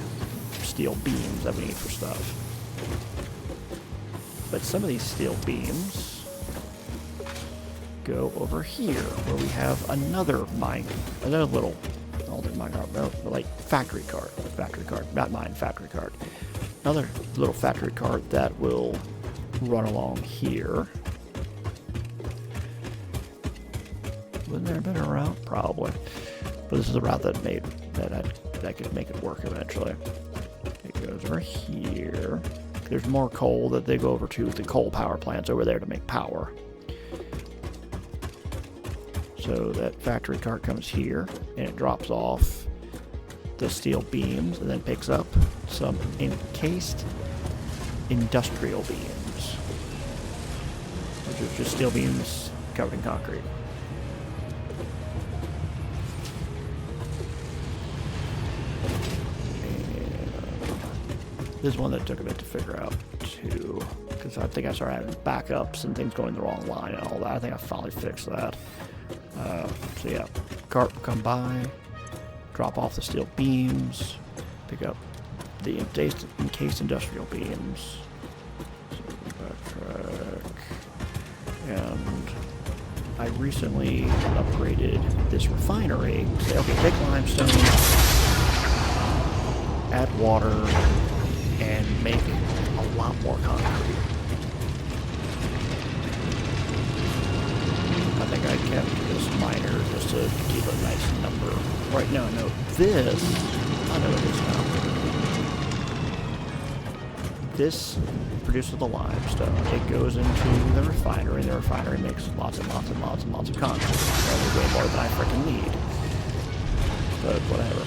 steel beams that we need for stuff. But some of these steel beams go over here, where we have another little, like factory cart, another little factory cart that will run along here. Wouldn't there have been a route? Probably. But this is the route that could make it work eventually. It goes over here. There's more coal that they go over to the coal power plants over there to make power. So that factory cart comes here and it drops off the steel beams and then picks up some encased industrial beams, which is just steel beams covered in concrete. This is one that took a bit to figure out too, because I think I started having backups and things going the wrong line and all that. I think I finally fixed that. So yeah, cart will come by, drop off the steel beams, pick up the encased industrial beams. So backtrack. And I recently upgraded this refinery. Say, okay, take limestone, add water, and make a lot more concrete. think I kept this minor just to keep a nice number. Right, no, this, I know what it is now. This produces the limestone. It goes into the refinery. The refinery makes lots and lots and lots and lots of concrete. Probably way more than I freaking need. But whatever.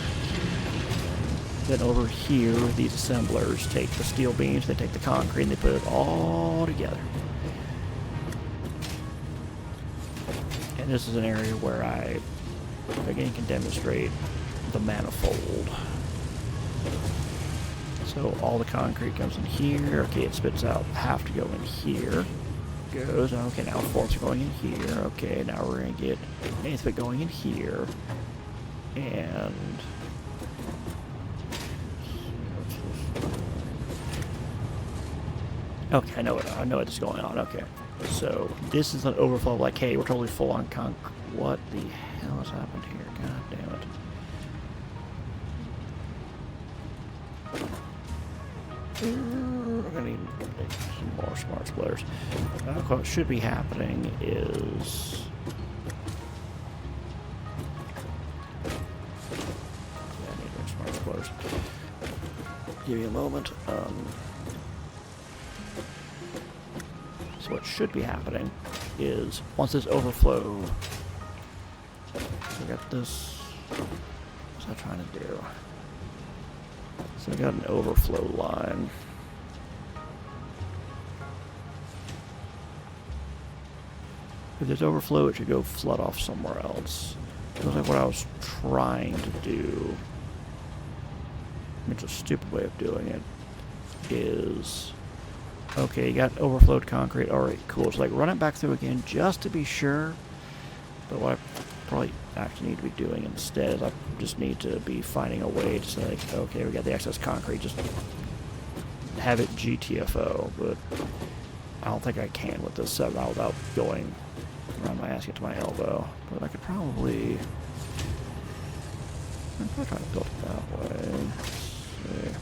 Then over here, these assemblers take the steel beams, they take the concrete, and they put it all together. And this is an area where I, again, can demonstrate the manifold. So all the concrete comes in here. Okay, it spits out half to go in here. Goes, okay, now fourths are going in here. Okay, now we're going to get an eighth bit going in here. And okay, I know what's going on. Okay, so this is an overflow. Like, hey, we're totally full on concrete. What the hell has happened here? God damn it! We're gonna need some more smart splitters. What should be happening is. Yeah, I need more smart splitters. Give me a moment. So what should be happening is once this overflow, so I got this, what's that trying to do? So I got an overflow line. If there's overflow, it should go flood off somewhere else. It looks like what I was trying to do, it's a stupid way of doing it, is, okay, you got overflowed concrete, alright, cool. So like run it back through again just to be sure. But what I probably actually need to be doing instead is I just need to be finding a way to say, like, okay, we got the excess concrete, just have it GTFO, but I don't think I can with this setup without going around my ass, get to my elbow. But I could probably try to build it that way. Let's see.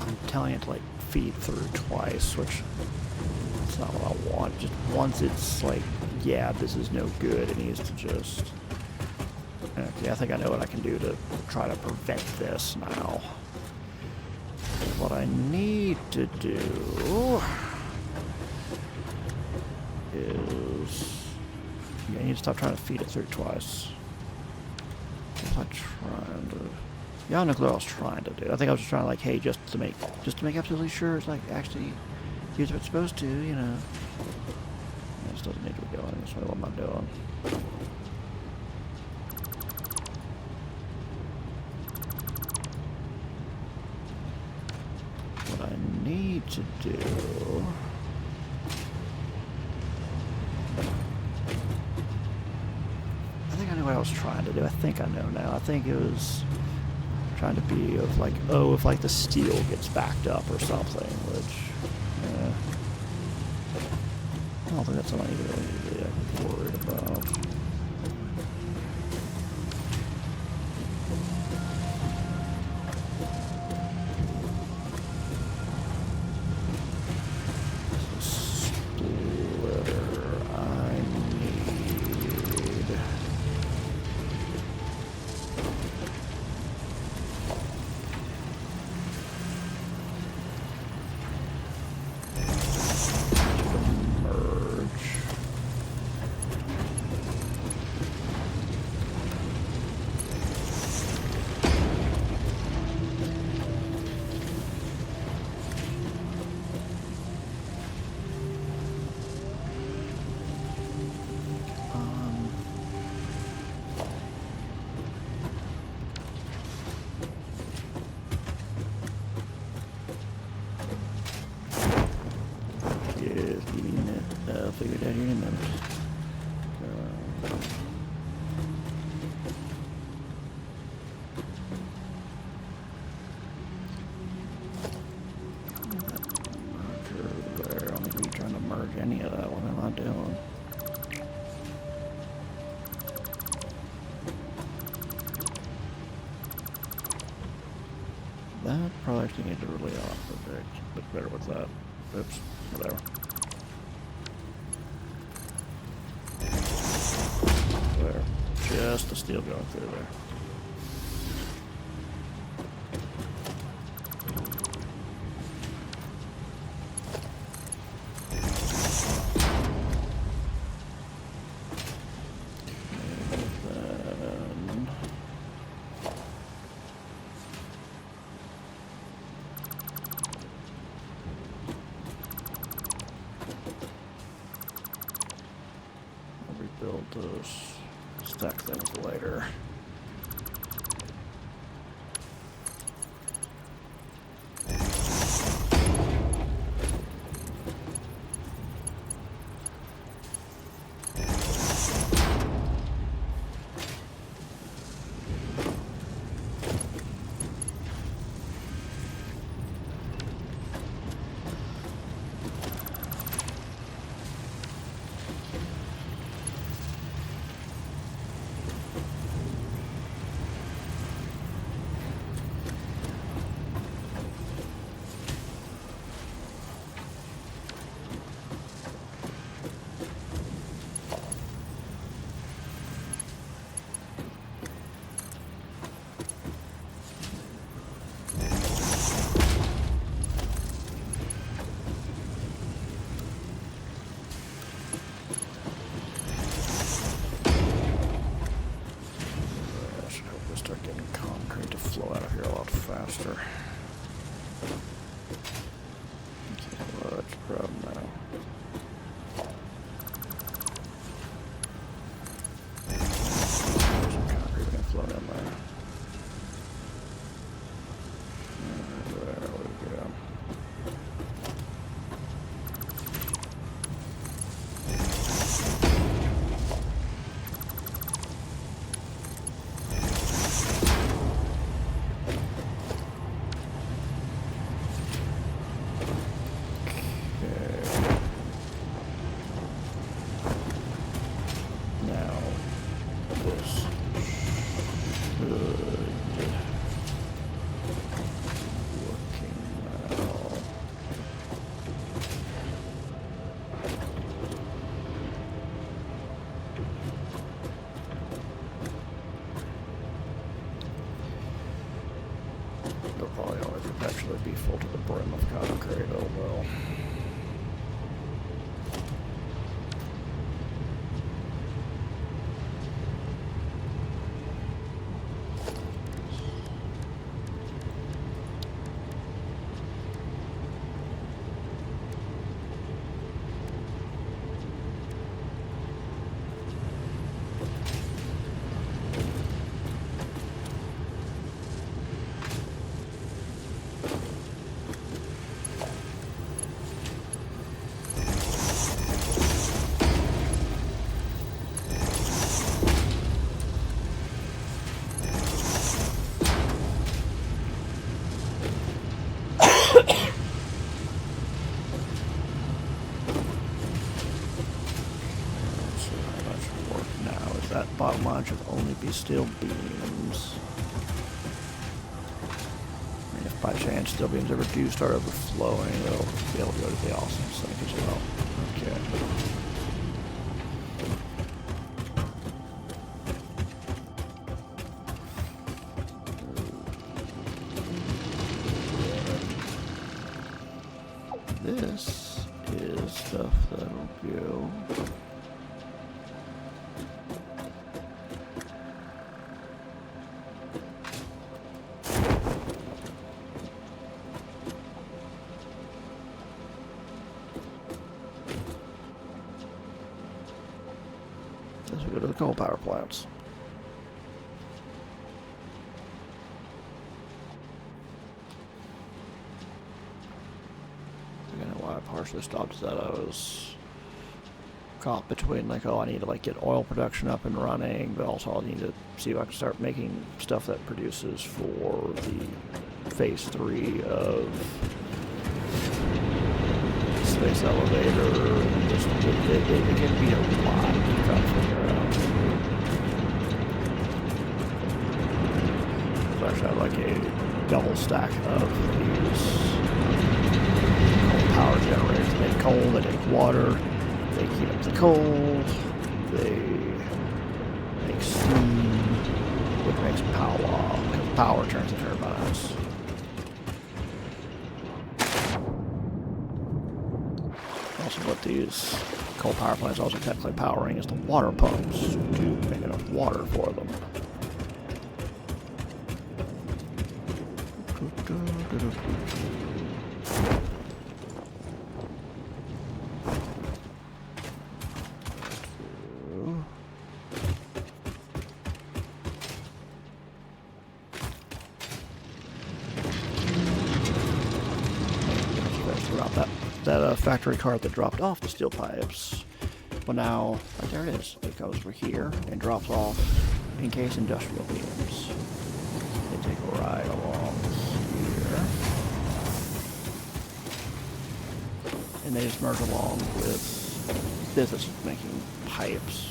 I'm telling it to like feed through twice, which that's not what I want. Just once it's like, yeah, this is no good, it needs to just. Okay, I think I know what I can do to try to prevent this now. What I need to do is, yeah, I need to stop trying to feed it through twice. What was I trying to? Yeah, I don't know what I was trying to do. I think I was just trying to, like, hey, just to make absolutely sure it's like actually here's what it's supposed to, you know. This doesn't need to be going this way. What am I doing? What I need to do. I think I knew what I was trying to do. I think I know now. I think it was trying to be of like, oh, if like the steel gets backed up or something, which I don't think that's something I really need to be worried about. Probably actually need to relay off a bit better with that. Oops, whatever. There. Just the steel going through there. Build those stack things later. Faster. Okay, what's the problem now? Some concrete gonna float in there. There we go. They'll probably always perpetually be full to the brim of concrete, oh well. That bottom line should only be steel beams. And if by chance steel beams ever do start overflowing, they'll be able to go to the awesome sink as well. Okay. This is stuff that'll go. As we go to the coal power plants. Again, why I partially stopped is that I was caught between like, oh, I need to like get oil production up and running, but also I need to see if I can start making stuff that produces for the phase 3 of space elevator. And just it can be a lot to try to figure out. So I actually have like a double stack of coal, they make steam, which makes power, because power turns the turbines. Also, what these coal power plants also technically powering is the water pumps to make enough water for them. That factory cart that dropped off the steel pipes. Well, now, right there it is. It goes over here and drops off encased industrial beams. They take a ride along here. And they just merge along with this that's making pipes.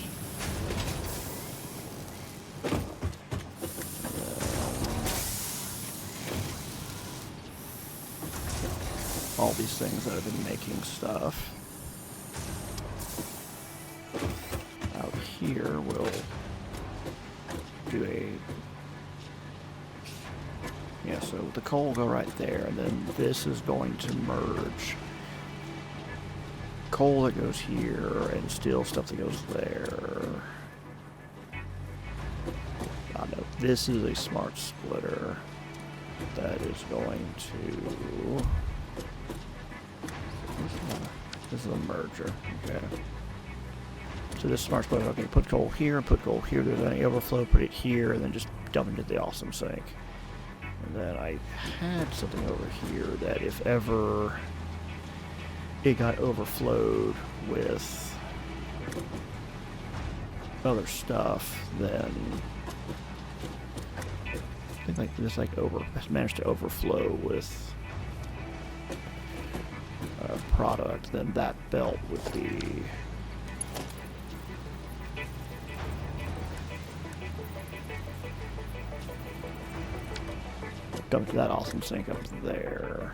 All these things that have been making stuff. Out here we'll do yeah, so the coal will go right there, and then this is going to merge coal that goes here and steel stuff that goes there. Oh no, this is a smart splitter that is going to... This is a merger, okay. So this smart splitter, okay, put coal here, put coal here, there's any overflow, put it here, and then just dump into the awesome sink. And then I had something over here that if ever it got overflowed with other stuff, then I think like this managed to overflow with product, then that belt would be dump that awesome sink up there.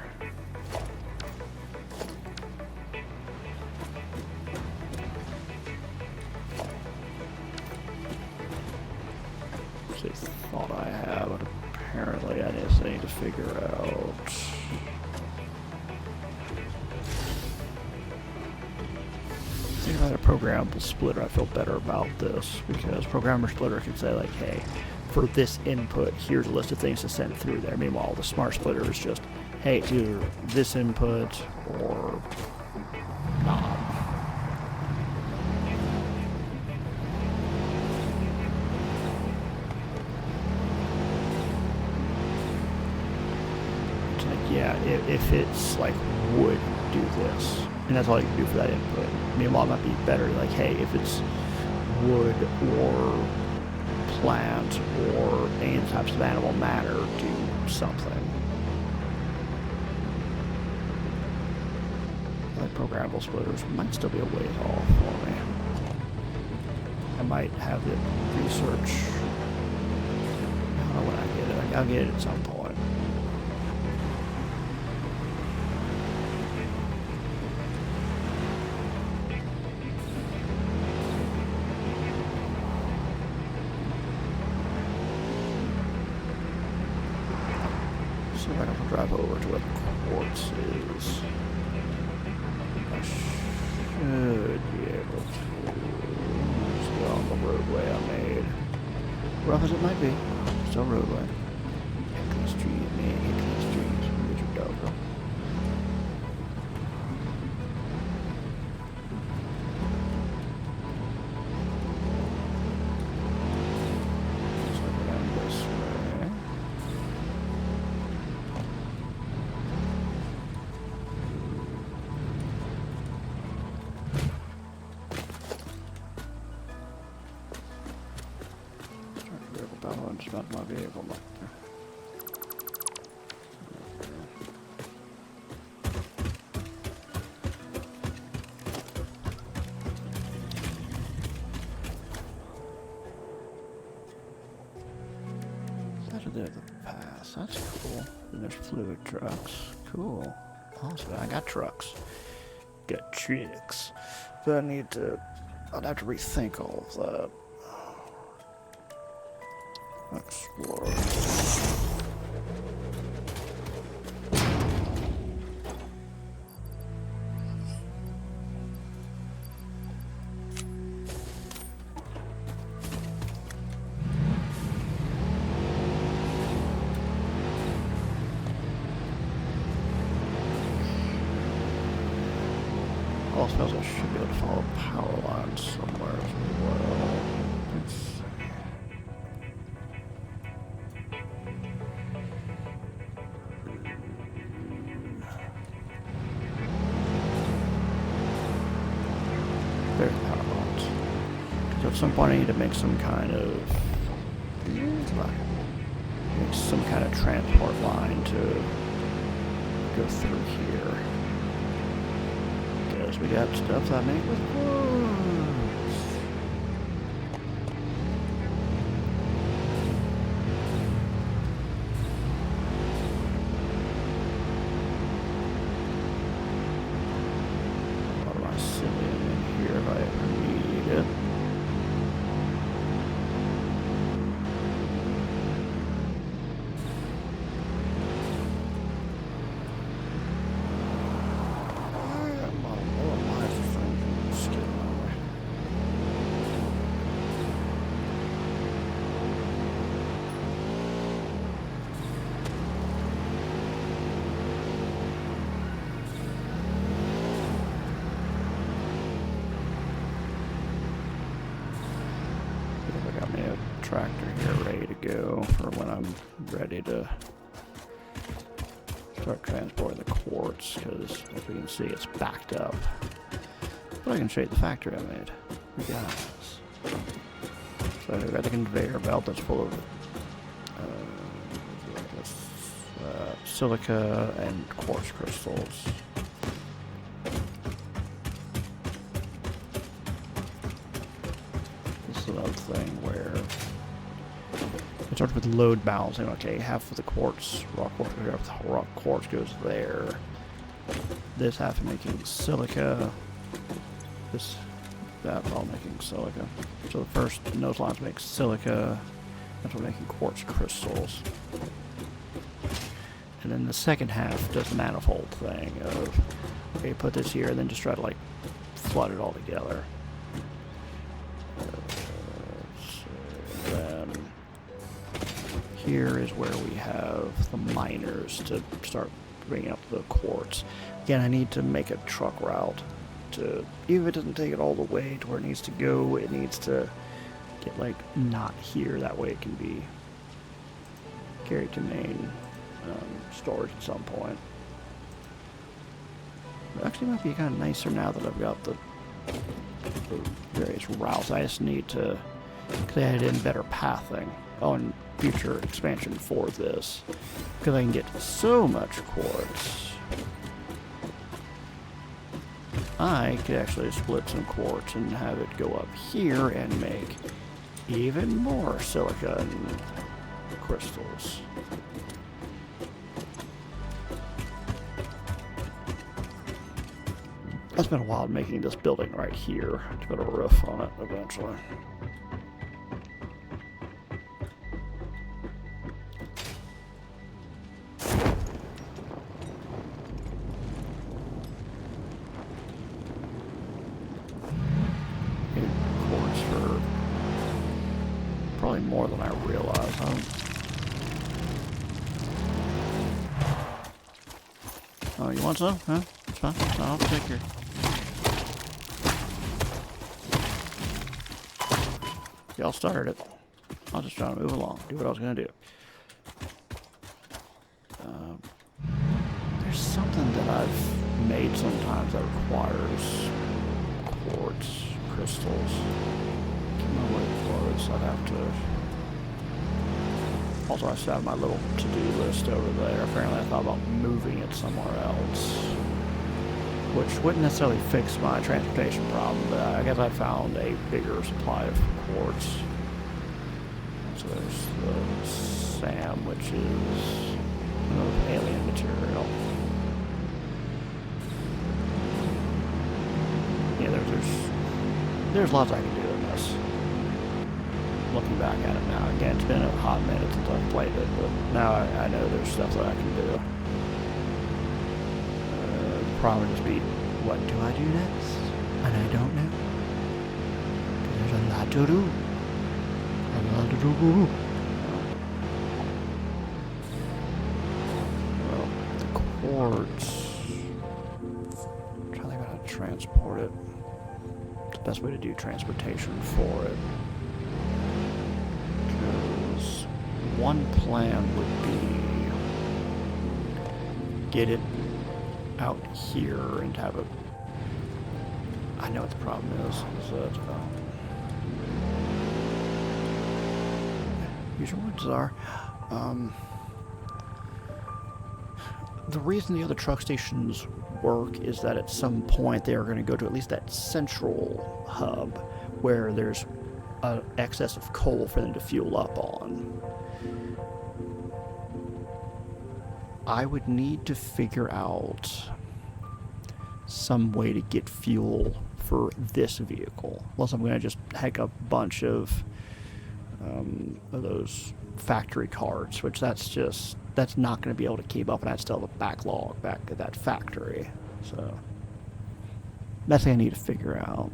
See, thought I have, but apparently I just need to figure out. If I had a programmable splitter, I feel better about this, because programmer splitter can say like, hey, for this input, here's a list of things to send through there. Meanwhile, the smart splitter is just, hey, it's either this input or not. It's like, yeah, if it's like would do this, and that's all you can do for that input. Meanwhile, it might be better, like, hey, if it's wood or plant or any types of animal matter, do something. Like programmable splitters might still be a ways off for me. I might have it research. I don't know when I get it. I'll get it at some point. See if I can drive over to where the quartz is. I should be able to just get on the roadway I made. Rough as it might be, still roadway. Get to the street, man, get to the street. Get your dog up. Just about my vehicle back there. That's the pass. That's cool. And there's fluid trucks. Cool. Awesome. I got trucks. Got trucks. But I need to I'd have to rethink all of that. Explore. I suppose I should be able to follow power lines somewhere as well. Let's see. There's power lines. So at some point I need to make some kind of transport line to go through here. Because we got stuff I make with quartz. What am I sitting in here if I ever need it? Tractor here ready to go for when I'm ready to start transporting the quartz, because as we can see it's backed up. But I can show you the factory I made. We got this. So I've got the conveyor belt that's full of silica and quartz crystals. This is another thing where it starts with load balancing. Okay, half of the quartz, raw quartz goes there. This half of making silica. That all making silica. So the first nose lines make silica. That's what making quartz crystals. And then the second half does the manifold thing of, okay, put this here and then just try to like flood it all together. Then here is where we have the miners to start bringing up the quartz. Again, I need to make a truck route to, even if it doesn't take it all the way to where it needs to go, it needs to get like not here. That way it can be carried to main storage at some point. It actually might be kind of nicer now that I've got the various routes. I just need to add in better pathing on future expansion for this, because I can get so much quartz. I could actually split some quartz and have it go up here and make even more silica and crystals. It's been a while making this building right here to put a roof on it eventually. Need quartz for probably more than I realized. Oh, you want some? Huh? It's fine. I'll take your. Y'all started it. I was just trying to move along, do what I was going to do. There's something that I've made sometimes that requires quartz crystals. I can't remember what it was. I'd have to. Also, I still have my little to-do list over there. Apparently, I thought about moving it somewhere else, which wouldn't necessarily fix my transportation problem, but I guess I found a bigger supply of quartz. So there's the SAM, which is alien material. Yeah, there's there's lots I can do in this. Looking back at it now, again, it's been a hot minute since I've played it, but now I know there's stuff that I can do. Probably just be, what do I do next? And I don't know. There's a lot to do. A lot to do. Well, the quartz. I'm trying to think about how to transport it. The best way to do transportation for it. Because one plan would be get it out here and have it. I know what the problem is that use your words are. The reason the other truck stations work is that at some point they are going to go to at least that central hub where there's an excess of coal for them to fuel up on. I would need to figure out some way to get fuel for this vehicle. Unless I'm going to just hack up a bunch of those factory carts, which that's not going to be able to keep up, and I'd still have a backlog back at that factory. So that's what I need to figure out.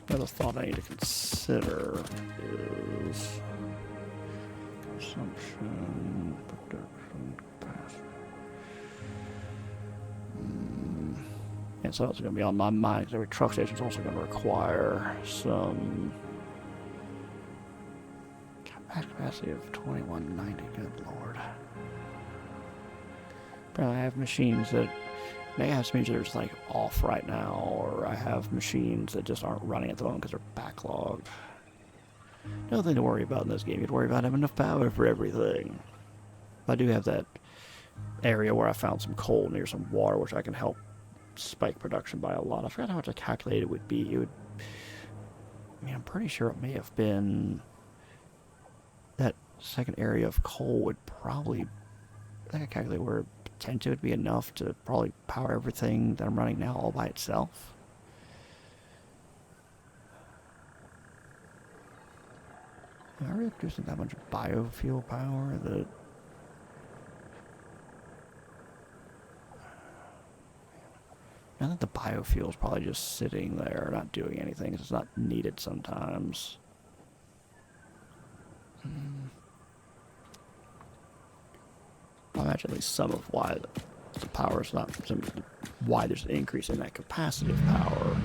Another thought I need to consider is consumption, production, capacity. And so it's going to be on my mind because every truck station is also going to require some capacity of 2190. Good lord. Apparently, I have machines that. Maybe I have some machines that are just like off right now, or I have machines that just aren't running at the moment because they're backlogged. Nothing to worry about in this game. You have to worry about having enough power for everything. I do have that area where I found some coal near some water, which I can help spike production by a lot. I forgot how much I calculated it would be. It would. I mean, I'm pretty sure it may have been that second area of coal would probably. I think I calculated where potentially would be enough to probably power everything that I'm running now all by itself. Am I really producing that much biofuel power that... I think the biofuel is probably just sitting there, not doing anything, 'cause it's not needed sometimes. I imagine at least some of why the power is not, why there's an increase in that capacity of power.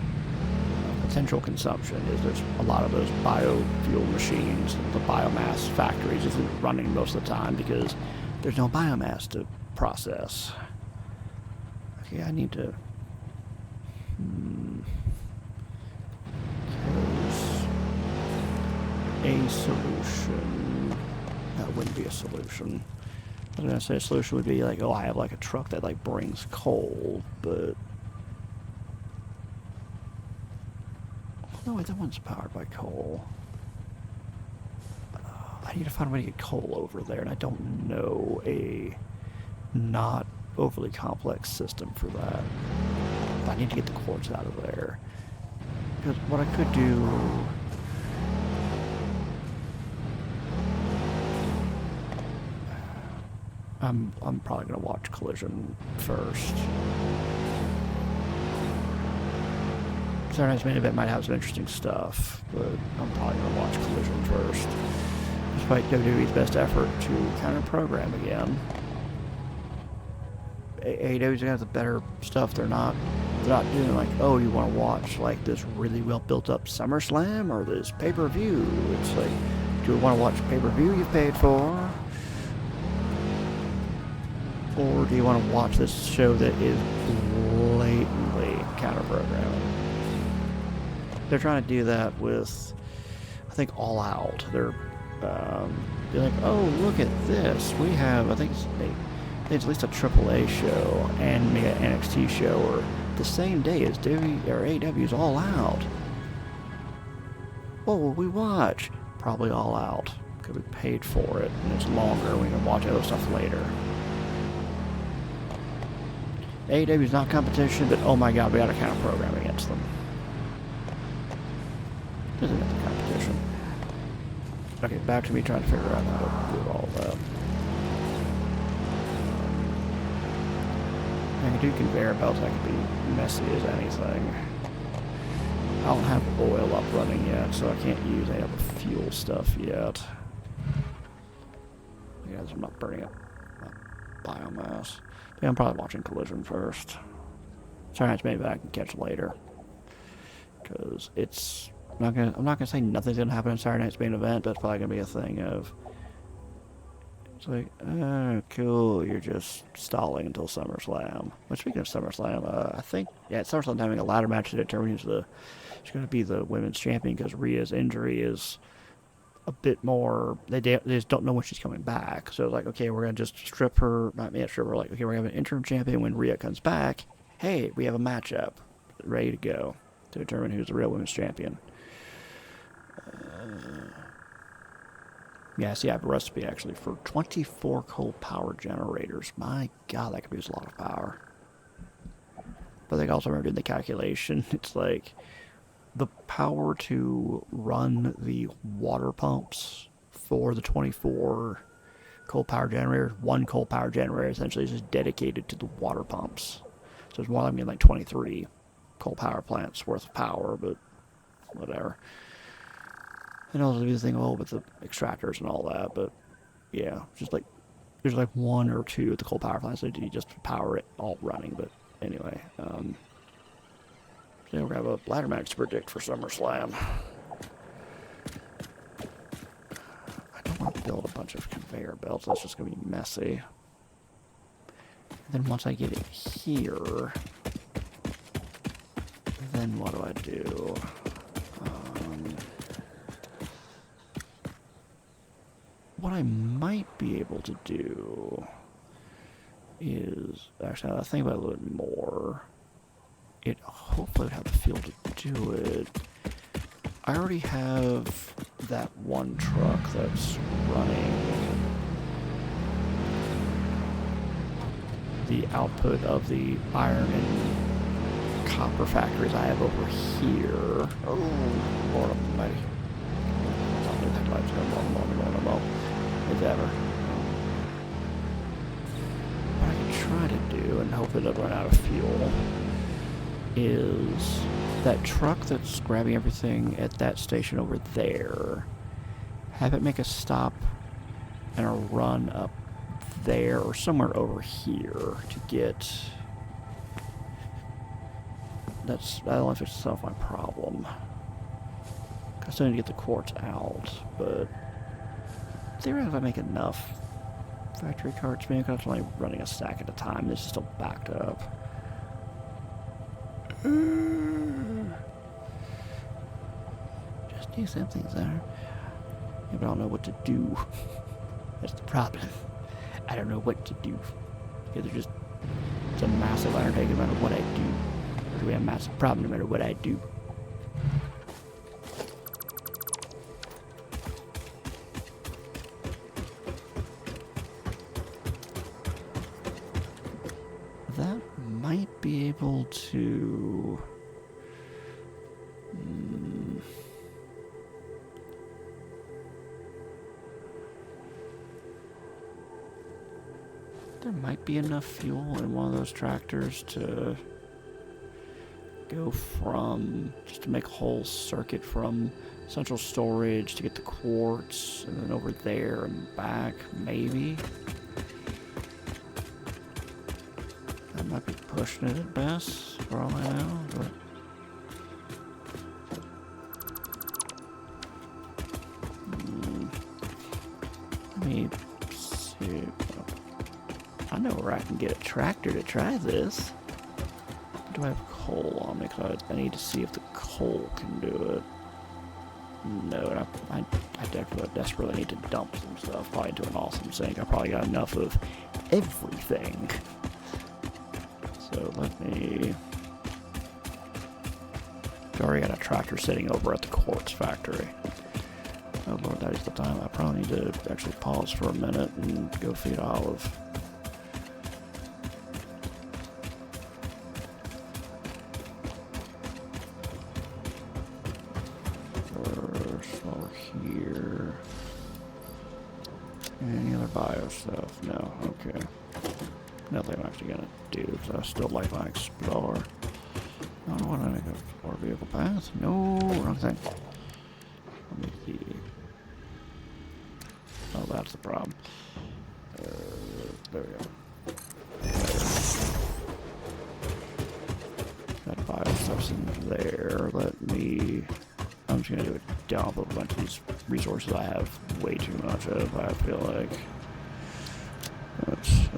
Potential consumption is there's a lot of those biofuel machines, the biomass factories isn't running most of the time because there's no biomass to process. Okay, I need to... a solution. That wouldn't be a solution. I was gonna say a solution would be like, oh, I have like a truck that like brings coal, but no, wait, that one's powered by coal. I need to find a way to get coal over there, and I don't know a not overly complex system for that. But I need to get the quartz out of there. Because what I could do... I'm probably going to watch Collision first. Saturday's main event might have some interesting stuff, but I'm probably going to watch Collision first. Despite WWE's best effort to counter-program again. AEW's gonna have the better stuff. They're not doing like, oh, you want to watch like this really well built up SummerSlam or this pay-per-view. It's like, do you want to watch pay-per-view you've paid for? Or do you want to watch this show that is blatantly counter-programming? They're trying to do that with, I think, All Out. They're like, oh, look at this. We have, I think it's at least a AAA show and maybe an NXT show or the same day as AEW's All Out. What will we watch? Probably All Out, because we paid for it and it's longer. We can watch other stuff later. AEW is not competition, but oh my god, we got to counter program against them. Isn't it the competition? Okay, back to me trying to figure out how to do all that. I can do conveyor belts, that could be messy as anything. I don't have oil up running yet, so I can't use any of the fuel stuff yet. Yeah, I'm not burning up biomass. Yeah, I'm probably watching Collision first. Sorry, it's maybe I can catch later. Because it's I'm not gonna say nothing's gonna happen in Saturday night's main event, but it's probably gonna be a thing of it's like, oh cool, you're just stalling until SummerSlam. But speaking of SummerSlam, I think at SummerSlam having a ladder match to determine who's she's gonna be the women's champion because Rhea's injury is a bit more. They just don't know when she's coming back. So it's like, okay, we're gonna just strip her. Not me, strip her. Like, okay, we're gonna have an interim champion when Rhea comes back. Hey, we have a matchup ready to go to determine who's the real women's champion. Yeah, see, I have a recipe actually for 24 coal power generators. My God, that could use a lot of power. But I also remember doing the calculation. It's like the power to run the water pumps for the 24 coal power generators. One coal power generator essentially is just dedicated to the water pumps. So it's more like 23 coal power plants worth of power, but whatever. And also do the thing with the extractors and all that, but yeah, just like there's like one or two at the coal power plants that you just power it all running. But anyway, so we're gonna have a ladder match to predict for SummerSlam. I don't want to build a bunch of conveyor belts. That's just gonna be messy. And then once I get it here, then what do I do? What I might be able to do is actually, I think about it a little bit more. It hopefully would have the fuel to do it. I already have that one truck that's running the output of the iron and copper factories I have over here. Oh, Lord Almighty. As ever. What I can try to do, and hope it doesn't run out of fuel, is that truck that's grabbing everything at that station over there, have it make a stop and a run up there or somewhere over here to get. I don't know if it's solve my problem. I still need to get the quartz out, but theoretically, if I make enough factory carts, maybe I'm only running a stack at a time. This is still backed up. Just do something there. Yeah, but I don't know what to do. That's the problem. I don't know what to do. It's a massive undertaking no matter what I do. There's going to be a massive problem no matter what I do. That might be able to... There might be enough fuel in one of those tractors to go from, just to make a whole circuit from central storage to get the quartz, and then over there and back, maybe. I might be pushing it at best, for all I know, but... Let me see. I know where I can get a tractor to try this. Do I have coal on me? Because I need to see if the coal can do it. No, I desperately need to dump some stuff. Probably do an awesome sink. I probably got enough of everything. So let me... I already got a tractor sitting over at the quartz factory. Oh Lord, that is the time. I probably need to actually pause for a minute and go feed Olive. over here. Any other bio stuff? No. Okay. Nothing I'm actually gonna do because I still like my Explorer. I don't want to make a Explorer vehicle path. No, wrong thing. Let me see. Oh, that's the problem. There we go. That bio stuff's in there. I'm just gonna do a dump of a bunch of these resources I have way too much of, I feel like. Let's see.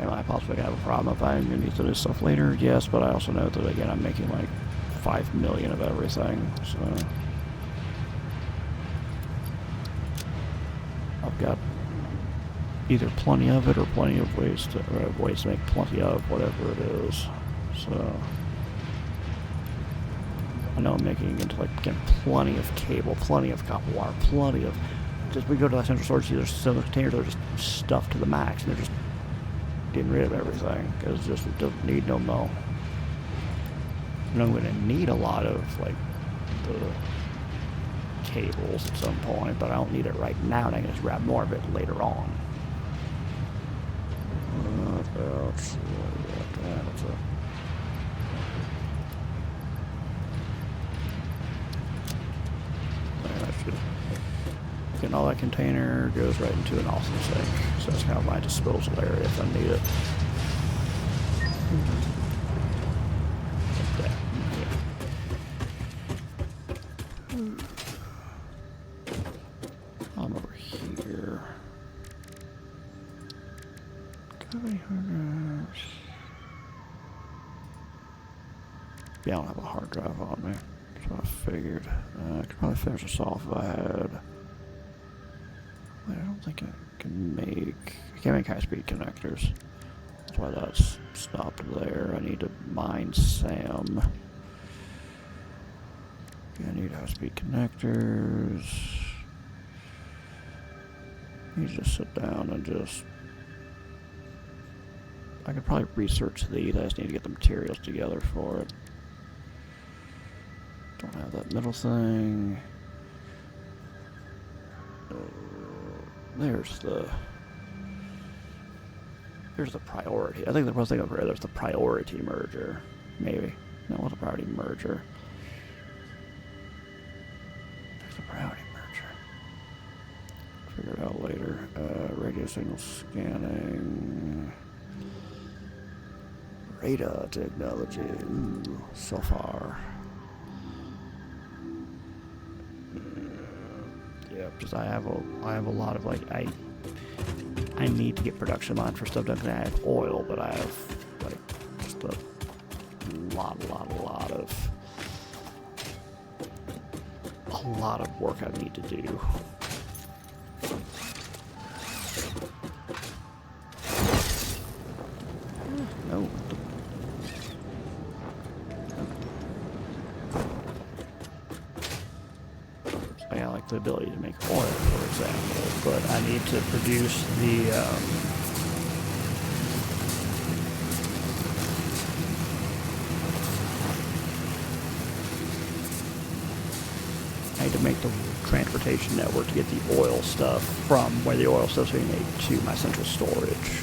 Am I possibly gonna have a problem if I need to do stuff later? Yes, but I also know that again I'm making like 5 million of everything, so I've got either plenty of it or plenty of ways to make plenty of whatever it is. So I know I'm making into like again plenty of cable, plenty of copper wire, plenty of. Just we go to the central storage, there's some containers that are just stuffed to the max, and they're just getting rid of everything because just it doesn't need no more. And I'm going to need a lot of like the cables at some point, but I don't need it right now, and I can just grab more of it later on. Getting all that container goes right into an awesome sink, so that's kind of my disposal area if I need it. Like that. Okay. I'm over here. Yeah, I don't have a hard drive on me. That's what I figured. I could probably finish this off if I had. I don't think I can make. I can't make high-speed connectors. That's why that's stopped there. I need to mine Sam. Yeah, I need high-speed connectors. You just sit down and just. I could probably research these. I just need to get the materials together for it. Don't have that middle thing. There's the priority. I think the first thing over here, there's the priority merger. Maybe. No, it was a priority merger. There's the priority merger. Figure it out later. Radio signal scanning. Radar technology. Ooh, so far. Yeah, because I have a lot of like I need to get production line for stuff done. I have oil, but I have like just a lot of work I need to do. No. I like the ability to make oil, for example, but I need to produce the I need to make the transportation network to get the oil stuff from where the oil stuff's being made to my central storage.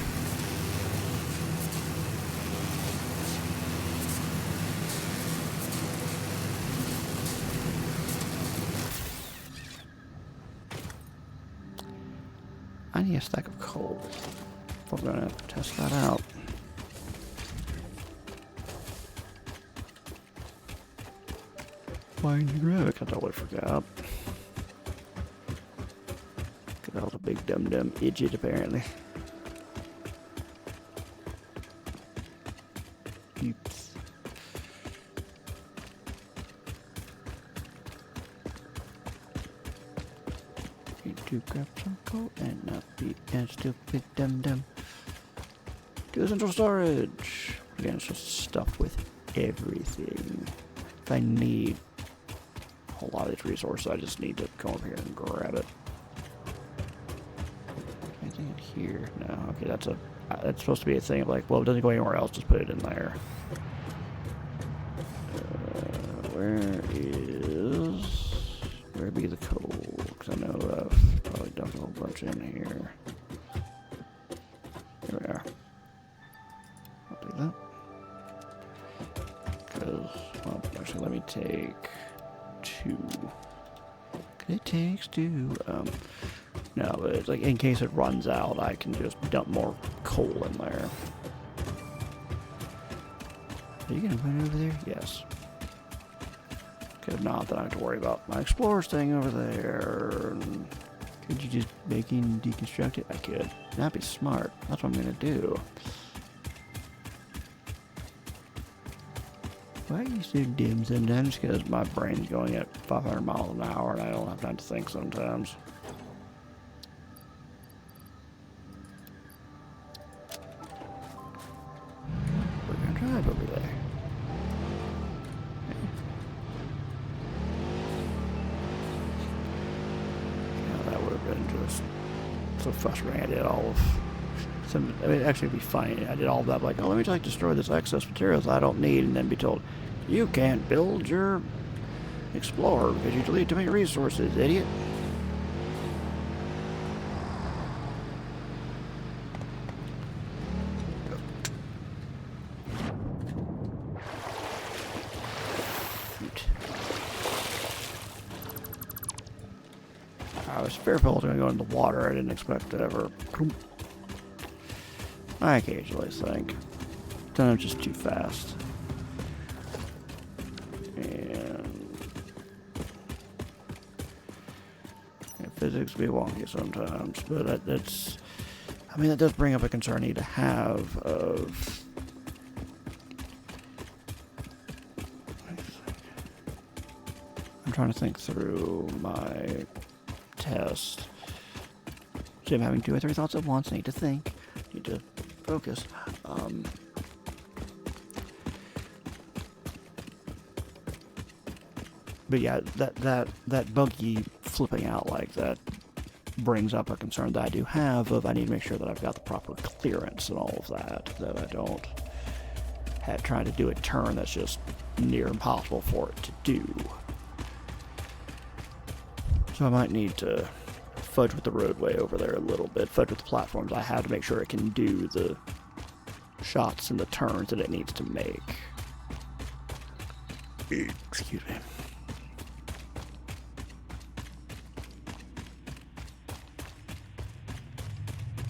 I need a stack of coal. We're gonna test that out. Find the gravity. I totally forgot. Cause I was a big dumb idiot apparently. Oops. To grab some coal and not be a stupid dum-dum. To the central storage. Again, it's just stuffed with everything. If I need whole lot of these resources. I just need to come over here and grab it. Anything in here? No. Okay, that's supposed to be a thing of like, well, it doesn't go anywhere else. Just put it in there. Where'd be the coal? Because I know I've probably dumped a whole bunch in here. Here we are. I'll do that. Because, well, actually, let me take 2. It takes 2. No, but it's like in case it runs out, I can just dump more coal in there. Are you gonna put it over there? Yes. If not, then I have to worry about my explorer staying over there. Could you just make it and deconstruct it? I could. That'd be smart. That's what I'm gonna do. Why are you so dim sometimes? Because my brain's going at 500 miles an hour and I don't have time to think sometimes. We're gonna drive over there. Just so frustrating. I did all of some. I mean, actually, it'd be funny. I did all of that. Like, oh, let me just destroy this excess materials I don't need, and then be told, you can't build your explorer because you delete too many resources, idiot. I was fearful it was going to go into the water. I didn't expect to ever. I occasionally think. Sometimes just too fast. And physics be wonky sometimes, but that's. I mean, that does bring up a concern I need to have of. I'm trying to think through my test. See, I'm having 2 or 3 thoughts at once. I need to think. I need to focus. But yeah, that buggy flipping out like that brings up a concern that I do have of I need to make sure that I've got the proper clearance and all of that. That I don't try to do a turn that's just near impossible for it to do. So I might need to fudge with the roadway over there a little bit, fudge with the platforms I have to make sure it can do the shots and the turns that it needs to make. Excuse me.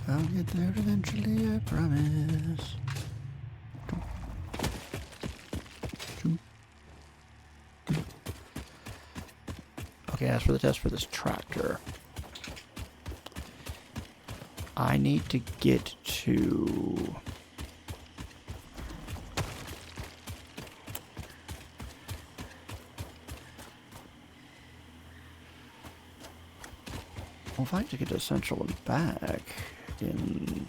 I'll get there eventually, I promise. Okay, as for the test for this tractor, I need to get to... Well, if I need to get to Central and back in...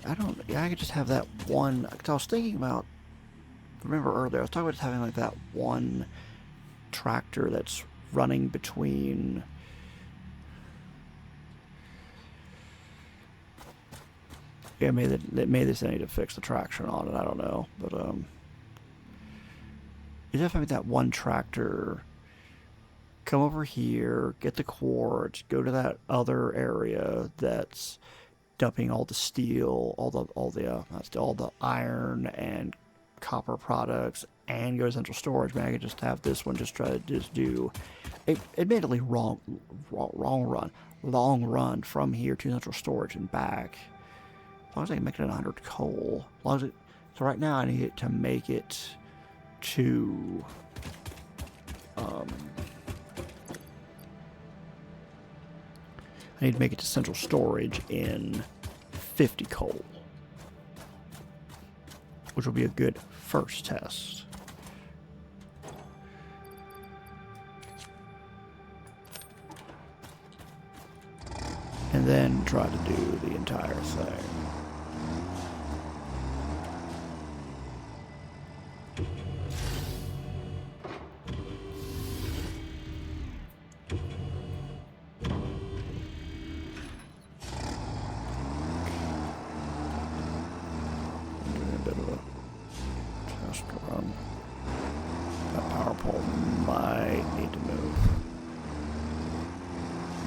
I don't... Yeah, I could just have that one... Because I was thinking about... Remember earlier, I was talking about just having like that one tractor that's running between... Yeah, maybe they need to fix the traction on it, I don't know. But, you just have that one tractor come over here, get the quartz, go to that other area that's dumping all the steel, all the iron and copper products, and go to central storage. Man, I could just have this one just try to just do a admittedly long run from here to central storage and back. As long as I can make it at 100 coal. As long as it, so right now I need it to make it to I need to make it to central storage in 50 coal, which will be a good first test. And then try to do the entire thing. bit of a test run. That power pole might need to move.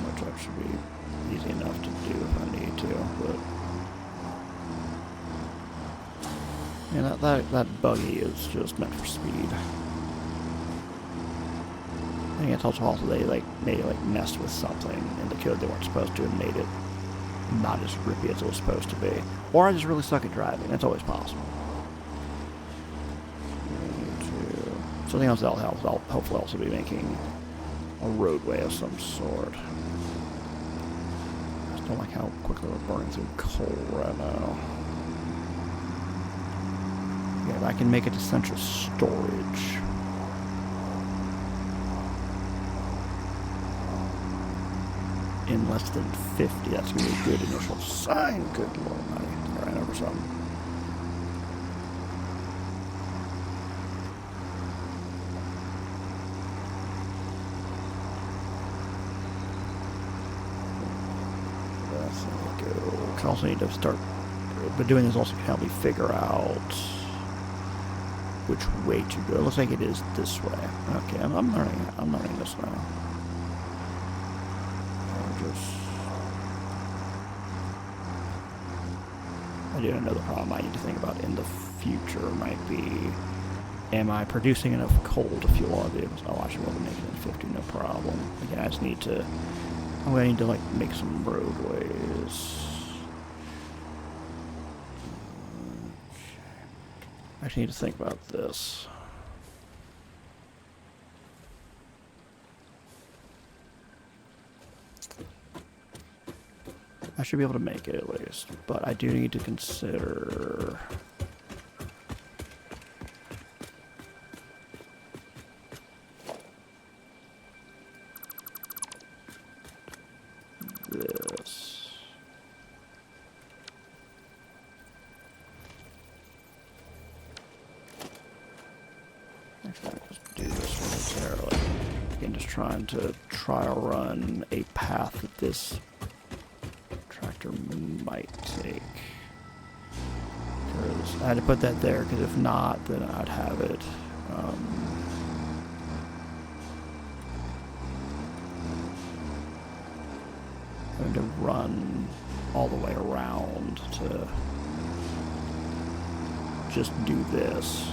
Which that should be easy enough to do if I need to, but... Yeah, that buggy is just meant for speed. I think it's also they maybe messed with something in the code they weren't supposed to and made it not as grippy as it was supposed to be. Or I just really suck at driving. That's always possible. Something else that'll help. I'll hopefully also be making a roadway of some sort. I just don't like how quickly we're burning through coal right now. Yeah, if I can make it to central storage. In less than 50, that's going to be a good initial sign. Good lord, I ran over something. I also need to start, but doing this also can help me figure out which way to go. It looks like it is this way. Okay, I'm learning this now. I do know the problem I need to think about in the future might be, am I producing enough coal to fuel all vehicles? Oh, I should be able to make it in 50, no problem. Again, I just need to, I'm going to need to make some roadways. I actually need to think about this. I should be able to make it at least, but I do need to consider this. Actually, I'll just do this momentarily. Again, just trying to trial run a path that this tractor might take. Because I had to put that there, because if not, then I'd have it. Having to run all the way around to just do this.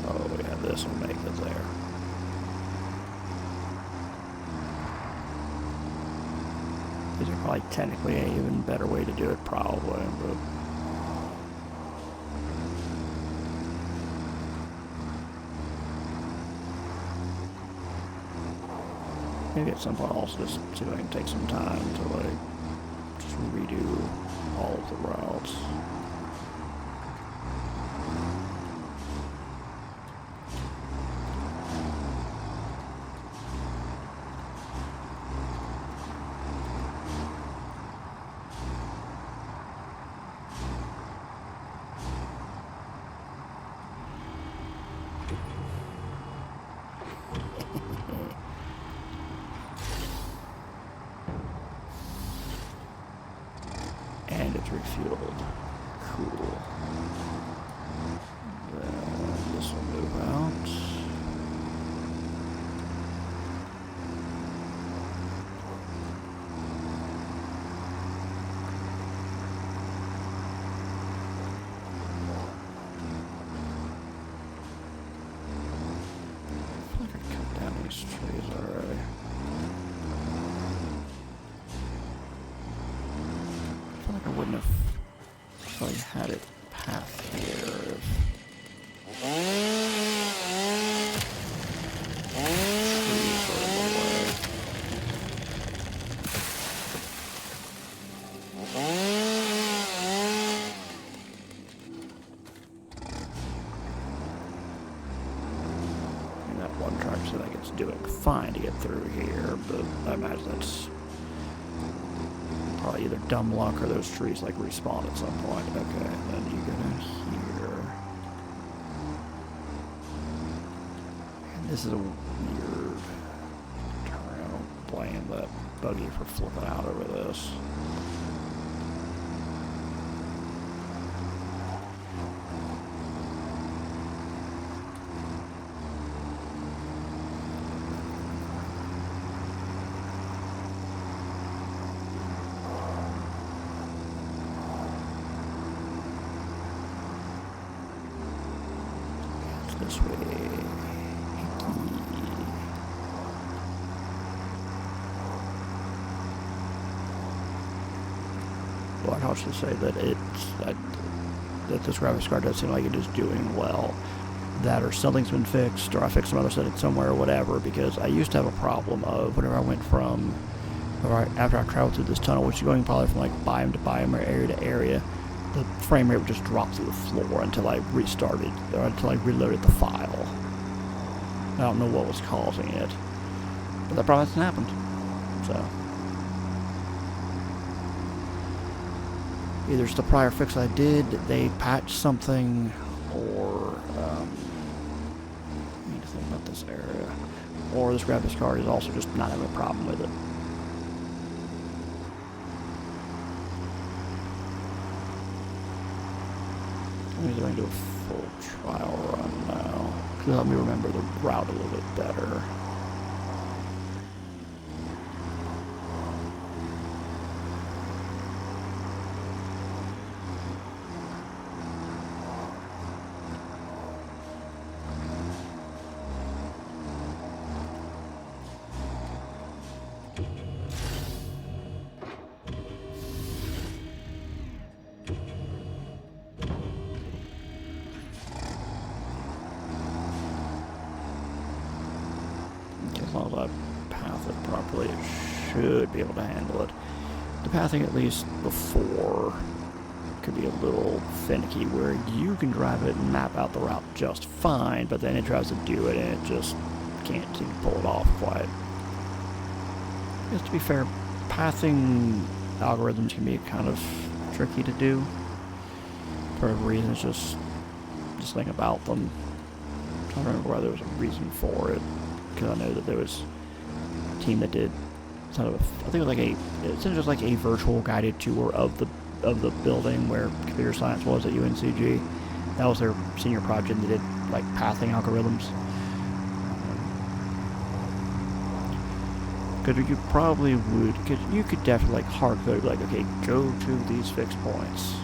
Oh yeah, this will make it there. These are probably technically an even better way to do it, probably, but maybe at some point I'll also just see if I can take some time to just redo all of the routes. And it's refueled. Cool. Then this will move out. I feel like I cut down these trees already. I wouldn't have probably had it path here if trees were in the way. And that one truck said like it's doing fine to get through here, but I imagine that's probably either dumb luck or those trees like respawn at some point. Okay, then you go down here. And this is a weird turnaround. blame that buggy for flipping out over this. This way. Well, I'd also say that that this graphics card does seem like it is doing well. That or something's been fixed, or I fixed some other setting somewhere or whatever, because I used to have a problem of whenever I went from, or after I traveled through this tunnel, which is going probably from like biome to biome or area to area, the frame rate would just drop through the floor until I restarted, or until I reloaded the file. I don't know what was causing it, but that probably hasn't happened, so. Either it's the prior fix I did, they patched something, or, I need to think about this area, or this graphics card is also just not having a problem with it. I'm going to do a full trial run now, to help me remember the route a little bit better. As long as I path it properly, it should be able to handle it. The pathing, at least before, could be a little finicky, where you can drive it and map out the route just fine, but then it tries to do it and it just can't seem to pull it off quite. Just to be fair, pathing algorithms can be kind of tricky to do. For a reason, it's just think about them. I'm trying to remember why there was a reason for it. Because I know that there was a team that did sort of, I think it was like it's just like a virtual guided tour of the building where computer science was at UNCG. That was their senior project. They did like pathing algorithms. Because you probably would, because you could definitely like hard code, like, okay, go to these fixed points.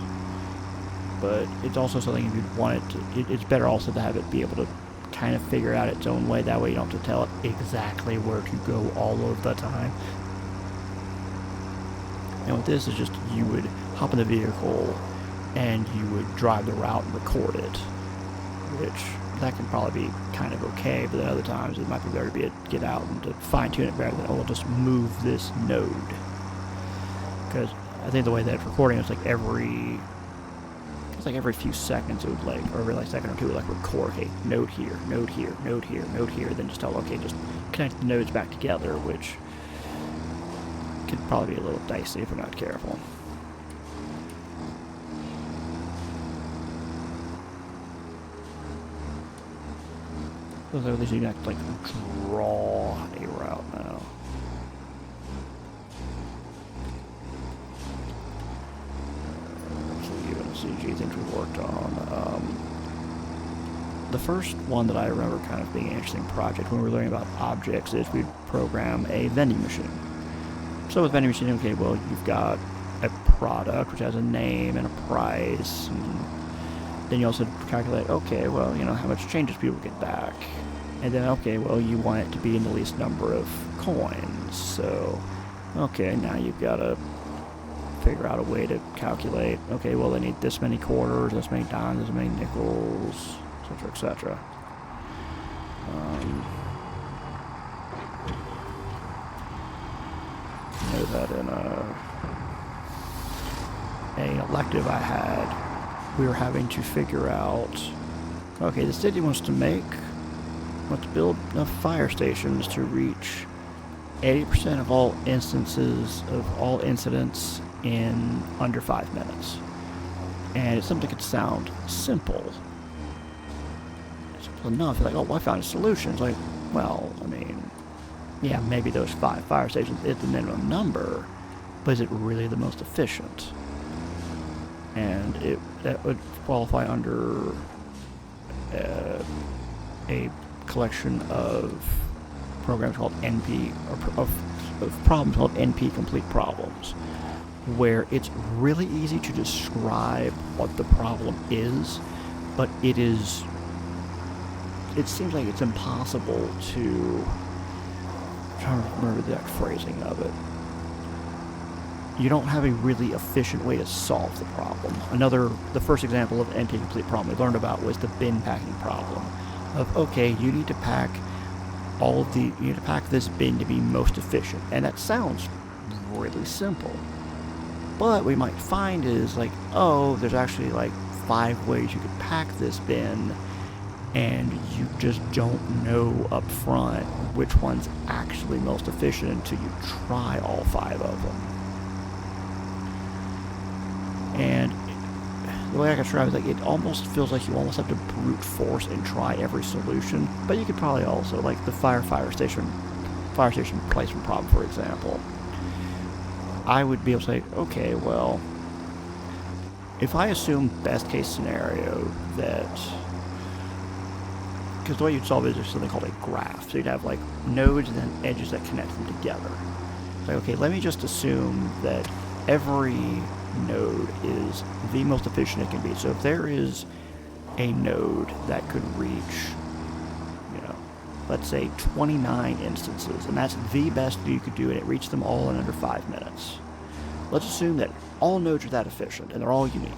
But it's also something if you'd want it to, it's better also to have it be able to kind of figure out its own way. That way you don't have to tell it exactly where to go all of the time. And with this, is just you would hop in the vehicle and you would drive the route and record it, which that can probably be kind of okay, but then other times it might be better to get out and to fine-tune it better than, oh, we'll just move this node. Because I think the way that it's recording is like every few seconds it would like, or every like second or two it would like record, okay, node here, node here, node here, node here, then just tell, okay, just connect the nodes back together, which could probably be a little dicey if we're not careful. So at least you can have to like draw a route now. CG things we worked on. The first one that I remember kind of being an interesting project when we were learning about objects is we'd program a vending machine. So with vending machine, okay, well, you've got a product which has a name and a price, and then you also calculate, okay, well, you know, how much changes people get back. And then, okay, well, you want it to be in the least number of coins. So, okay, now you've got to figure out a way to calculate, okay, well, they need this many quarters, this many dimes, this many nickels, etc., etc. I know that in an elective I had, we were having to figure out, okay, the city wants to build enough fire stations to reach 80% of all instances of all incidents in under 5 minutes. And it's something that could sound simple enough. Like, oh, well, I found a solution. It's like, well, I mean, yeah, maybe those 5 fire stations is the minimum number, but is it really the most efficient? And that would qualify under a collection of programs called NP, or of problems called NP complete problems, where it's really easy to describe what the problem is, but it seems like it's impossible to, I'm trying to remember the exact phrasing of it. You don't have a really efficient way to solve the problem. The first example of NP complete problem we learned about was the bin packing problem. Of, okay, you need to pack this bin to be most efficient. And that sounds really simple. But what we might find is like, oh, there's actually like 5 ways you could pack this bin, and you just don't know up front which one's actually most efficient until you try all 5 of them. And the way I can describe it, like, it almost feels like you almost have to brute force and try every solution. But you could probably also, like the fire station placement problem, for example. I would be able to say, okay, well, if I assume best case scenario that, because the way you'd solve it is there's something called a graph. So you'd have like nodes and then edges that connect them together. It's like, okay, let me just assume that every node is the most efficient it can be. So if there is a node that could reach, let's say 29 instances, and that's the best you could do, and it reached them all in under 5 minutes. Let's assume that all nodes are that efficient, and they're all unique.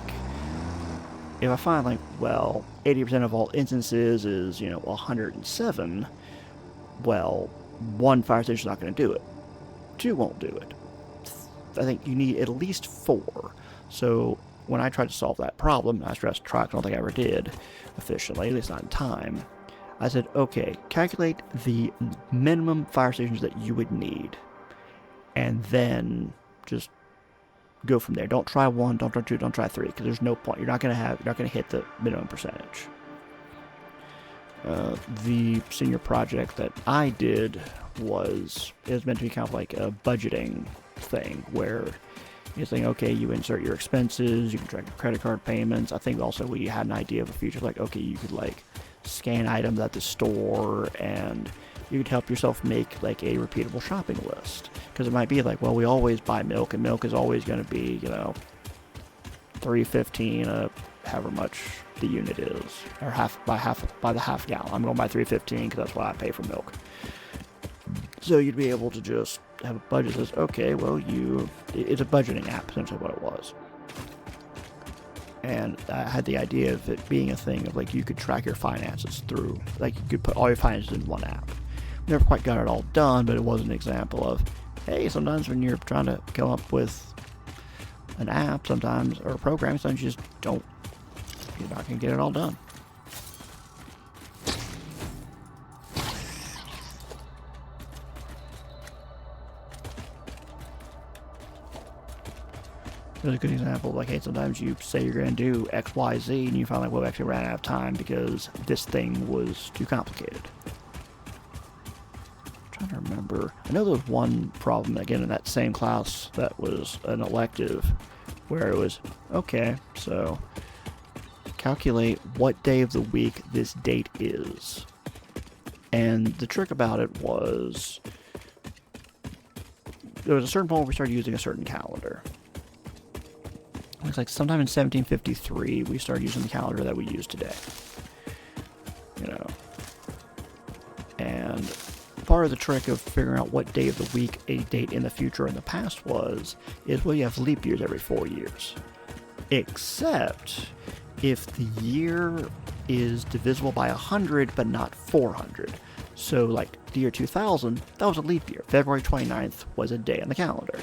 If I find, like, well, 80% of all instances is, 107, well, 1 fire station is not going to do it. 2 won't do it. I think you need at least 4. So when I tried to solve that problem, I stressed try, I don't think I ever did efficiently, at least not in time. I said, okay, calculate the minimum fire stations that you would need, and then just go from there. Don't try 1, don't try 2, don't try 3, because there's no point. You're not going to hit the minimum percentage. The senior project that I did it was meant to be kind of like a budgeting thing, where you're saying, okay, you insert your expenses, you can track your credit card payments. I think also we had an idea of a feature like, okay, you could like scan items at the store, and you could help yourself make like a repeatable shopping list. Because it might be like, well, we always buy milk, and milk is always going to be, $3.15, however much the unit is, or by the half gallon. I'm going to buy $3.15 because that's what I pay for milk. So you'd be able to just have a budget that says, okay, well, it's a budgeting app, essentially what it was. And I had the idea of it being a thing of like you could track your finances through, like you could put all your finances in one app. Never quite got it all done, but it was an example of, hey, sometimes when you're trying to come up with an app, sometimes, or a program, sometimes you just you're not going to get it all done. It's a good example of like, hey, sometimes you say you're going to do X, Y, Z, and you find like, well, we actually ran out of time because this thing was too complicated. I'm trying to remember. I know there was one problem, again, in that same class that was an elective, where it was, okay, so calculate what day of the week this date is. And the trick about it was, there was a certain point where we started using a certain calendar. Looks like sometime in 1753 we started using the calendar that we use today. And part of the trick of figuring out what day of the week a date in the future or in the past is, well, you have leap years every 4 years. Except if the year is divisible by 100 but not 400. So like the year 2000, that was a leap year. February 29th was a day on the calendar.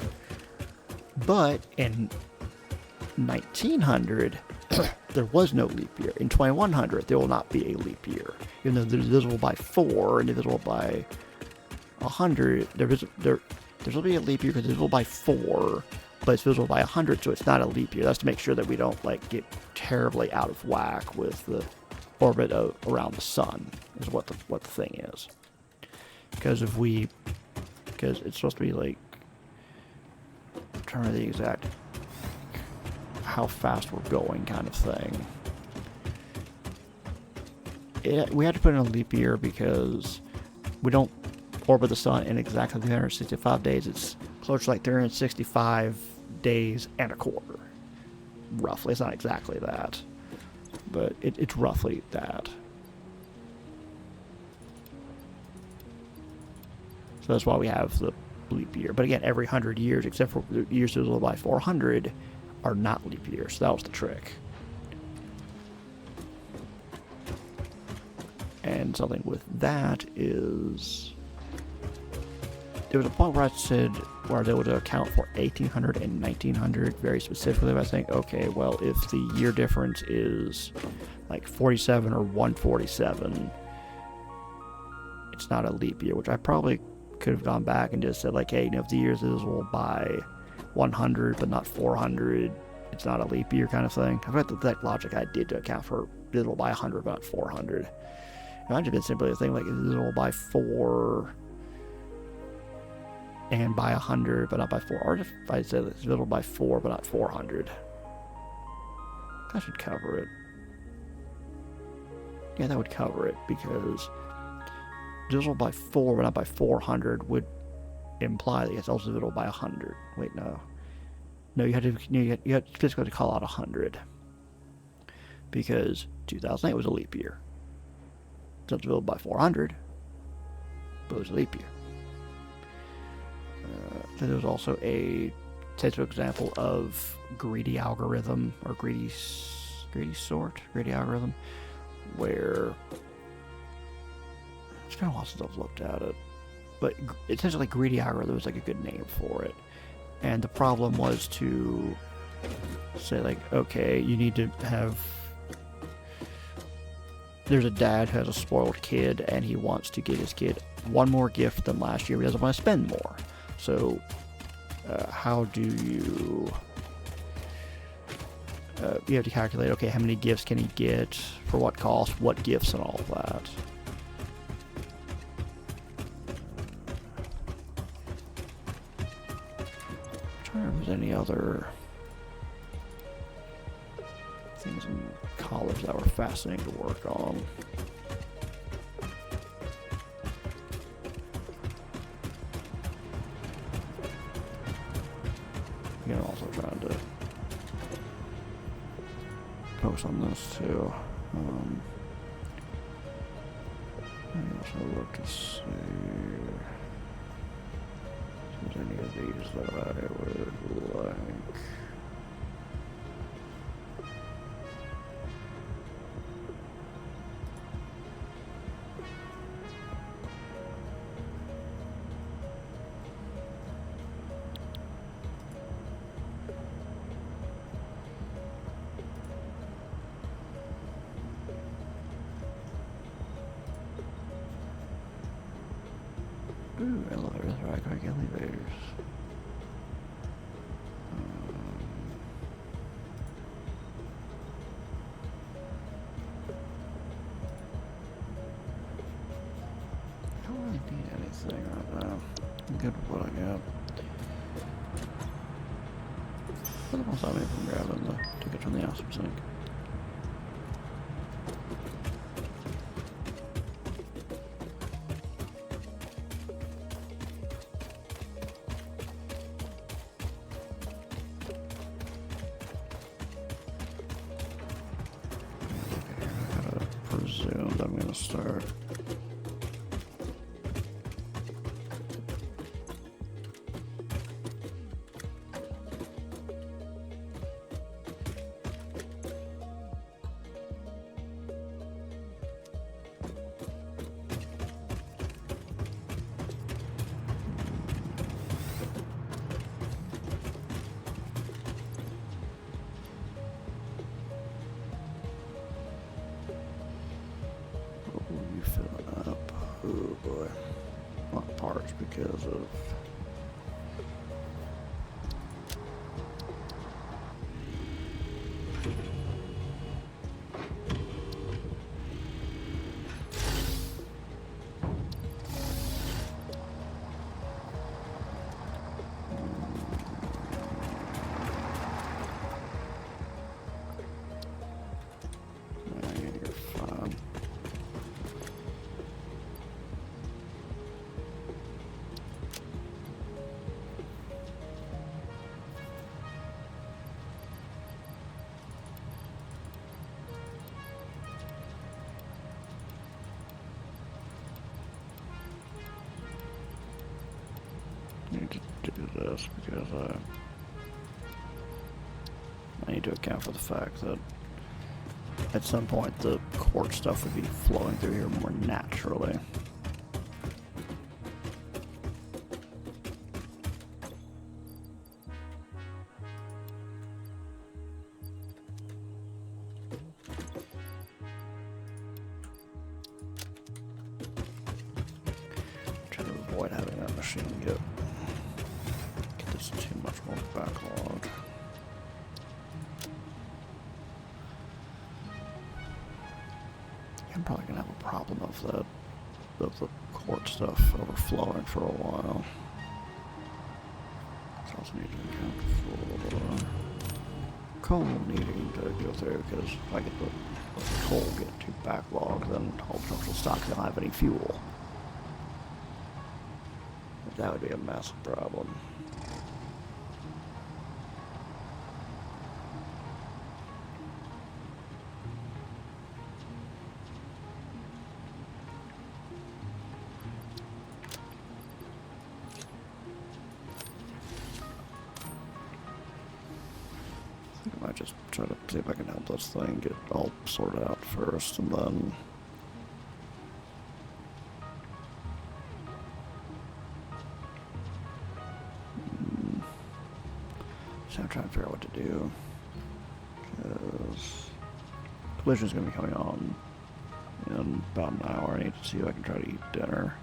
But in 1900, there was no leap year. In 2100, there will not be a leap year. Even though they're divisible by 4 and divisible by 100, there's will be a leap year because it's divisible by 4, but it's divisible by 100, so it's not a leap year. That's to make sure that we don't like get terribly out of whack with the orbit around the sun, is what the thing is. Because if we because it's supposed to be like, I'm trying to remember the exact how fast we're going kind of thing. We had to put in a leap year because we don't orbit the sun in exactly 365 days. It's close to like 365 days and a quarter. Roughly. It's not exactly that, but it's roughly that. So that's why we have the leap year. But again, every 100 years, except for the years divisible by 400, are not leap years. So that was the trick. And something with that is, there was a point where I said, where I was able to account for 1800 and 1900 very specifically by saying, okay, well, if the year difference is like 47 or 147, it's not a leap year, which I probably could have gone back and just said, like, hey, if the year is divisible by 100 but not 400, it's not a leap year kind of thing. I forgot that logic I did to account for divisible by 100 but not 400. It might have been simply a thing like divisible by 4 and by 100 but not by 4. Or if I said it's divisible by 4 but not 400. That should cover it. Yeah, that would cover it, because divisible by 4 but not by 400 would imply that it's also divisible by 100. Wait, no. No, you had to physically call out 100. Because 2008 was a leap year. It's not divisible by 400, but it was a leap year. Then there was also a textbook example of greedy algorithm, or greedy algorithm, where it's been a while since I've looked at it, but essentially greedy algorithm was like a good name for it. And the problem was to say, like, okay, you need to have, there's a dad who has a spoiled kid and he wants to get his kid one more gift than last year. He doesn't want to spend more. So how do you you have to calculate, okay, how many gifts can he get, for what cost, what gifts, and all of that. I'm trying to remember if there's any other things in college that were fascinating to work on. Again, I'm also trying to focus on this too. I also look to see if there's any of these that I would like. Ooh, elevators, right, quick elevators. I don't really need anything right now. I'm good with what I got. What the hell's that me from grabbing the ticket from the awesome sink? Presumed I'm gonna start. Filling up. Oh boy. Not parts because of need to do this because I need to account for the fact that at some point the quartz stuff would be flowing through here more naturally. Trying to avoid having that machine get this too much more backlog. I'm probably gonna have a problem of the quartz stuff overflowing for a while. I also need to account for coal needing to go through, because if I get the coal get too backlogged, then all the trucks will stop. They don't have any fuel. That would be a massive problem. I might just try to see if I can help this thing get all sorted out first, and then so I'm trying to figure out what to do, because collision's going to be coming on in about an hour. I need to see if I can try to eat dinner.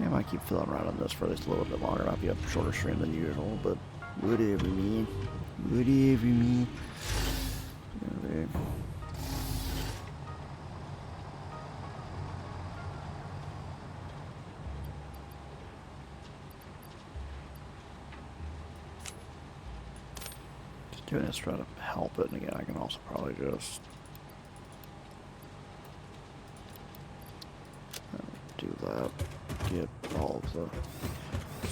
Yeah, I might keep filling around on this for at least a little bit longer. Might be a shorter stream than usual, but whatever, man. Whatever, man. Okay. Just doing this to try to help it, and again, I can also probably just do that. Get all of the,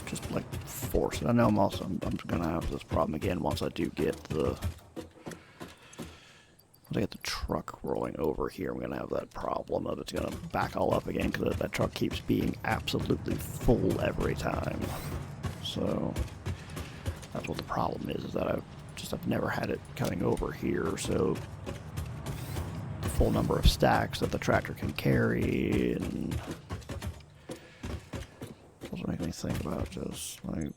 just like force it. I know I'm gonna have this problem again once I do get the, once I get the truck rolling over here. I'm gonna have that problem of it's gonna back all up again because that truck keeps being absolutely full every time. So that's what the problem is that I've never had it coming over here. So the full number of stacks that the tractor can carry, and doesn't make me think about just like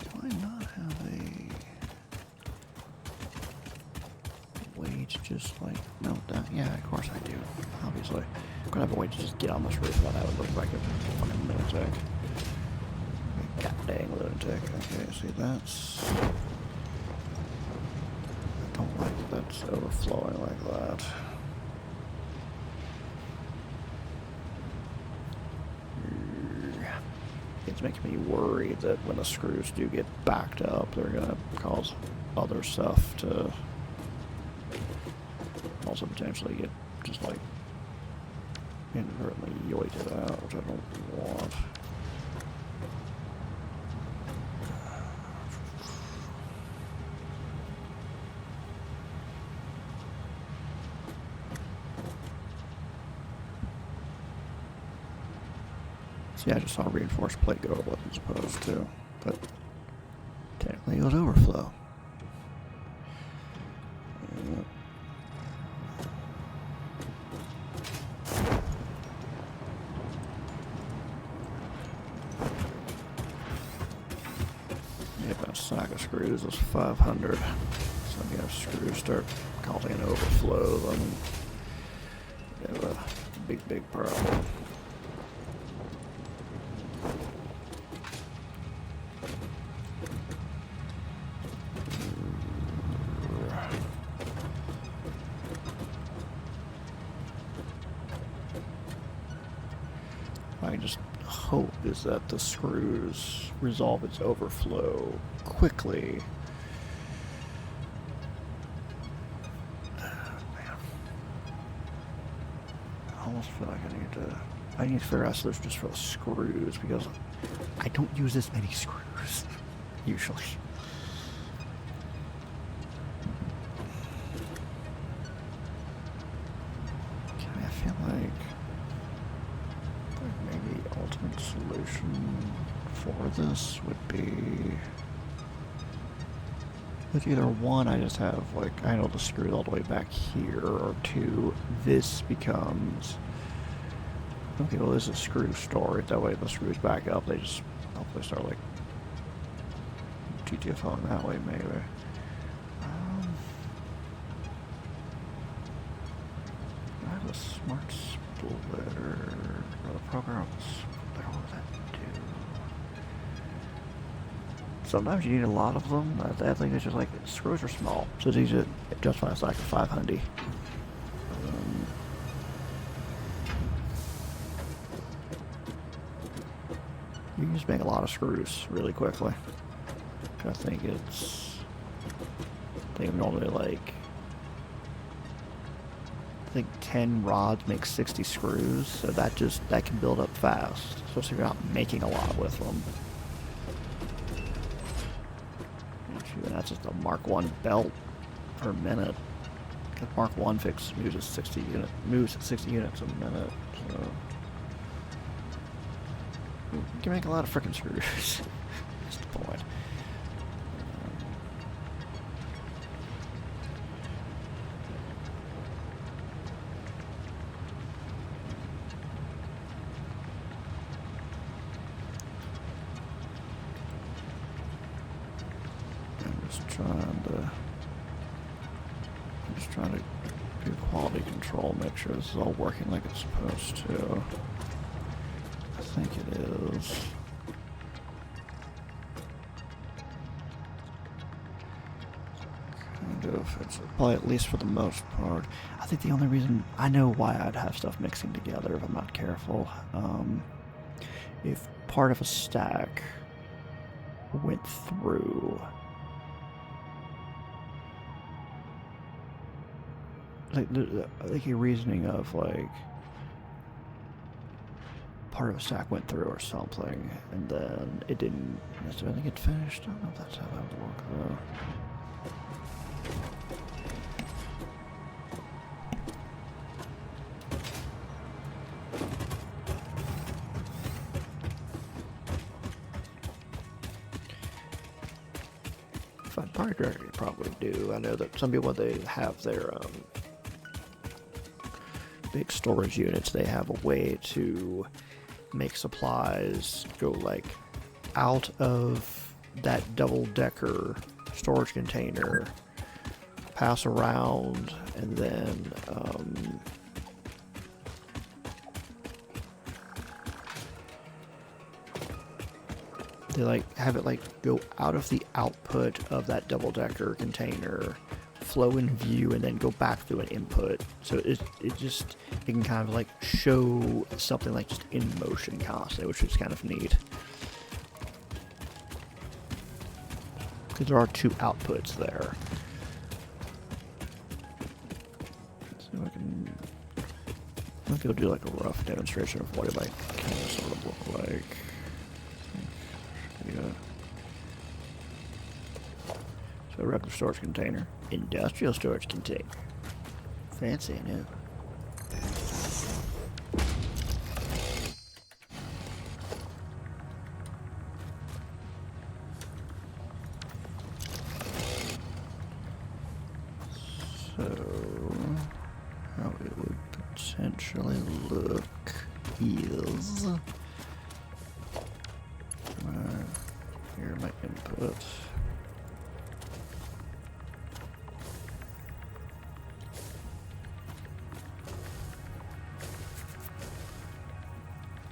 do I not have a way to just like melt down? Yeah, of course I do. Obviously. I'm gonna have a way to just get on this roof without having to look like a fucking lunatic. God dang lunatic. Okay, see that's, I don't like that that's overflowing like that. It's making me worried that when the screws do get backed up, they're gonna cause other stuff to also potentially get just like inadvertently yoinked out, which I don't want. See, I just saw a reinforced plate go over what it's supposed to, but technically it was overflow. Sack of screws is 500. So if screws start causing an overflow, then we have a big problem. I just hope is that the screws resolve its overflow quickly, just feel like I need to figure out a solution just for the screws, because I don't use this many screws, usually. Okay, I feel like maybe the ultimate solution for this would be with either one, I just have, like, I handle the screws all the way back here, or two, this becomes, okay, well, this is screw storage, that way the screws back up, they just hopefully start, like, GTFOing that way, maybe. I have a smart splitter, or the program splitter, what does that do? Sometimes you need a lot of them. I think it's just like, screws are small, so it's easy to justify it's like a 500. You can just make a lot of screws really quickly. I think normally like, I think 10 rods make 60 screws, so that can build up fast, especially if you're not making a lot with them. And that's just a Mark 1 belt per minute. Because Mark 1 moves at 60 units a minute, so you can make a lot of frickin' screws. That's the point. I'm just trying to do quality control, make sure this is all working like it's supposed to. I think it is. Kind of. It's probably, at least for the most part. I think the only reason I know why I'd have stuff mixing together if I'm not careful. If part of a stack went through, like a reasoning of like part of a stack went through or something, and then it didn't necessarily get finished. I don't know if that's how that would work though. If I'd probably do. I know that some people, they have their big storage units, they have a way to make supplies go like out of that double-decker storage container, pass around, and then they like have it like go out of the output of that double-decker container, flow in view, and then go back through an input. So it can kind of like show something like just in motion constantly, which is kind of neat. Because there are two outputs there. So I'll go do like a rough demonstration of what it might kind of sort of look like. Yeah. So a regular storage container, industrial storage container. Fancy, I know. So, how it would potentially look is, here are my inputs.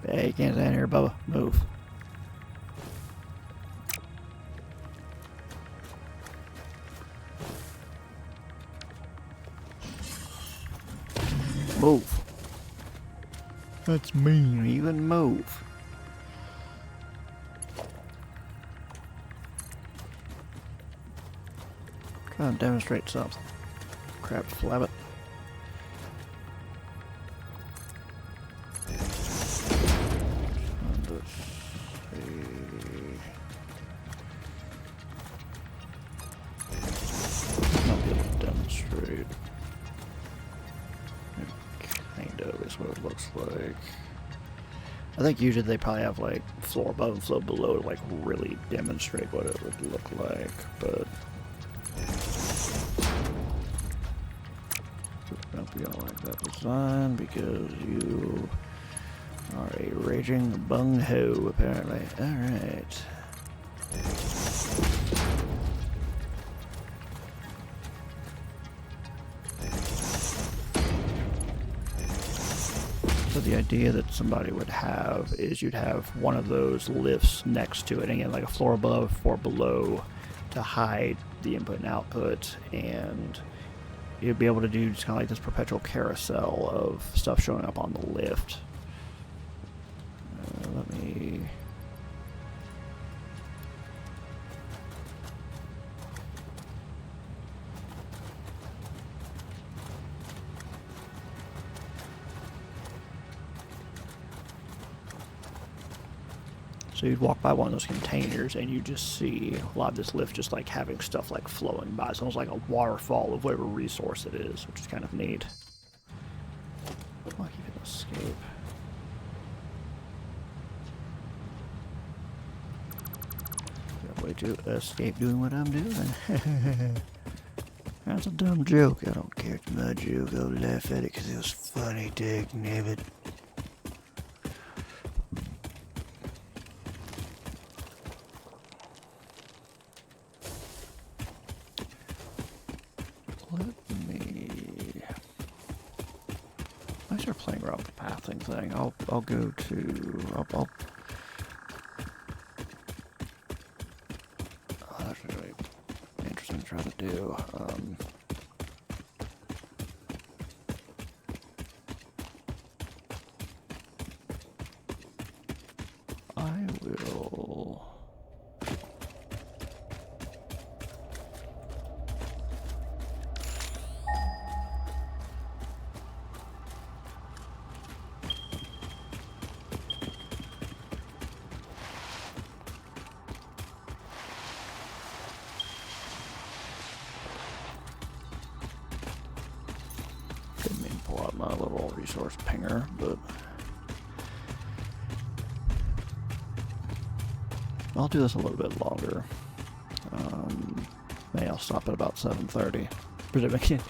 Hey, you can't stand here, Bubba. Move. Move. That's mean. Even move. Trying to demonstrate something. Crap, flab it. That's what it looks like. I think usually they probably have like floor above and floor below to like really demonstrate what it would look like, but you don't like that design because you are a raging bung-ho, apparently. Alright. So the idea that somebody would have is you'd have one of those lifts next to it, and again, like a floor above, floor below, to hide the input and output, and you'd be able to do just kind of like this perpetual carousel of stuff showing up on the lift. Let me... So you'd walk by one of those containers and you just see a lot of this lift just like having stuff like flowing by. It's almost like a waterfall of whatever resource it is, which is kind of neat. Oh, you can escape. Got a way to escape doing what I'm doing. That's a dumb joke. I don't care it's my joke. I'll laugh at it because it was funny, dagnabbit. I start playing around with the pathing thing. I'll go to oh, that's really interesting to try to do. I will. Didn't mean to pull out my little resource pinger, but I'll do this a little bit longer. Maybe I'll stop at about 7:30. Presuming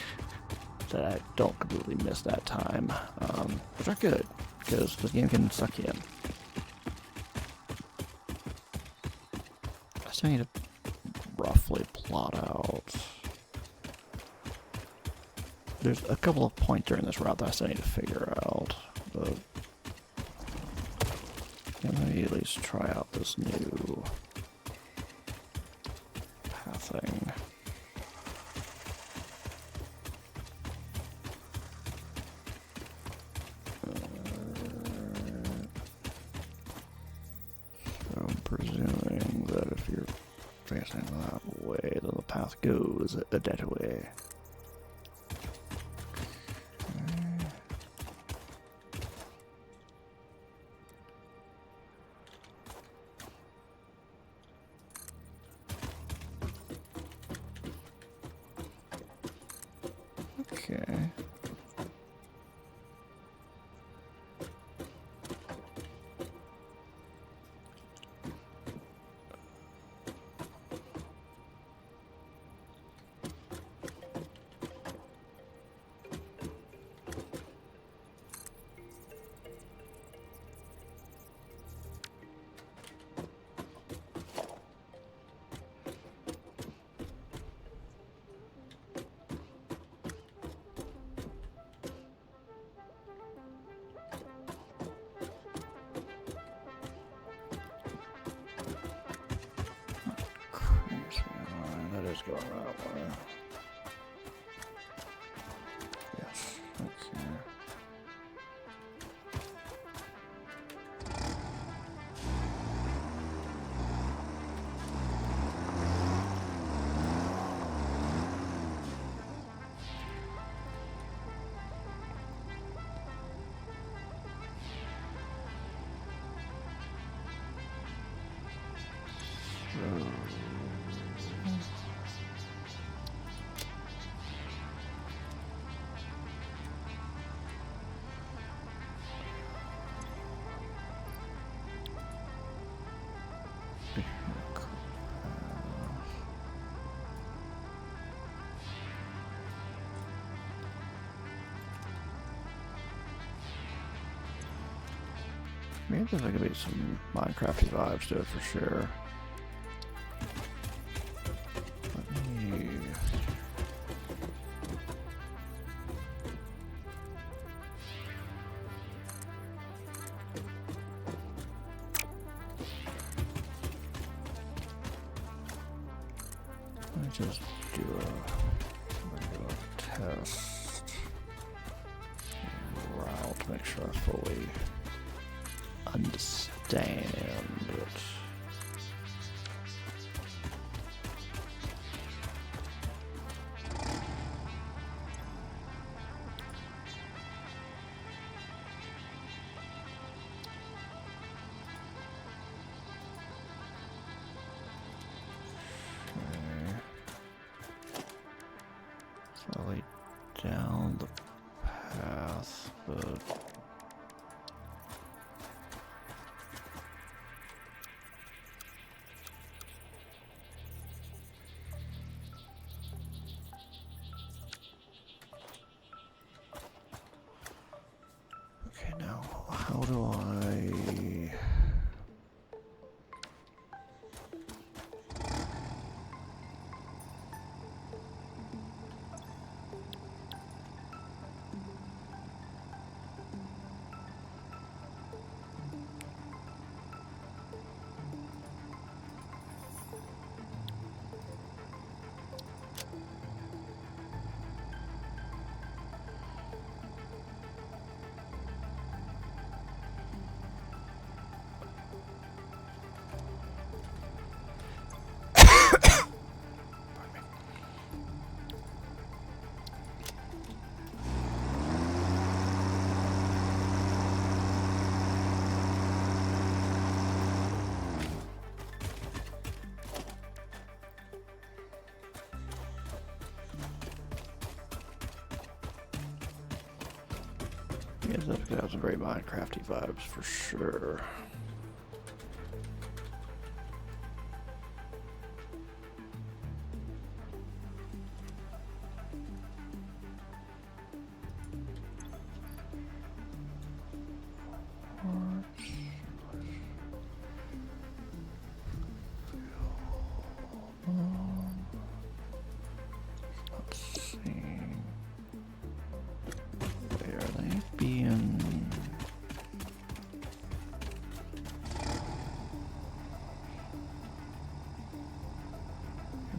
that I don't completely miss that time, which are good, because this game can suck you in. I still need to roughly plot out. There's a couple of points during this route that I still need to figure out, but let me at least try out this new pathing. So I'm presuming that if you're facing that way, then the path goes that way. Okay. That is going that way. Yes. Okay. Maybe there's gonna be some Minecrafty vibes to it for sure. Let me... Let me just do a regular test route to make sure I fully understand it. Slowly down the path, but okay, now how do I... Yeah, that has some very Minecrafty vibes for sure. Let's see. Where are they being?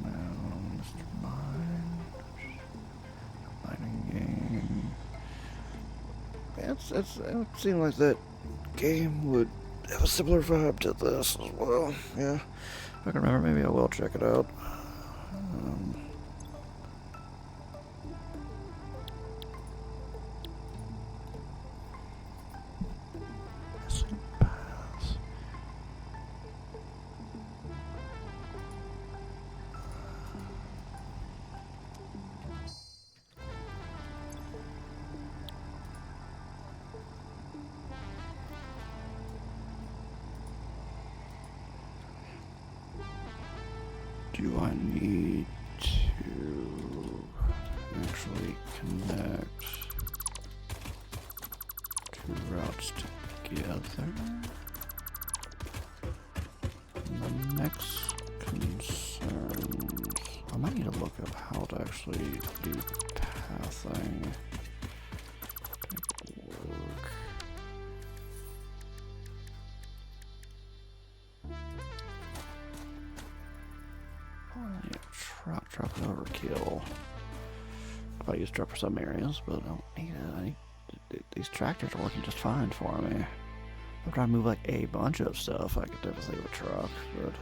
Mr. Mining game. It seemed like that game would have a similar vibe to this as well. Yeah, if I can remember, maybe I will check it out. Missing paths. Do I need to actually connect two routes together? The next concerns, I might need to look up how to actually do pathing. Make it work. Yeah, truck overkill. If I use truck for some areas, but I don't need it. These tractors are working just fine for me. I'm trying to move like a bunch of stuff. I could definitely with a truck, but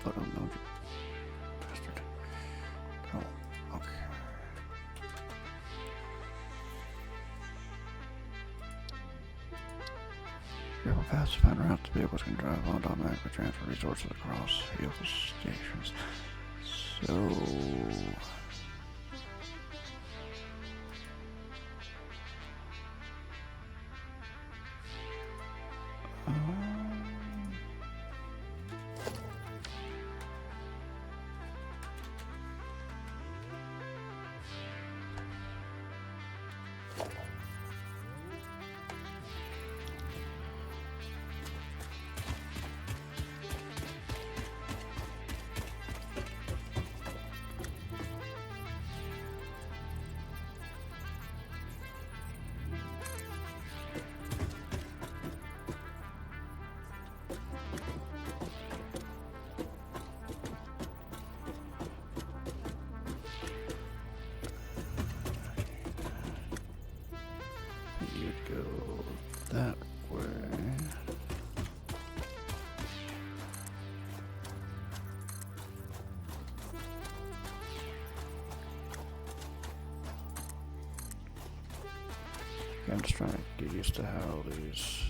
I don't know. Bastard. Oh, okay. Vehicle paths to find routes vehicles can drive on to automatically transfer resources across vehicle stations. So I'm just trying to get used to how these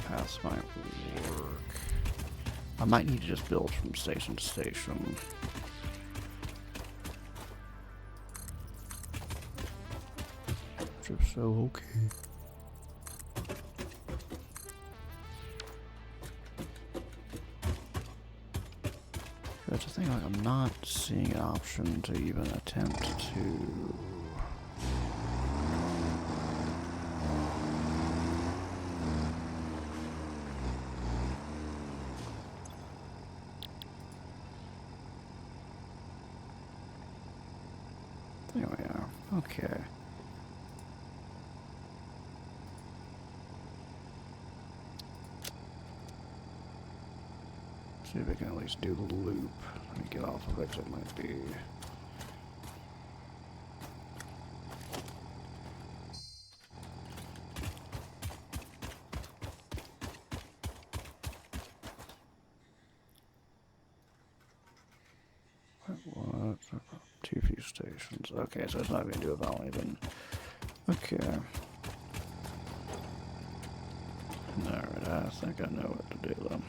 paths might work. I might need to just build from station to station. Just so okay. That's the thing, like I'm not seeing an option to even attempt to... There we are. Okay. See if we can at least do the loop. Let me get off of it, 'cause it might be... What? Too few stations. Okay, so it's not going to do a volley then. Okay. Alright, I think I know what to do then.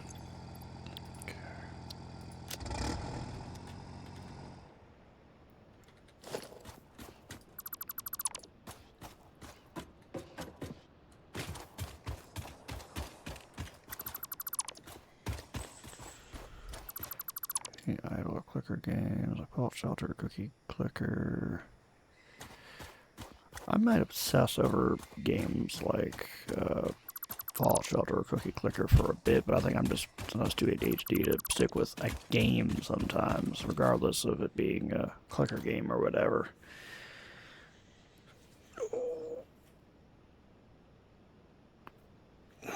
Idle clicker games, a fault shelter, cookie clicker. I might obsess over games like Fallout Shelter or Cookie Clicker for a bit, but I think I'm just too ADHD to stick with a game sometimes, regardless of it being a clicker game or whatever. It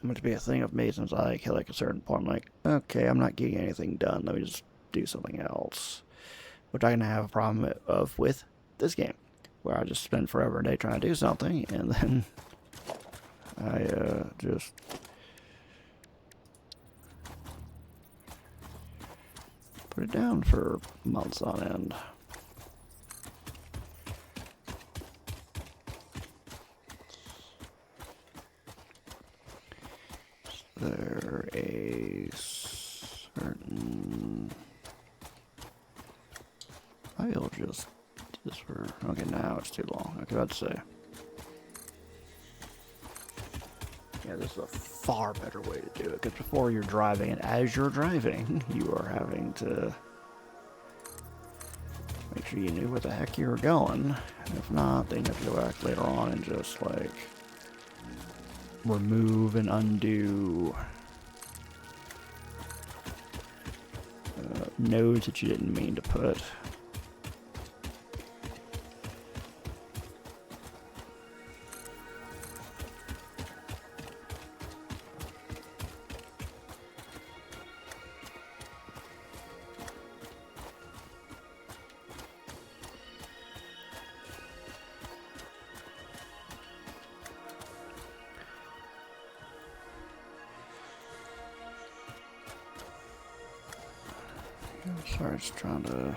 must be a thing of me since I hit like a certain point, I'm like, okay, I'm not getting anything done, let me just do something else. Which I can have a problem of with this game, where I just spend forever a day trying to do something, and then I just put it down for months on end. Is there a certain... I'll just do this for... Okay, now it's too long. Okay, I'd say. Yeah, this is a far better way to do it, because before you're driving, and as you're driving, you are having to make sure you knew where the heck you were going. And if not, then you have to go back later on and just, like, remove and undo nodes that you didn't mean to put. Sorry, just trying to...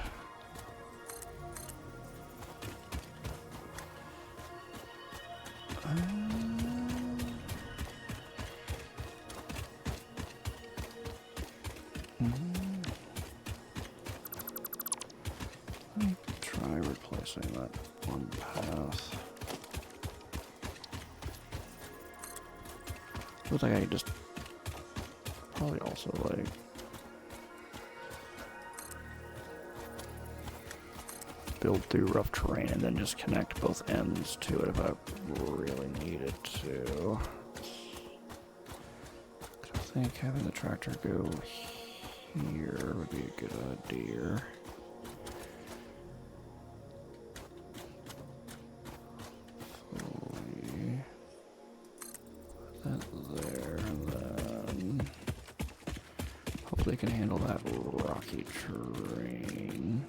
Let me try replacing that one path. Looks like I could just probably also like... build through rough terrain and then just connect both ends to it if I really needed to. I think having the tractor go here would be a good idea. Fully put that there, and then hopefully it can handle that rocky terrain.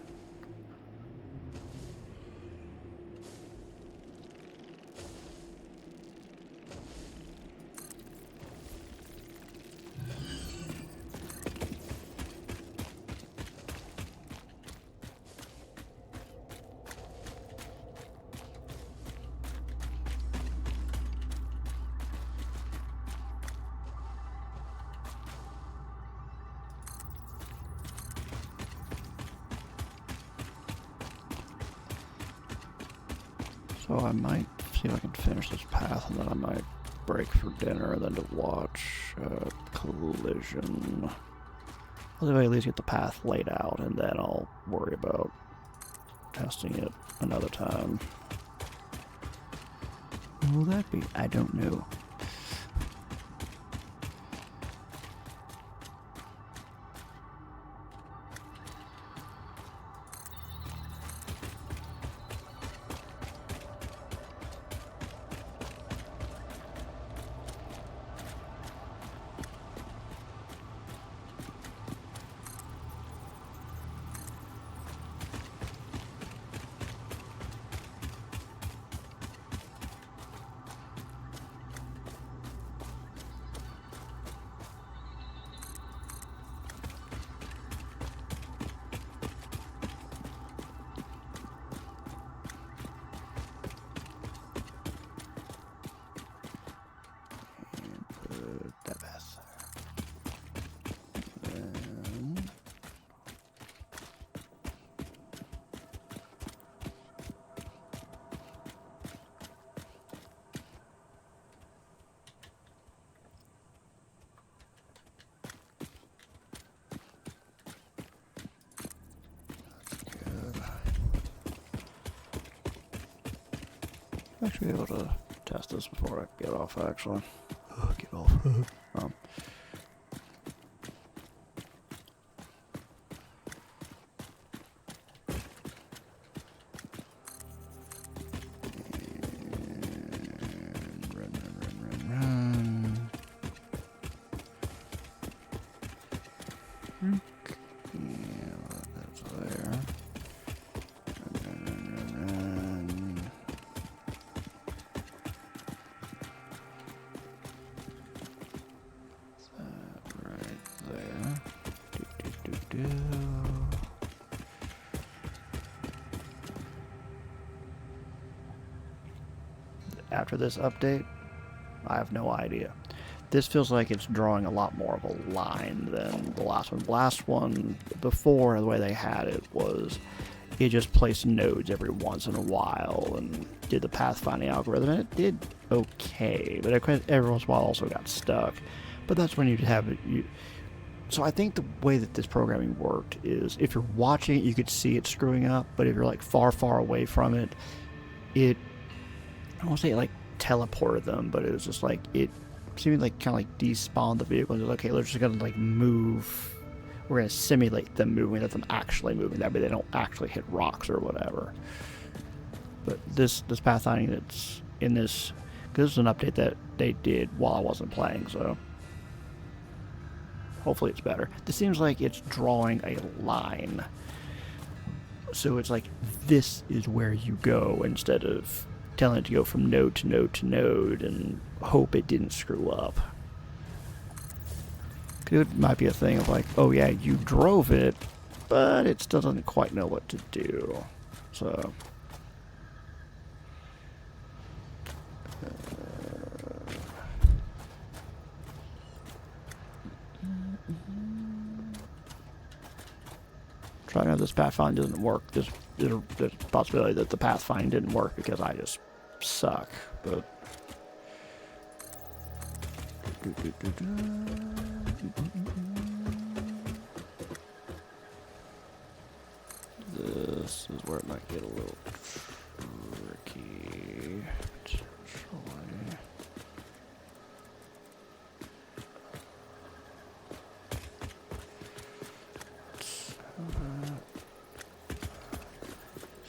So I might see if I can finish this path, and then I might break for dinner, and then to watch Collision. I'll at least get the path laid out, and then I'll worry about testing it another time. What will that be? I don't know. I should be able to test this before I get off, actually. Get off. After this update, I have no idea. This feels like it's drawing a lot more of a line than the last one. The last one, before, the way they had it was it just placed nodes every once in a while and did the pathfinding algorithm, and it did okay, but every once in a while also got stuck. But that's when you'd have it. So I think the way that this programming worked is if you're watching it, you could see it screwing up, but if you're like far, far away from it, I won't say it like teleported them, but it was just like it seemed like kind of like despawned the vehicle and was like, okay, they're just gonna like move. We're gonna simulate them moving, let them actually moving. That way they don't actually hit rocks or whatever. But this pathfinding that's in this, because this is an update that they did while I wasn't playing, so hopefully it's better. This seems like it's drawing a line, so it's like this is where you go instead of telling it to go from node to node to node and hope it didn't screw up. It might be a thing of like, oh yeah, you drove it, but it still doesn't quite know what to do. So trying out this pathfind doesn't work. There's a possibility that the pathfind didn't work because I just suck, but this is where it might get a little tricky.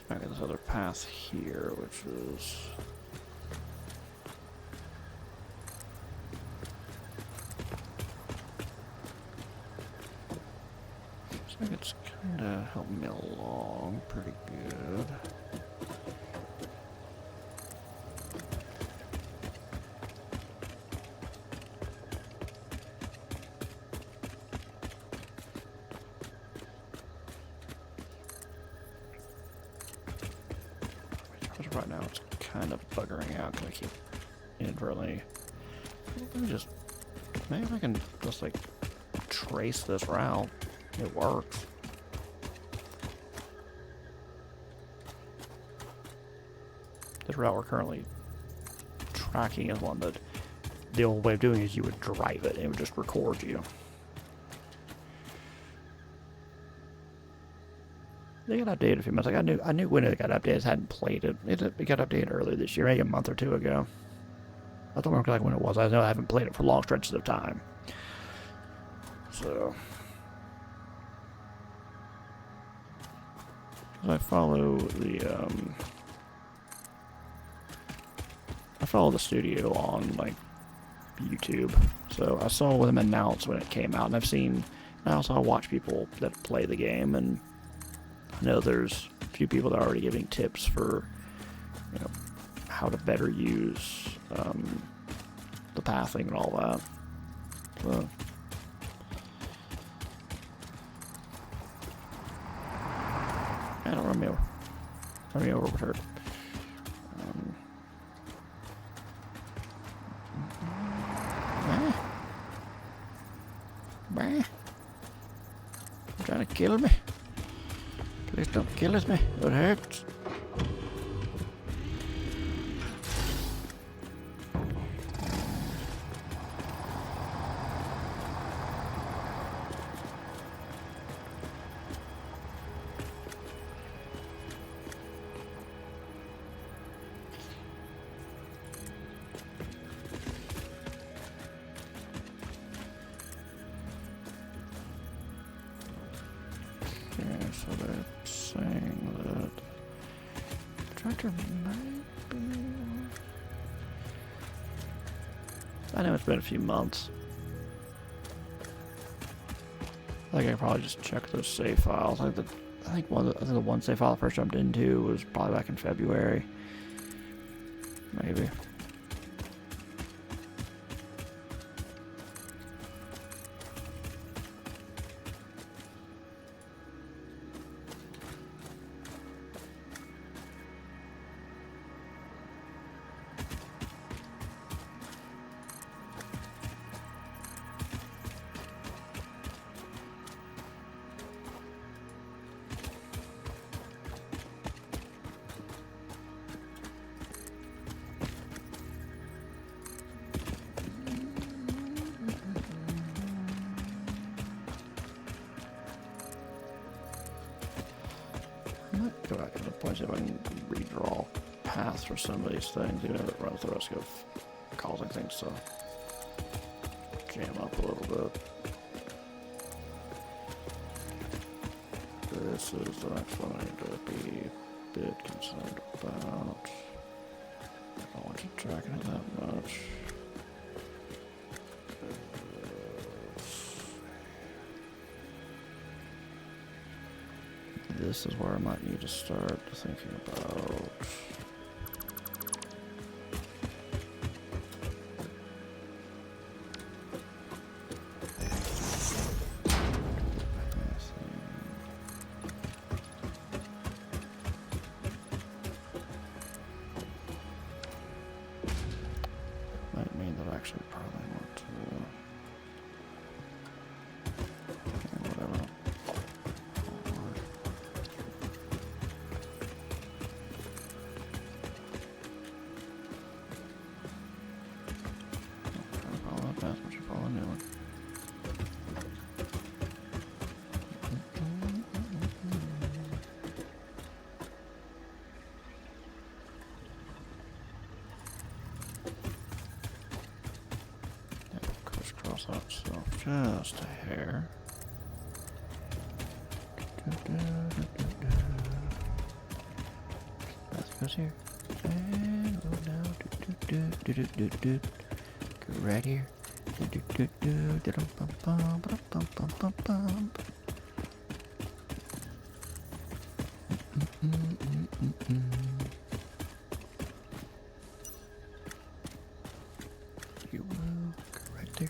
I got this other path here, which is looks like it's kind of helping me along pretty good. Right now it's kind of buggering out because I keep inadvertently. Maybe if I can just like trace this route, it works. this route we're currently tracking is one that the old way of doing it is you would drive it and it would just record you. They got updated a few months. Like I knew when it got updated. I just hadn't played it. It got updated earlier this year, maybe a month or two ago. I don't remember like when it was. I know I haven't played it for long stretches of time. So I follow the studio on like YouTube. So I saw them announce when it came out, and I also watch people that play the game, and I know there's a few people that are already giving tips for, you know, how to better use the pathing and all that. So, I don't remember. Run me over with her. Trying to kill me. Please don't kill me. It hurts. So they're saying that tractor might be... I know it's been a few months. I think I probably just check those save files. I think the one save file I first jumped into was probably back in February. Maybe. Go back to the point, see if I can redraw paths for some of these things, even if it runs the risk of causing things to jam up a little bit. This is the next one I need to be a bit concerned about. I don't want you tracking it that much. This is where I might need to start thinking about might mean that I actually probably want to whatever. Crisscross that stuff just a hair. That goes here. And go now. Go right here. You will go right there.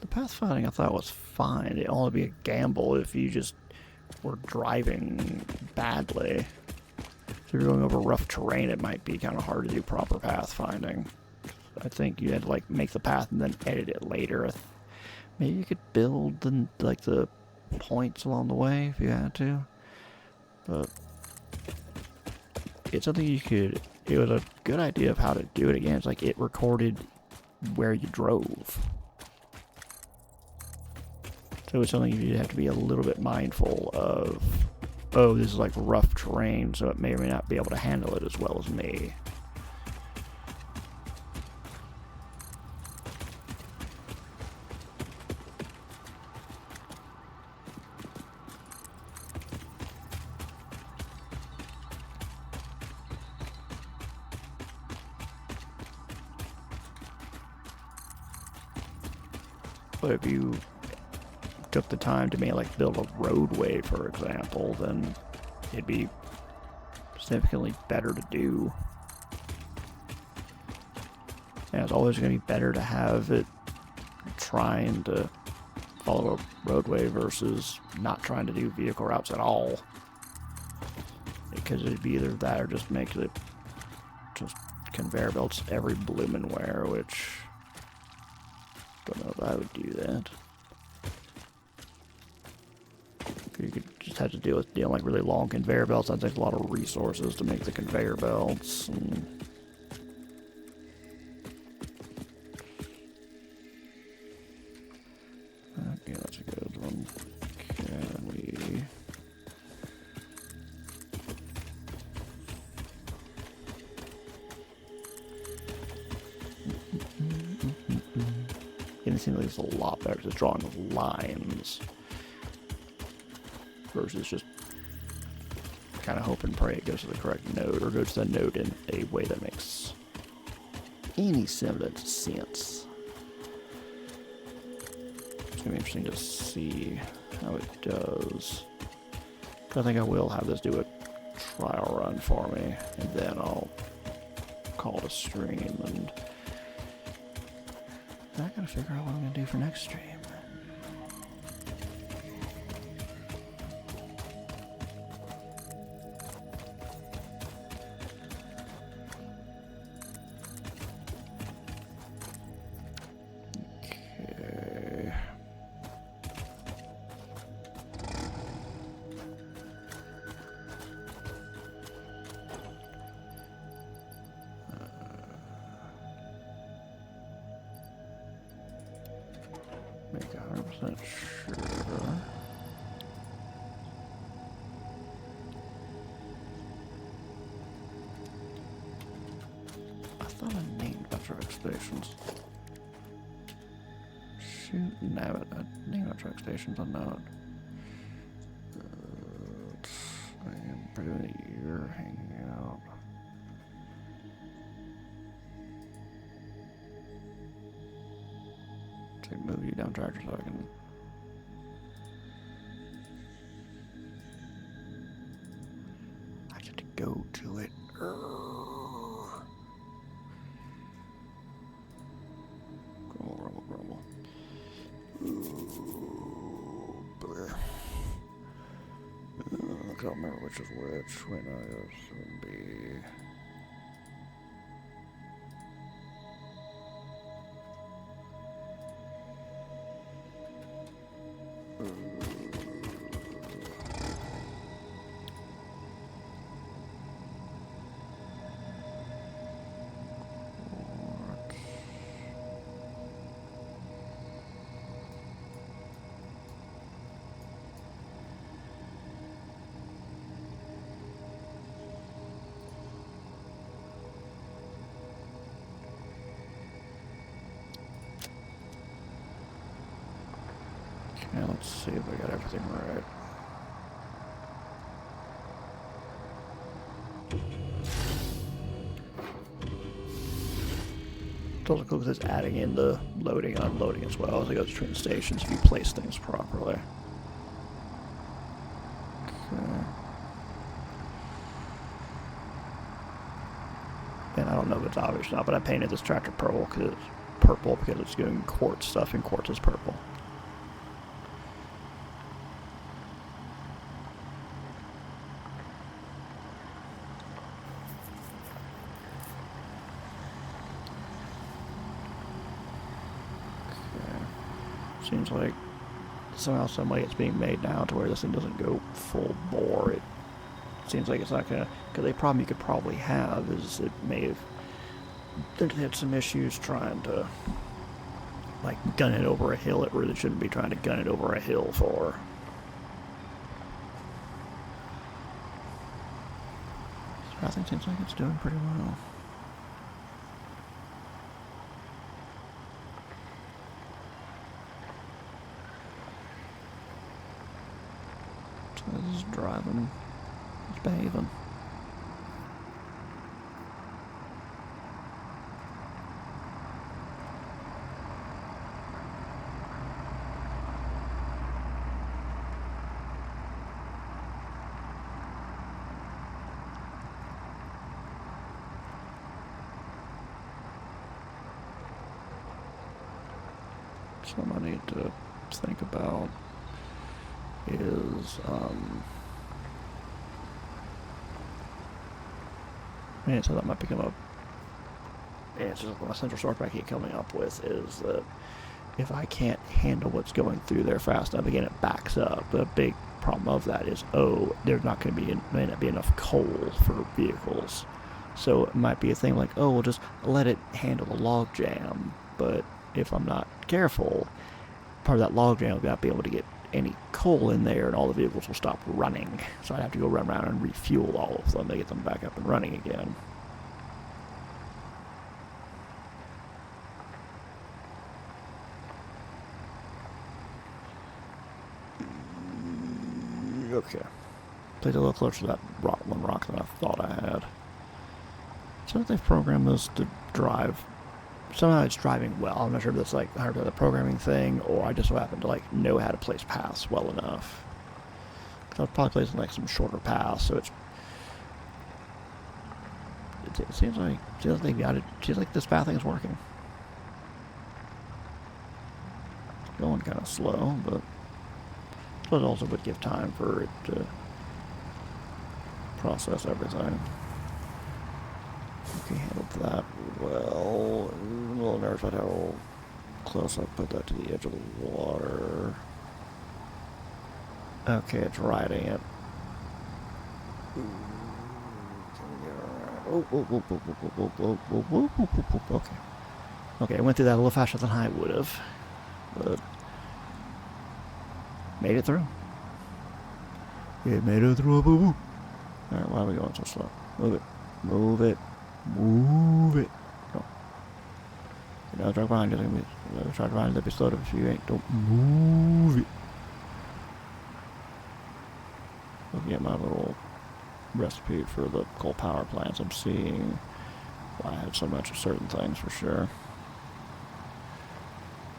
The pathfinding I thought was fine. It'd only be a gamble if you just were driving badly. So if you're going over rough terrain, it might be kind of hard to do proper pathfinding. I think you had to like make the path and then edit it later. Maybe you could build the points along the way if you had to. But it's something you could. It was a good idea of how to do it again. It's like it recorded where you drove. So it's something you have to be a little bit mindful of. Oh, this is like rough terrain, so it may or may not be able to handle it as well as me. But if you took the time to maybe like build a roadway, for example, then it'd be significantly better to do. And it's always going to be better to have it trying to follow a roadway versus not trying to do vehicle routes at all. Because it'd be either that or just make it just conveyor belts every bloomin' where, which don't know if I would do that. You could just have to deal with like really long conveyor belts. That takes a lot of resources to make the conveyor belts. And okay, that's a good one. Can we? And it seems like it's a lot better just drawing with lines versus just kind of hope and pray it goes to the correct node or goes to the node in a way that makes any semblance of sense. It's going to be interesting to see how it does. I think I will have this do a trial run for me, and then I'll call it a stream, and I gotta figure out what I'm going to do for next stream. Make 100% sure. I thought I named my truck stations. Shoot, no, I named my truck stations. I'm not. I am doing a year hanging out. Move you down tractor so I can. I get to go to it. Grumble, grumble. Ooh, bleh. I can't remember which is which. Wait, no, this would be. Yeah, let's see if I got everything right. It's also cool because it's adding in the loading and unloading as well as it goes between stations if you place things properly. Okay. And I don't know if it's obvious or not, but I painted this tractor purple because it's doing quartz stuff, and quartz is purple. Seems like somehow, some way, it's being made now to where this thing doesn't go full bore. It seems like it's not gonna. Because the problem you could probably have is it may have had some issues trying to like gun it over a hill. It really shouldn't be trying to gun it over a hill for. I think seems like it's doing pretty well. So this is driving. It's behaving. Something I need to think about is, and so that might become a, and it's just my central source I keep coming up with is that if I can't handle what's going through there fast enough, again, it backs up. The big problem of that is, there's not going to be, may not be enough coal for vehicles. So it might be a thing like, we'll just let it handle the log jam, but if I'm not careful, part of that log jam will not be able to get any coal in there, and all the vehicles will stop running. So I'd have to go run around and refuel all of them to get them back up and running again. Okay. Played a little closer to that one rock than I thought I had. So they've programmed this to drive. Somehow it's driving well. I'm not sure if that's like the programming thing, or I just so happen to like know how to place paths well enough. I was probably placing like some shorter paths, so it seems like they got it. Seems like this pathing is working. It's going kind of slow, but it also would give time for it to process everything. Okay, handled that well. I'm a little nervous about how close I put that to the edge of the water. Okay, it's riding it. Okay. Okay, I went through that a little faster than I would have, but made it through. It made it through. Alright, why are we going so slow? Move it. Move it. Move it. Go. You know, truck behind you. Truck behind you. Be slow if you ain't. Don't move it. Looking at my little recipe for the coal power plants, I'm seeing why I have so much of certain things for sure.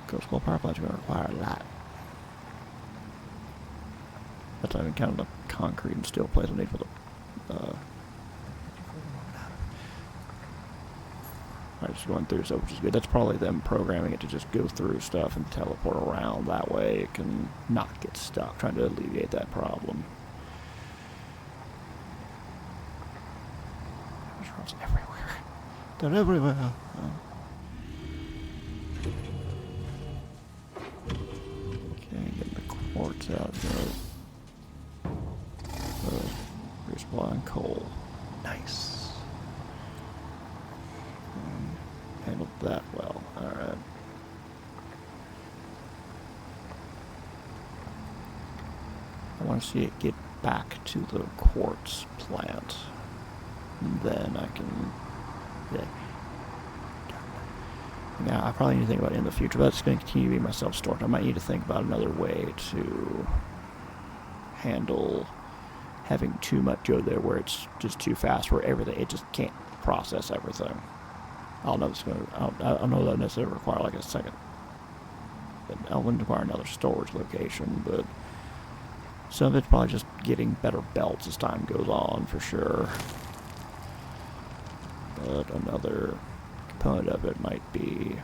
Because coal power plants are going to require a lot. That's not even counting the concrete and steel plates I need for the. Alright, just going through stuff, which is good. That's probably them programming it to just go through stuff and teleport around. That way it can not get stuck, trying to alleviate that problem. There's everywhere. They're everywhere. Okay, getting the quartz out here. Resupplying coal. Nice. Handled that well. Alright. I want to see it get back to the quartz plant. And then I can. Yeah. Now, I probably need to think about it in the future, but that's going to continue to be my self-storage. I might need to think about another way to handle having too much go there where it's just too fast, where everything, it just can't process everything. I don't know if it's going to, I don't know that necessarily require like a second. I wouldn't require another storage location, but some of it's probably just getting better belts as time goes on, for sure. But another component of it might be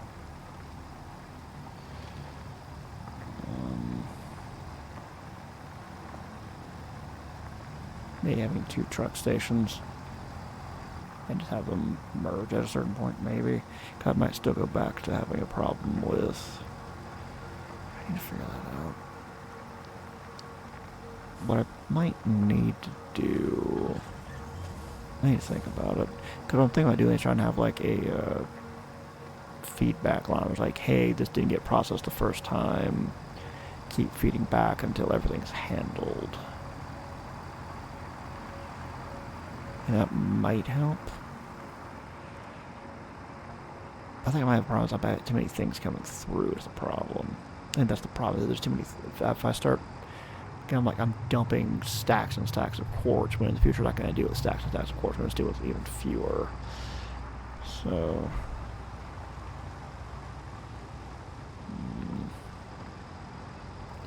maybe having 2 truck stations and just have them merge at a certain point, maybe. I might still go back to having a problem with Need to figure that out. What I might need to do... I need to think about it. Because what I'm thinking about doing is trying to have like a feedback line. It's like, hey, this didn't get processed the first time. Keep feeding back until everything's handled. And that might help. I think I might have problems. I bet too many things coming through is the problem. I think that's the problem. There's too many. If I start, I'm dumping stacks and stacks of quartz. When in the future, I'm not going to deal with stacks and stacks of quartz. I'm going to deal with even fewer. So.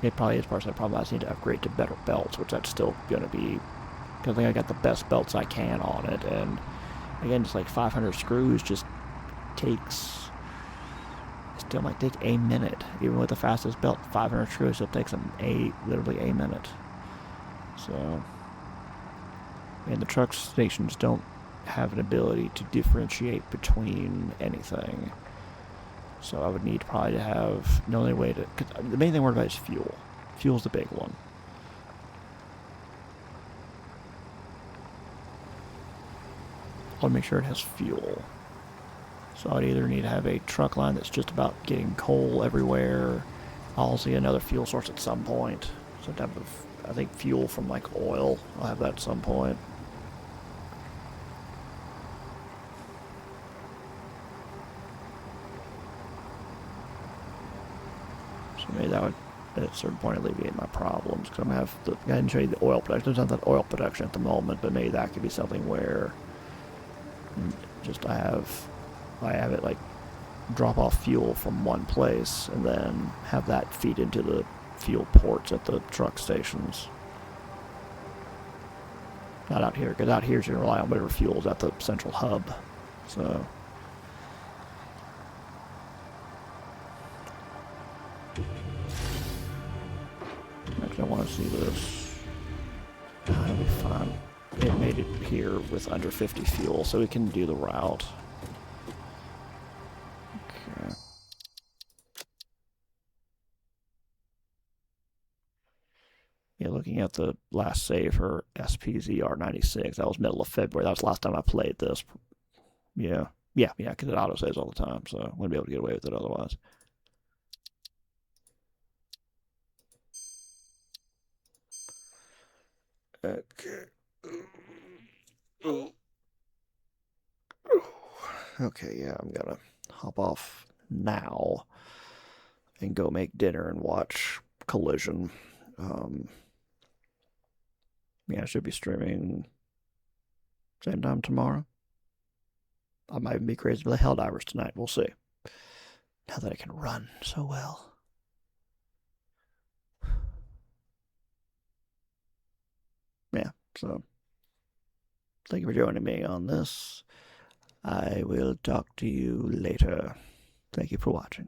It probably is part of the problem. I just need to upgrade to better belts, which that's still going to be. Because I think I got the best belts I can on it. And again, just like 500 screws just takes. Still might take a minute. Even with the fastest belt, 500 screws still takes them literally a minute. So, and the truck stations don't have an ability to differentiate between anything. So I would need probably to have no only way to. Cause the main thing we're worried about is fuel. Fuel's the big one. I'll make sure it has fuel. So I'd either need to have a truck line that's just about getting coal everywhere. I'll see another fuel source at some point. Some type of, I think, fuel from like oil. I'll have that at some point. So maybe that would, at a certain point, alleviate my problems. Because I'm going to have to, I didn't show you the oil production. There's not that oil production at the moment, but maybe that could be something where just I have it like drop off fuel from one place and then have that feed into the fuel ports at the truck stations. Not out here, because out here you can rely on whatever fuel's at the central hub. So. Actually, I want to see this. That'll be fine. It made it here with under 50 fuel, so we can do the route. Okay. Yeah, looking at the last save for SPZR96, that was middle of February. That was the last time I played this. Yeah, because it auto saves all the time, so I wouldn't be able to get away with it otherwise. Okay. Okay, yeah, I'm gonna hop off now and go make dinner and watch Collision. Yeah, I should be streaming same time tomorrow. I might even be crazy to the Helldivers tonight. We'll see. Now that I can run so well. Yeah, so thank you for joining me on this. I will talk to you later. Thank you for watching.